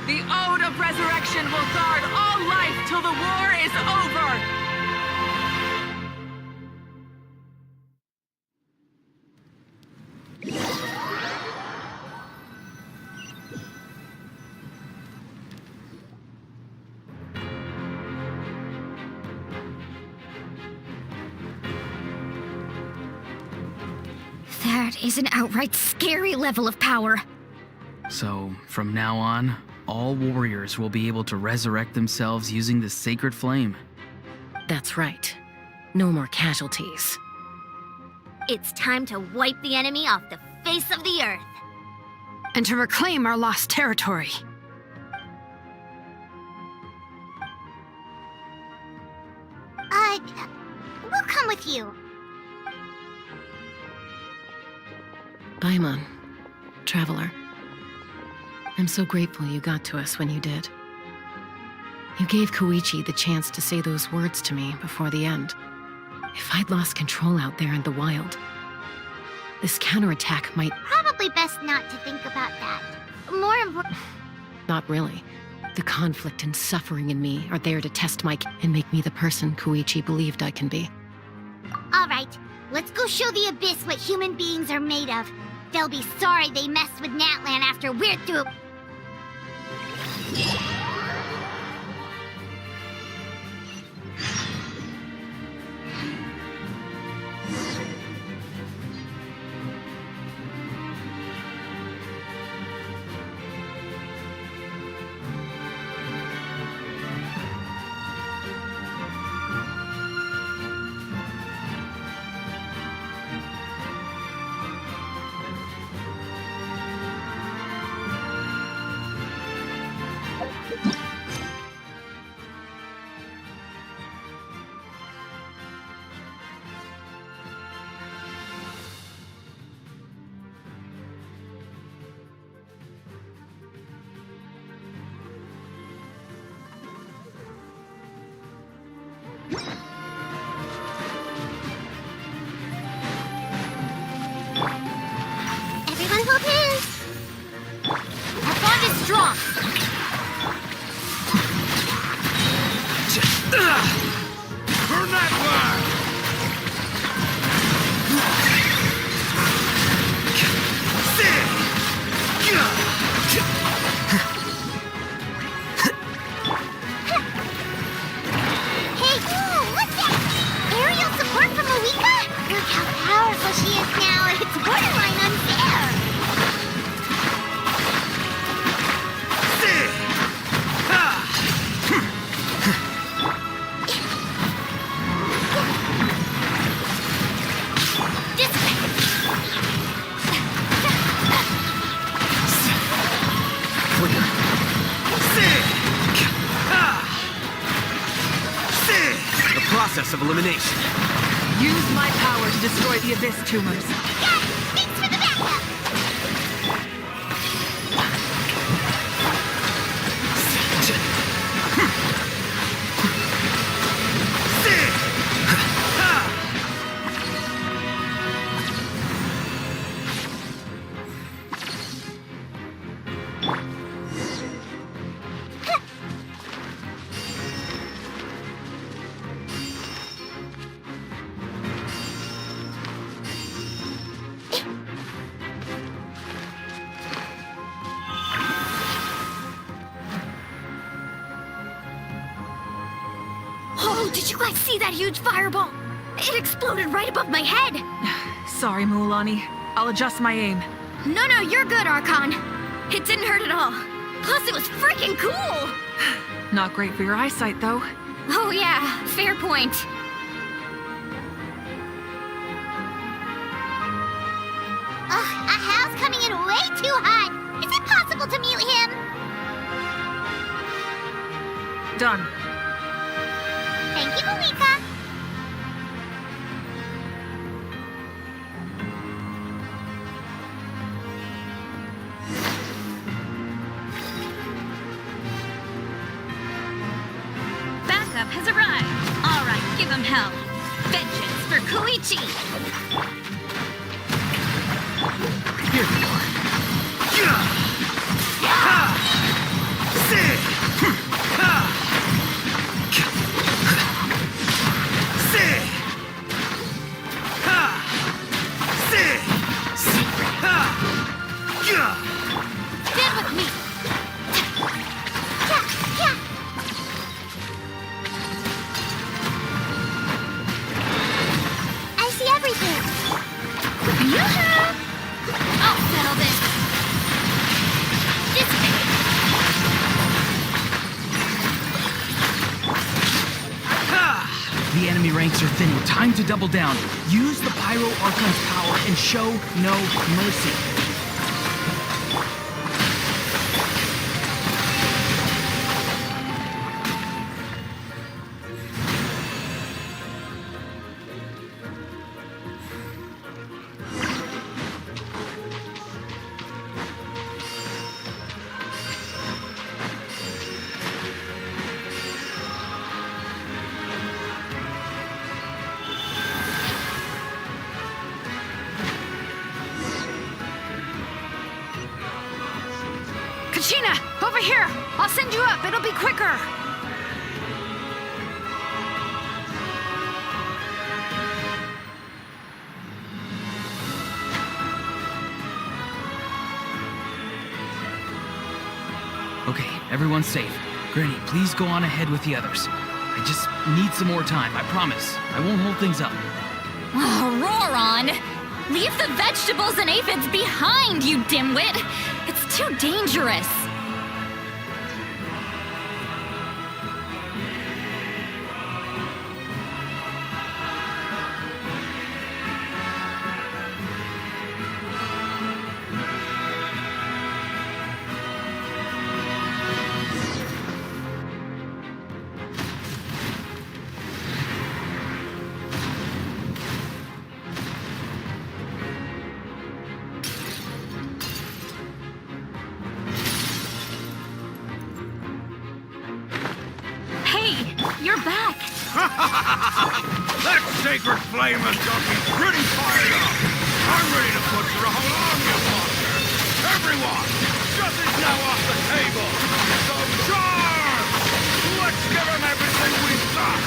The Ode of Resurrection will guard all life till the war is over! That is an outright scary level of power. So, from now on, all warriors will be able to resurrect themselves using the sacred flame. That's right. No more casualties. It's time to wipe the enemy off the face of the earth. And to reclaim our lost territory. We'll come with you. Paimon, traveler. I'm so grateful you got to us when you did. You gave Koichi the chance to say those words to me before the end. If I'd lost control out there in the wild, this counterattack might... Probably best not to think about that. More important... Not really. The conflict and suffering in me are there to test my... and make me the person Koichi believed I can be. All right, let's go show the Abyss what human beings are made of. They'll be sorry they messed with Natlan after we're through. Everyone hold hands. Our bond is strong. Burn that fire! Hey, what's that? Aerial support from Moika? Look how powerful she is now. It's borderline unfair. The process of elimination. Use my power to destroy the Abyss tumors. Thanks for the backup. Oh, did you guys see that huge fireball? It exploded right above my head. Sorry, Muulani. I'll adjust my aim. No, you're good, Archon. It didn't hurt at all. Plus, it was freaking cool. Not great for your eyesight, though. Oh yeah, fair point. Ugh, Ahal's coming in way too hot. Is it possible to mute him? Done. Thank you, Moika. Backup has arrived. All right, give him hell. Vengeance for Koichi. Here you are. Stand with me. I see everything. Yoo-hoo! I'll settle this. Dissipate. The enemy ranks are thinning. Time to double down. Use the Pyro Archon's power and show no mercy. Kachina, over here! I'll send you up, it'll be quicker! Okay, everyone's safe. Granny, please go on ahead with the others. I just need some more time, I promise. I won't hold things up. Oh, Roron! Leave the vegetables and aphids behind, you dimwit! It's too dangerous. That sacred flame has got me pretty fired up. I'm ready to butcher a whole army of monsters. Everyone, justice now off the table. So charge! Let's give them everything we've got.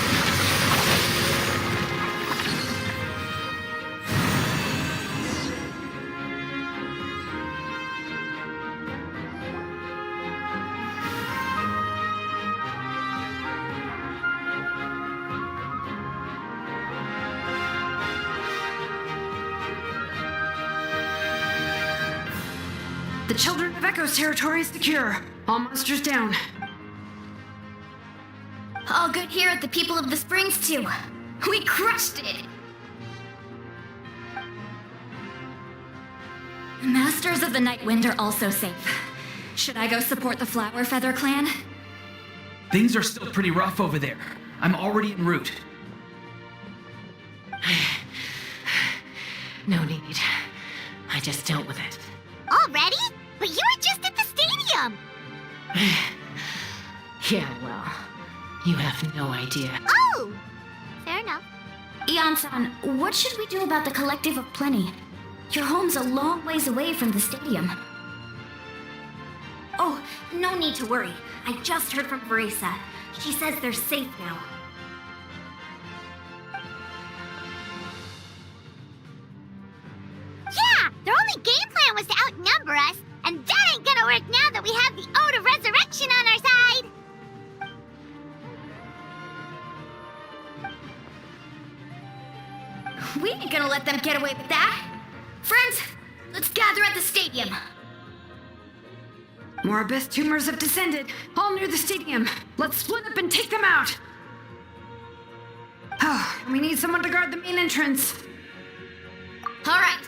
The Children of Echo's territory is secure. All monsters down. All good here at the People of the Springs, too. We crushed it! Masters of the Night Wind are also safe. Should I go support the Flower Feather clan? Things are still pretty rough over there. I'm already en route. No need. I just dealt with it. Already? But you were just at the stadium! Yeah, well, you have no idea. Oh! Fair enough. Ian-san, what should we do about the Collective of Plenty? Your home's a long ways away from the stadium. Oh, no need to worry. I just heard from Verisa. She says they're safe now. Yeah! Their only game plan was to outnumber us, and that ain't gonna work now that we have the Ode of Resurrection on our side! We ain't gonna let them get away with that! Friends, let's gather at the stadium! More Abyss tumors have descended, all near the stadium. Let's split up and take them out. Oh, we need someone to guard the main entrance. Alright,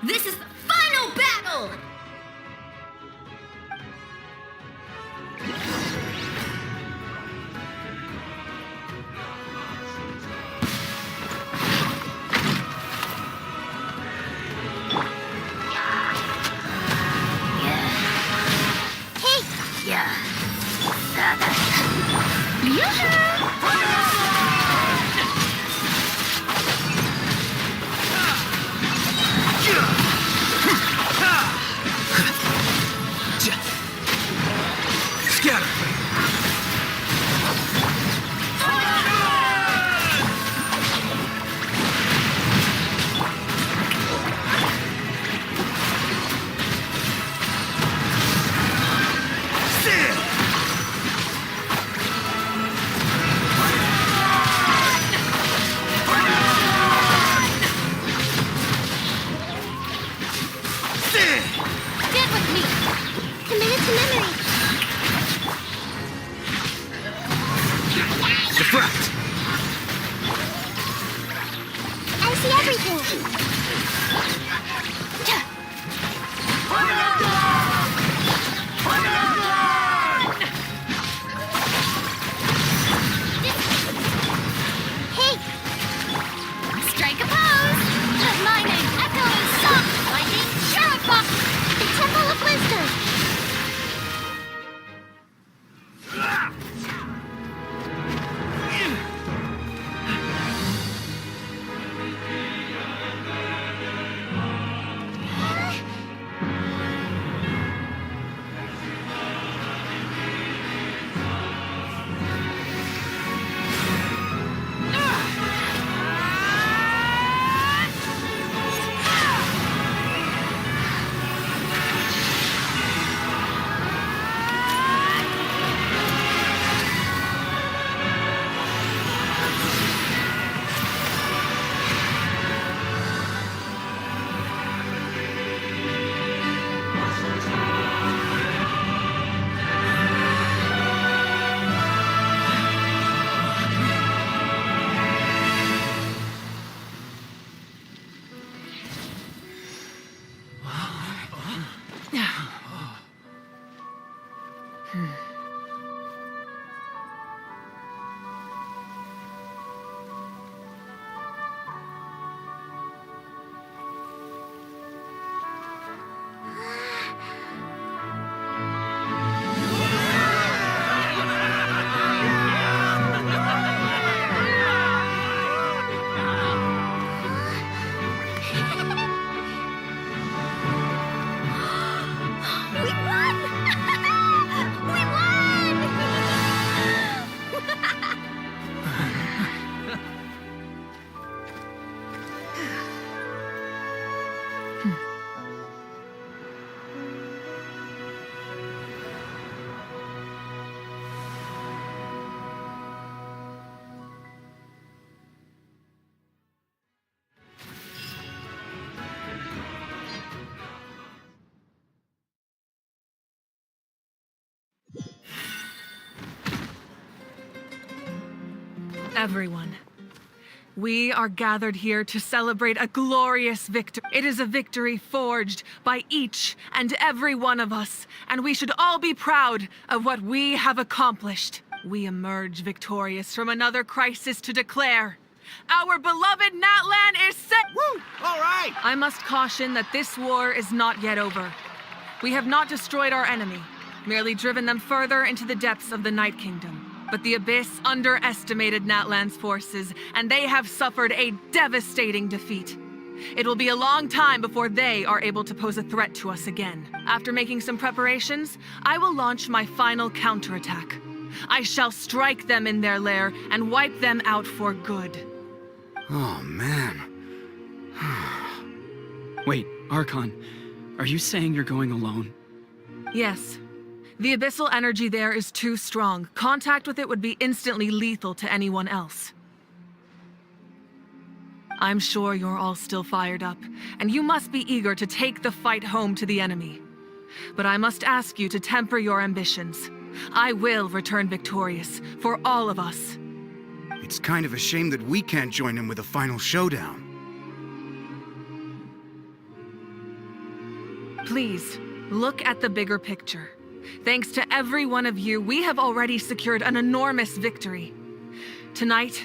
this is the final battle! Everyone, we are gathered here to celebrate a glorious victory. It is a victory forged by each and every one of us, and we should all be proud of what we have accomplished. We emerge victorious from another crisis to declare, our beloved Natlan is set. Woo! All right! I must caution that this war is not yet over. We have not destroyed our enemy, merely driven them further into the depths of the Night Kingdom. But the Abyss underestimated Natlan's forces, and they have suffered a devastating defeat. It will be a long time before they are able to pose a threat to us again. After making some preparations, I will launch my final counterattack. I shall strike them in their lair and wipe them out for good. Oh, man. Wait, Archon, are you saying you're going alone? Yes. The abyssal energy there is too strong. Contact with it would be instantly lethal to anyone else. I'm sure you're all still fired up, and you must be eager to take the fight home to the enemy. But I must ask you to temper your ambitions. I will return victorious, for all of us. It's kind of a shame that we can't join him with a final showdown. Please, look at the bigger picture. Thanks to every one of you, we have already secured an enormous victory. Tonight,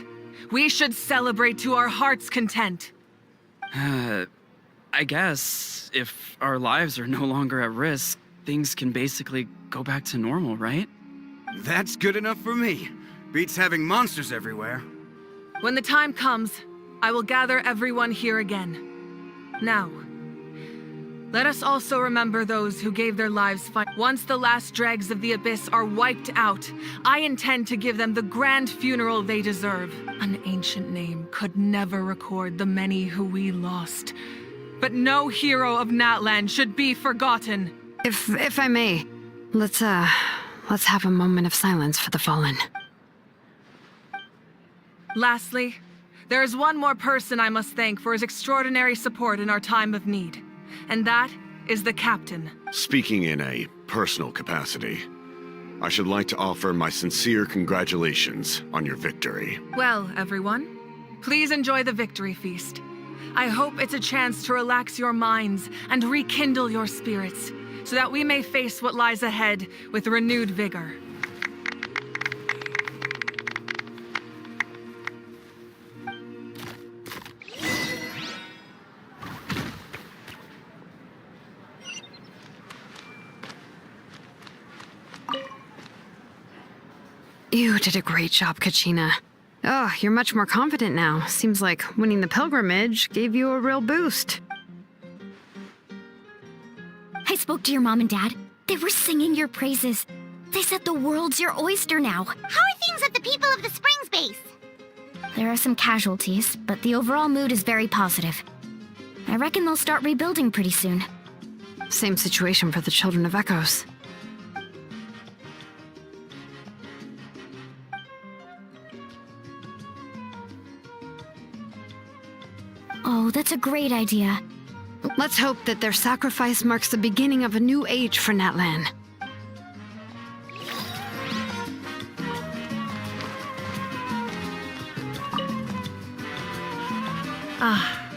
we should celebrate to our heart's content. I guess if our lives are no longer at risk, things can basically go back to normal, right? That's good enough for me. Beats having monsters everywhere. When the time comes, I will gather everyone here again. Now, let us also remember those who gave their lives Once the last dregs of the Abyss are wiped out, I intend to give them the grand funeral they deserve. An ancient name could never record the many who we lost. But no hero of Natlan should be forgotten. If I may, let's have a moment of silence for the fallen. Lastly, there is one more person I must thank for his extraordinary support in our time of need. And that is the captain. Speaking in a personal capacity, I should like to offer my sincere congratulations on your victory. Well, everyone, please enjoy the victory feast. I hope it's a chance to relax your minds and rekindle your spirits, so that we may face what lies ahead with renewed vigor. You did a great job, Kachina. Oh, you're much more confident now. Seems like winning the pilgrimage gave you a real boost. I spoke to your mom and dad. They were singing your praises. They said the world's your oyster now. How are things at the People of the Springs base? There are some casualties, but the overall mood is very positive. I reckon they'll start rebuilding pretty soon. Same situation for the Children of Echoes. Oh, that's a great idea. Let's hope that their sacrifice marks the beginning of a new age for Natlan. Ah,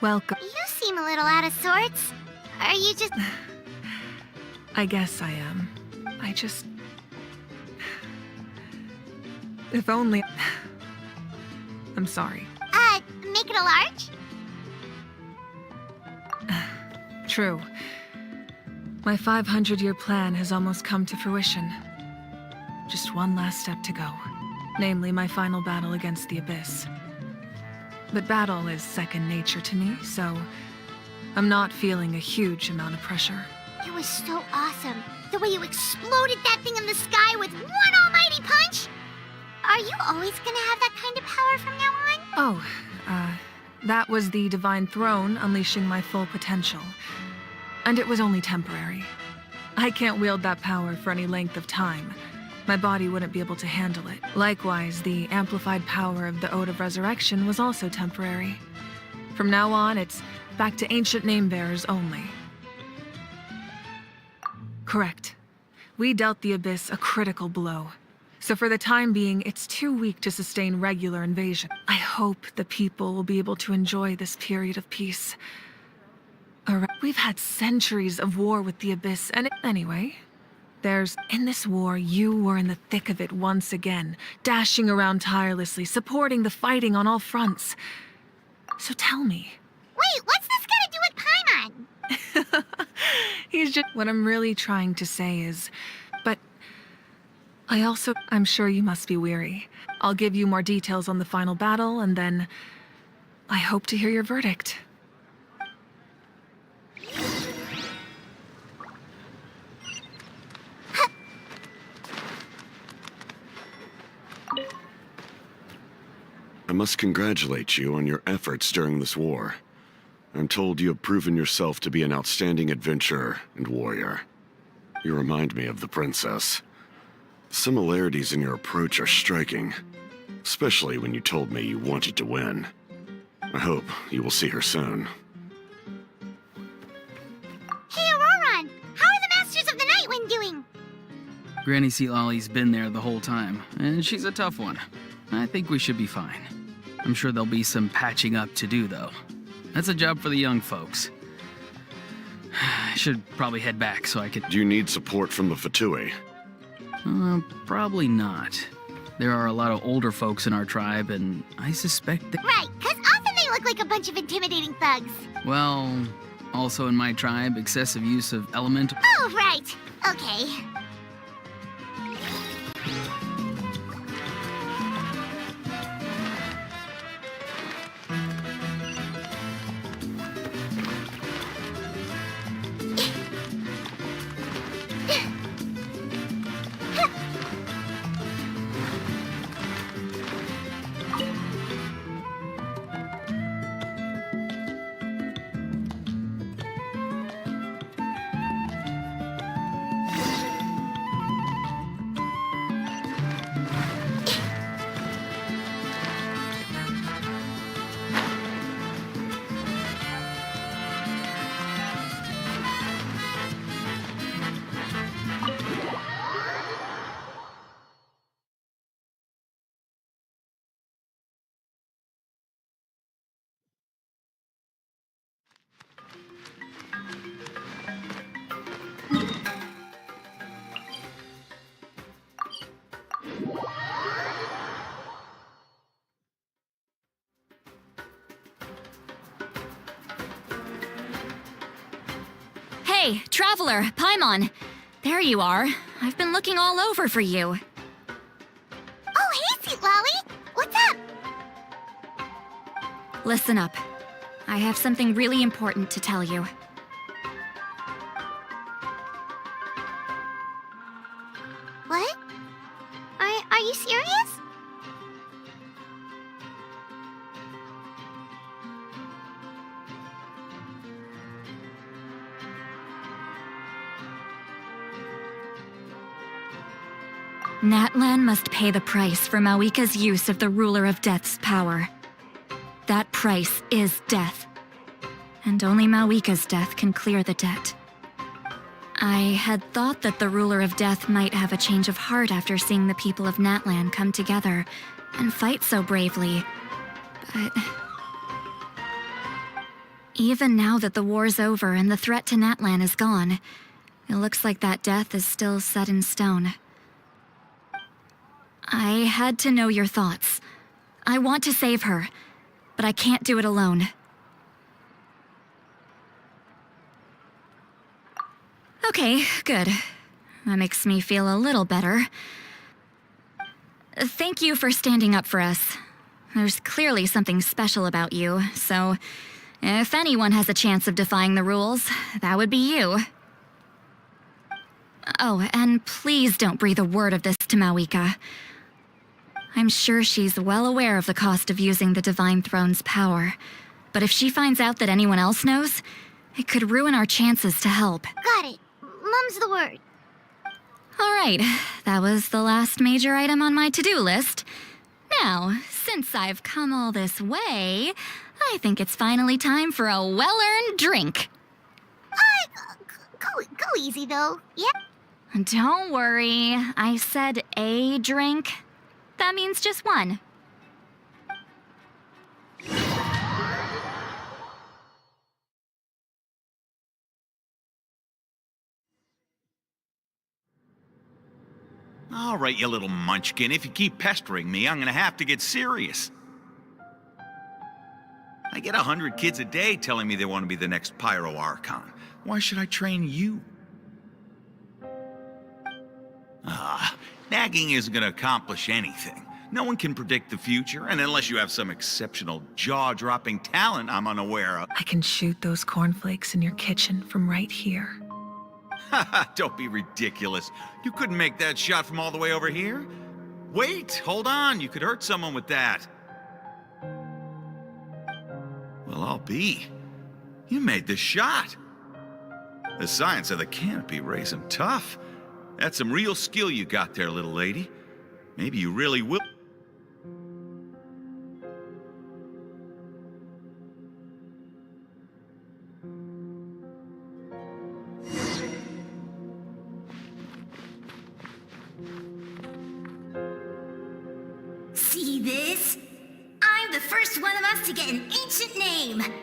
welcome. You seem a little out of sorts. Are you just... I guess I am. If only... I'm sorry. Make it a large? True. My 500-year plan has almost come to fruition. Just one last step to go. Namely, my final battle against the Abyss. But battle is second nature to me, so I'm not feeling a huge amount of pressure. It was so awesome. The way you exploded that thing in the sky with one almighty punch! Are you always gonna have that kind of power from now on? Oh, that was the Divine Throne unleashing my full potential. And it was only temporary. I can't wield that power for any length of time. My body wouldn't be able to handle it. Likewise, the amplified power of the Ode of Resurrection was also temporary. From now on, it's back to ancient name-bearers only. Correct. We dealt the Abyss a critical blow. So for the time being, it's too weak to sustain regular invasion. I hope the people will be able to enjoy this period of peace. We've had centuries of war with the Abyss, and anyway, in this war, you were in the thick of it once again, dashing around tirelessly, supporting the fighting on all fronts. So tell me. Wait, what's this got to do with Paimon? He's just... What I'm really trying to say is... But... I'm sure you must be weary. I'll give you more details on the final battle, and then... I hope to hear your verdict. I must congratulate you on your efforts during this war. I'm told you have proven yourself to be an outstanding adventurer and warrior. You remind me of the princess. Similarities in your approach are striking, especially when you told me you wanted to win. I hope you will see her soon. Hey, Auroran! How are the Masters of the Nightwind doing? Granny Sealolly's been there the whole time, and she's a tough one. I think we should be fine. I'm sure there'll be some patching up to do, though. That's a job for the young folks. I should probably head back so I could... Do you need support from the Fatui? Probably not. There are a lot of older folks in our tribe, and I suspect that... Right, because often they look like a bunch of intimidating thugs. Well, also in my tribe, excessive use of elemental... Oh, right. Okay. Hey, Traveler, Paimon. There you are. I've been looking all over for you. Oh, hey, Sweet Lolly! What's up? Listen up. I have something really important to tell you. What? Are you serious? Natlan must pay the price for Mawika's use of the Ruler of Death's power. That price is death. And only Mawika's death can clear the debt. I had thought that the Ruler of Death might have a change of heart after seeing the people of Natlan come together and fight so bravely, but... Even now that the war's over and the threat to Natlan is gone, it looks like that death is still set in stone. I had to know your thoughts. I want to save her, but I can't do it alone. Okay, good. That makes me feel a little better. Thank you for standing up for us. There's clearly something special about you, so if anyone has a chance of defying the rules, that would be you. Oh, and please don't breathe a word of this to Mawika. I'm sure she's well aware of the cost of using the Divine Throne's power, but if she finds out that anyone else knows, it could ruin our chances to help. Got it. Mum's the word. All right, that was the last major item on my to-do list. Now, since I've come all this way, I think it's finally time for a well-earned drink. Go easy, though. Yep. Don't worry, I said a drink. That means just one. All right, you little munchkin. If you keep pestering me, I'm gonna have to get serious. I get 100 kids a day telling me they want to be the next Pyro Archon. Why should I train you? Nagging isn't gonna accomplish anything. No one can predict the future, and unless you have some exceptional jaw-dropping talent I'm unaware of. I can shoot those cornflakes in your kitchen from right here. Don't be ridiculous. You couldn't make that shot from all the way over here? Wait, hold on. You could hurt someone with that. Well, I'll be. You made the shot. The science of the canopy rays him tough. That's some real skill you got there, little lady. Maybe you really will. See this? I'm the first one of us to get an ancient name. And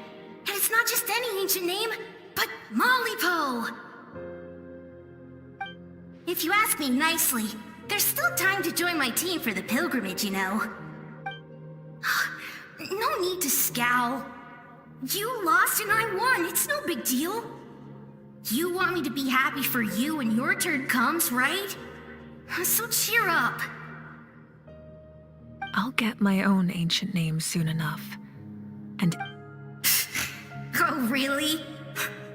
it's not just any ancient name, but Mollypo. If you ask me nicely, there's still time to join my team for the pilgrimage, you know. No need to scowl. You lost and I won, it's no big deal. You want me to be happy for you when your turn comes, right? So cheer up. I'll get my own ancient name soon enough. And... Oh, really?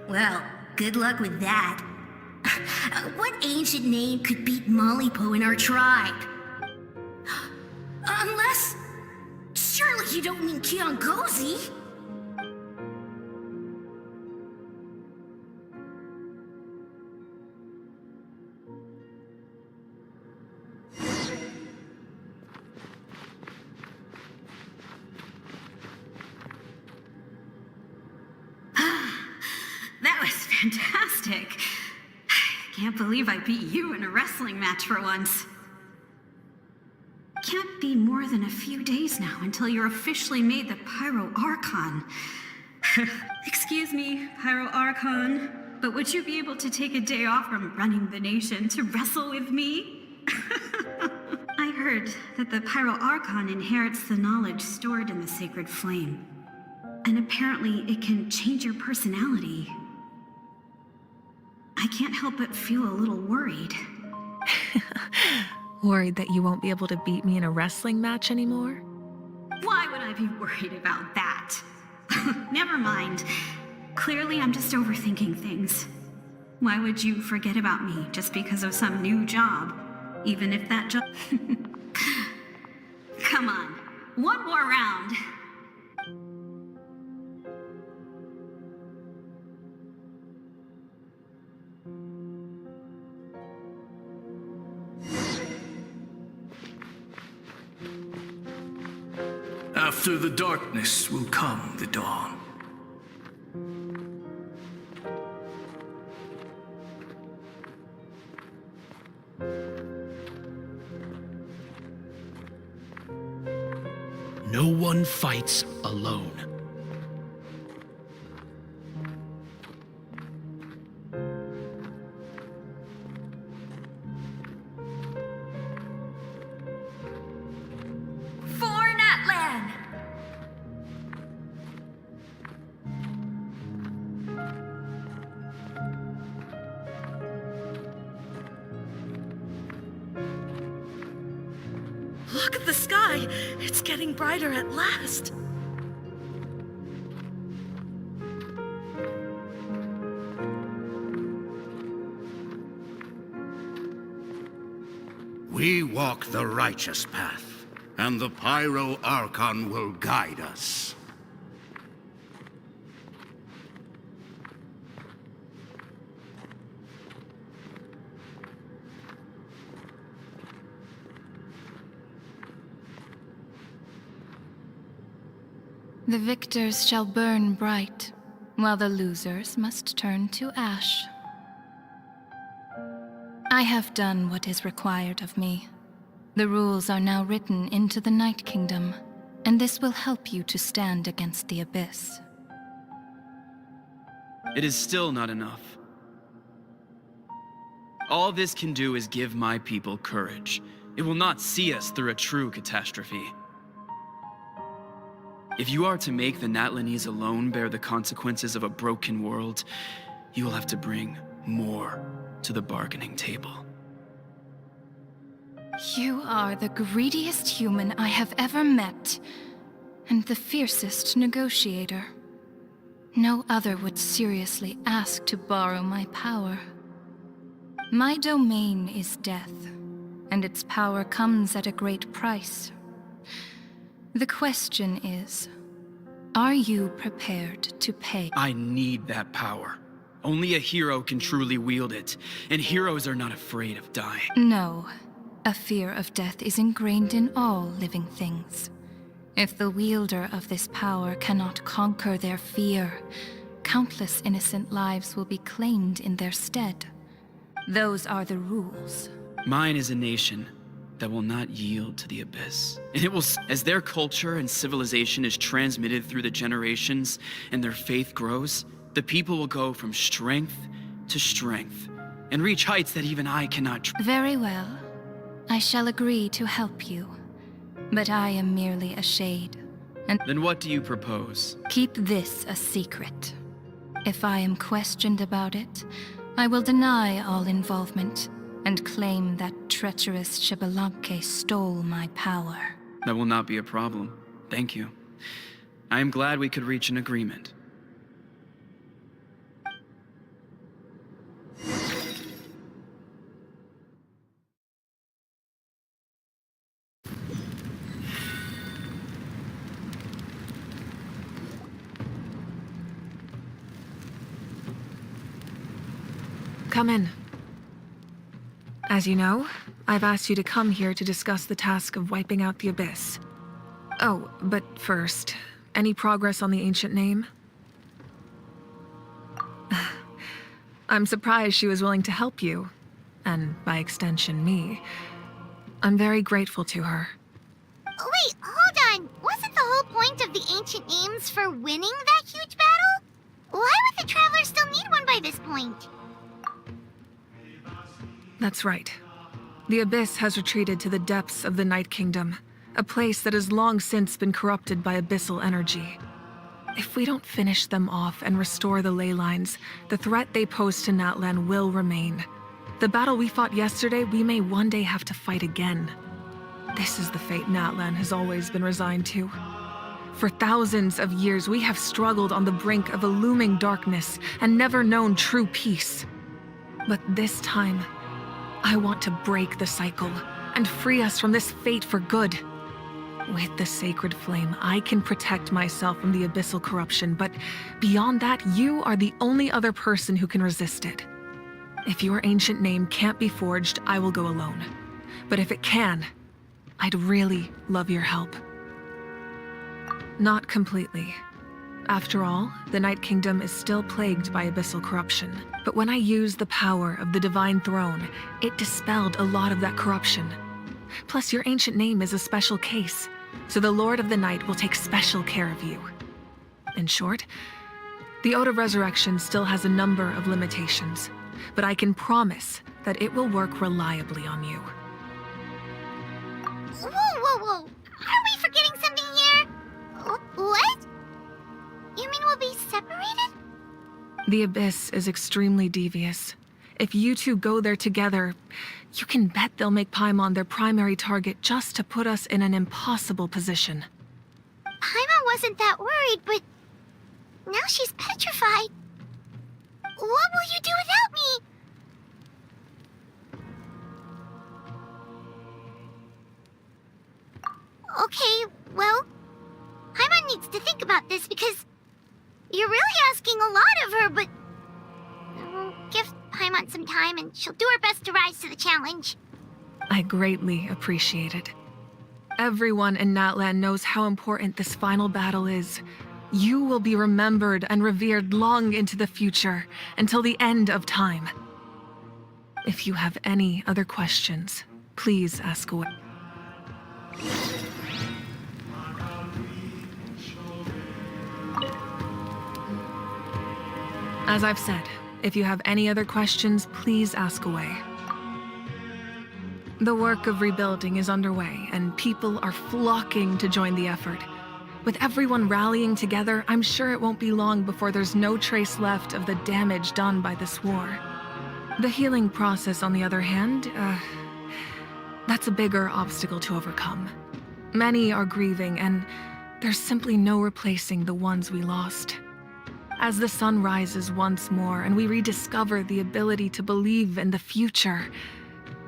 Well, good luck with that. What ancient name could beat Mollypo in our tribe? Unless... Surely you don't mean Kiangozi? That was fantastic. Can't believe I beat you in a wrestling match for once. Can't be more than a few days now until you're officially made the Pyro Archon. Excuse me, Pyro Archon, but would you be able to take a day off from running the nation to wrestle with me? I heard that the Pyro Archon inherits the knowledge stored in the sacred flame. And apparently it can change your personality. I can't help but feel a little worried. Worried that you won't be able to beat me in a wrestling match anymore? Why would I be worried about that? Never mind. Clearly I'm just overthinking things. Why would you forget about me just because of some new job? Even if that job... Come on, one more round. After the darkness will come the dawn. No one fights alone. Look at the sky! It's getting brighter at last! We walk the righteous path, and the Pyro Archon will guide us. The victors shall burn bright, while the losers must turn to ash. I have done what is required of me. The rules are now written into the Night Kingdom, and this will help you to stand against the Abyss. It is still not enough. All this can do is give my people courage. It will not see us through a true catastrophe. If you are to make the Natlanese alone bear the consequences of a broken world, you will have to bring more to the bargaining table. You are the greediest human I have ever met, and the fiercest negotiator. No other would seriously ask to borrow my power. My domain is death, and its power comes at a great price. The question is, are you prepared to pay? I need that power. Only a hero can truly wield it, and heroes are not afraid of dying. No. A fear of death is ingrained in all living things. If the wielder of this power cannot conquer their fear, countless innocent lives will be claimed in their stead. Those are the rules. Mine is a nation that will not yield to the Abyss. And it will, as their culture and civilization is transmitted through the generations and their faith grows, the people will go from strength to strength and reach heights that even I cannot. Very well. I shall agree to help you. But I am merely a shade. And then what do you propose? Keep this a secret. If I am questioned about it, I will deny all involvement and claim that treacherous Xbalanque stole my power. That will not be a problem. Thank you. I am glad we could reach an agreement. Come in. As you know, I've asked you to come here to discuss the task of wiping out the Abyss. Oh, but first, any progress on the ancient name? I'm surprised she was willing to help you, and by extension, me. I'm very grateful to her. Wait, hold on. Wasn't the whole point of the ancient names for winning that huge battle? Why would the Traveler still need one by this point? That's right. The Abyss has retreated to the depths of the Night Kingdom, a place that has long since been corrupted by abyssal energy. If we don't finish them off and restore the ley lines, the threat they pose to Natlan will remain. The battle we fought yesterday, we may one day have to fight again. This is the fate Natlan has always been resigned to. For thousands of years, we have struggled on the brink of a looming darkness and never known true peace. But this time, I want to break the cycle and free us from this fate for good. With the sacred flame, I can protect myself from the abyssal corruption, but beyond that, you are the only other person who can resist it. If your ancient name can't be forged, I will go alone. But if it can, I'd really love your help. Not completely. After all, the Night Kingdom is still plagued by abyssal corruption. But when I used the power of the Divine Throne, it dispelled a lot of that corruption. Plus, your ancient name is a special case, so the Lord of the Night will take special care of you. In short, the Ode of Resurrection still has a number of limitations, but I can promise that it will work reliably on you. Whoa. Are we forgetting something here? What? You mean we'll be separated? The Abyss is extremely devious. If you two go there together, you can bet they'll make Paimon their primary target just to put us in an impossible position. Paimon wasn't that worried, but now she's petrified. What will you do without me? Okay, well, Paimon needs to think about this because you're really asking a lot of her, but we'll give Paimon some time and she'll do her best to rise to the challenge. I greatly appreciate it. Everyone in Natlan knows how important this final battle is. You will be remembered and revered long into the future, until the end of time. If you have any other questions, please ask away. As I've said, if you have any other questions, please ask away. The work of rebuilding is underway, and people are flocking to join the effort. With everyone rallying together, I'm sure it won't be long before there's no trace left of the damage done by this war. The healing process, on the other hand, that's a bigger obstacle to overcome. Many are grieving, and there's simply no replacing the ones we lost. As the sun rises once more and we rediscover the ability to believe in the future,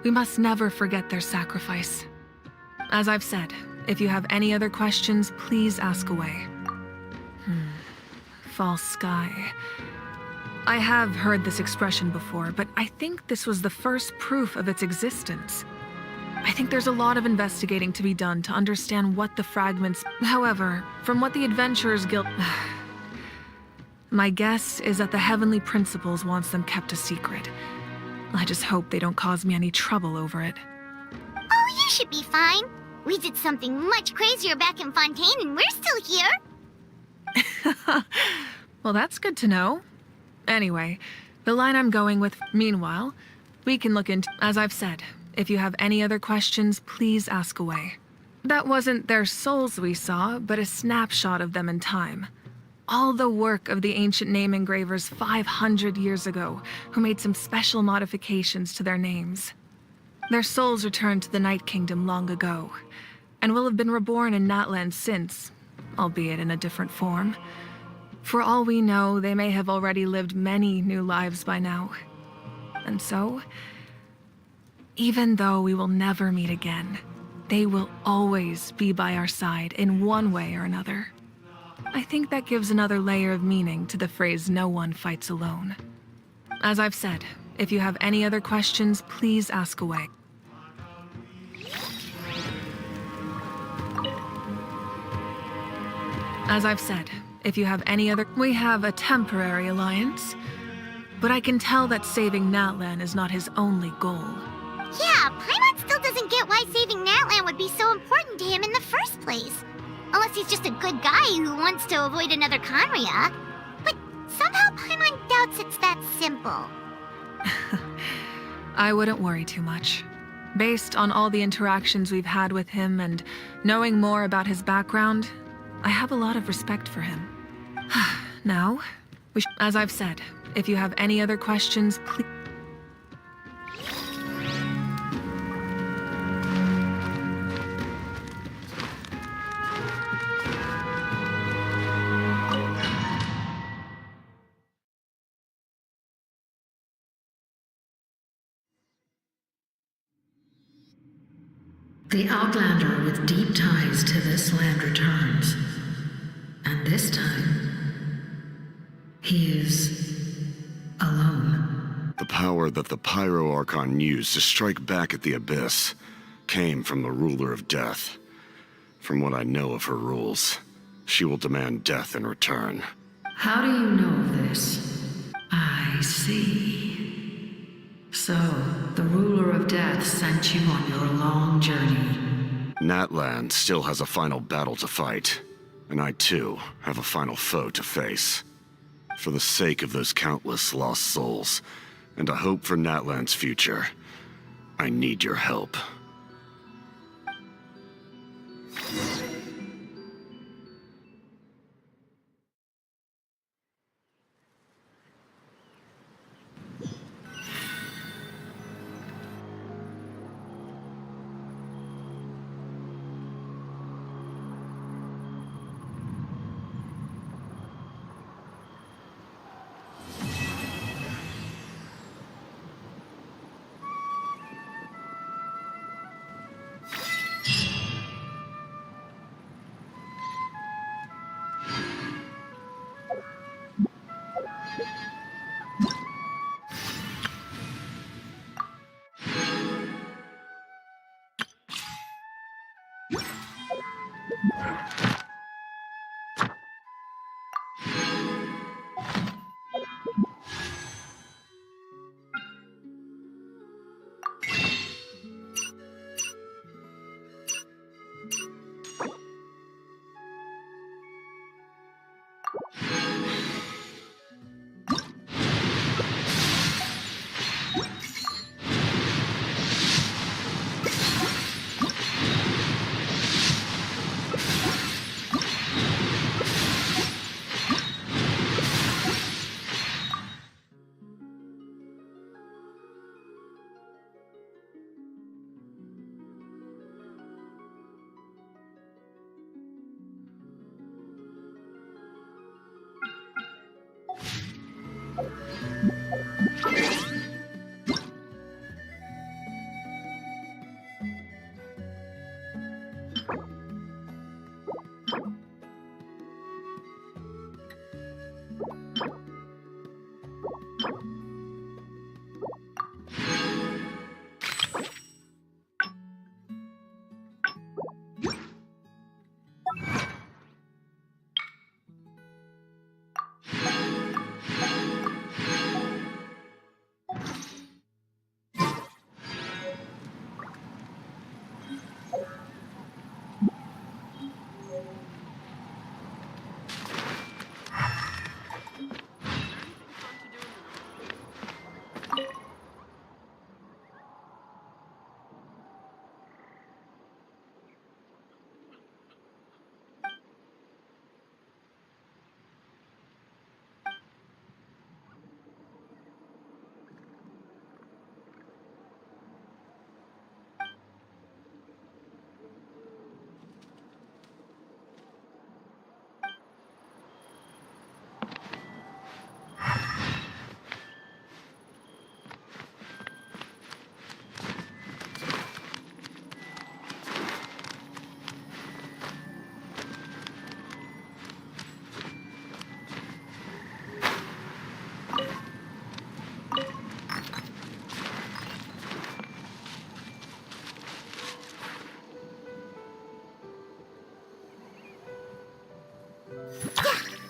we must never forget their sacrifice. As I've said, if you have any other questions, please ask away. False sky. I have heard this expression before, but I think this was the first proof of its existence. I think there's a lot of investigating to be done to understand what the fragments... However, from what the Adventurers Guild... My guess is that the Heavenly Principles wants them kept a secret. I just hope they don't cause me any trouble over it. Oh, you should be fine. We did something much crazier back in Fontaine and we're still here. Well, that's good to know. Anyway, the line I'm going with... Meanwhile, we can look into... As I've said, if you have any other questions, please ask away. That wasn't their souls we saw, but a snapshot of them in time. All the work of the ancient name engravers 500 years ago, who made some special modifications to their names. Their souls returned to the Night Kingdom long ago, and will have been reborn in Natlan since, albeit in a different form. For all we know, they may have already lived many new lives by now. And so, even though we will never meet again, they will always be by our side in one way or another. I think that gives another layer of meaning to the phrase "no one fights alone." As I've said, if you have any other questions, please ask away. As I've said, if you have any other... We have a temporary alliance, but I can tell that saving Natlan is not his only goal. Yeah, Paimon still doesn't get why saving Natlan would be so important to him in the first place. Unless he's just a good guy who wants to avoid another Conria. But somehow Paimon doubts it's that simple. I wouldn't worry too much. Based on all the interactions we've had with him and knowing more about his background, I have a lot of respect for him. Now, as I've said, if you have any other questions, please... The Outlander with deep ties to this land returns. And this time, he is alone. The power that the Pyro Archon used to strike back at the Abyss came from the Ruler of Death. From what I know of her rules, she will demand death in return. How do you know of this? I see. So, the Ruler of Death sent you on your long journey. Natlan still has a final battle to fight, and I too have a final foe to face. For the sake of those countless lost souls, and a hope for Natlan's future, I need your help. Yeah.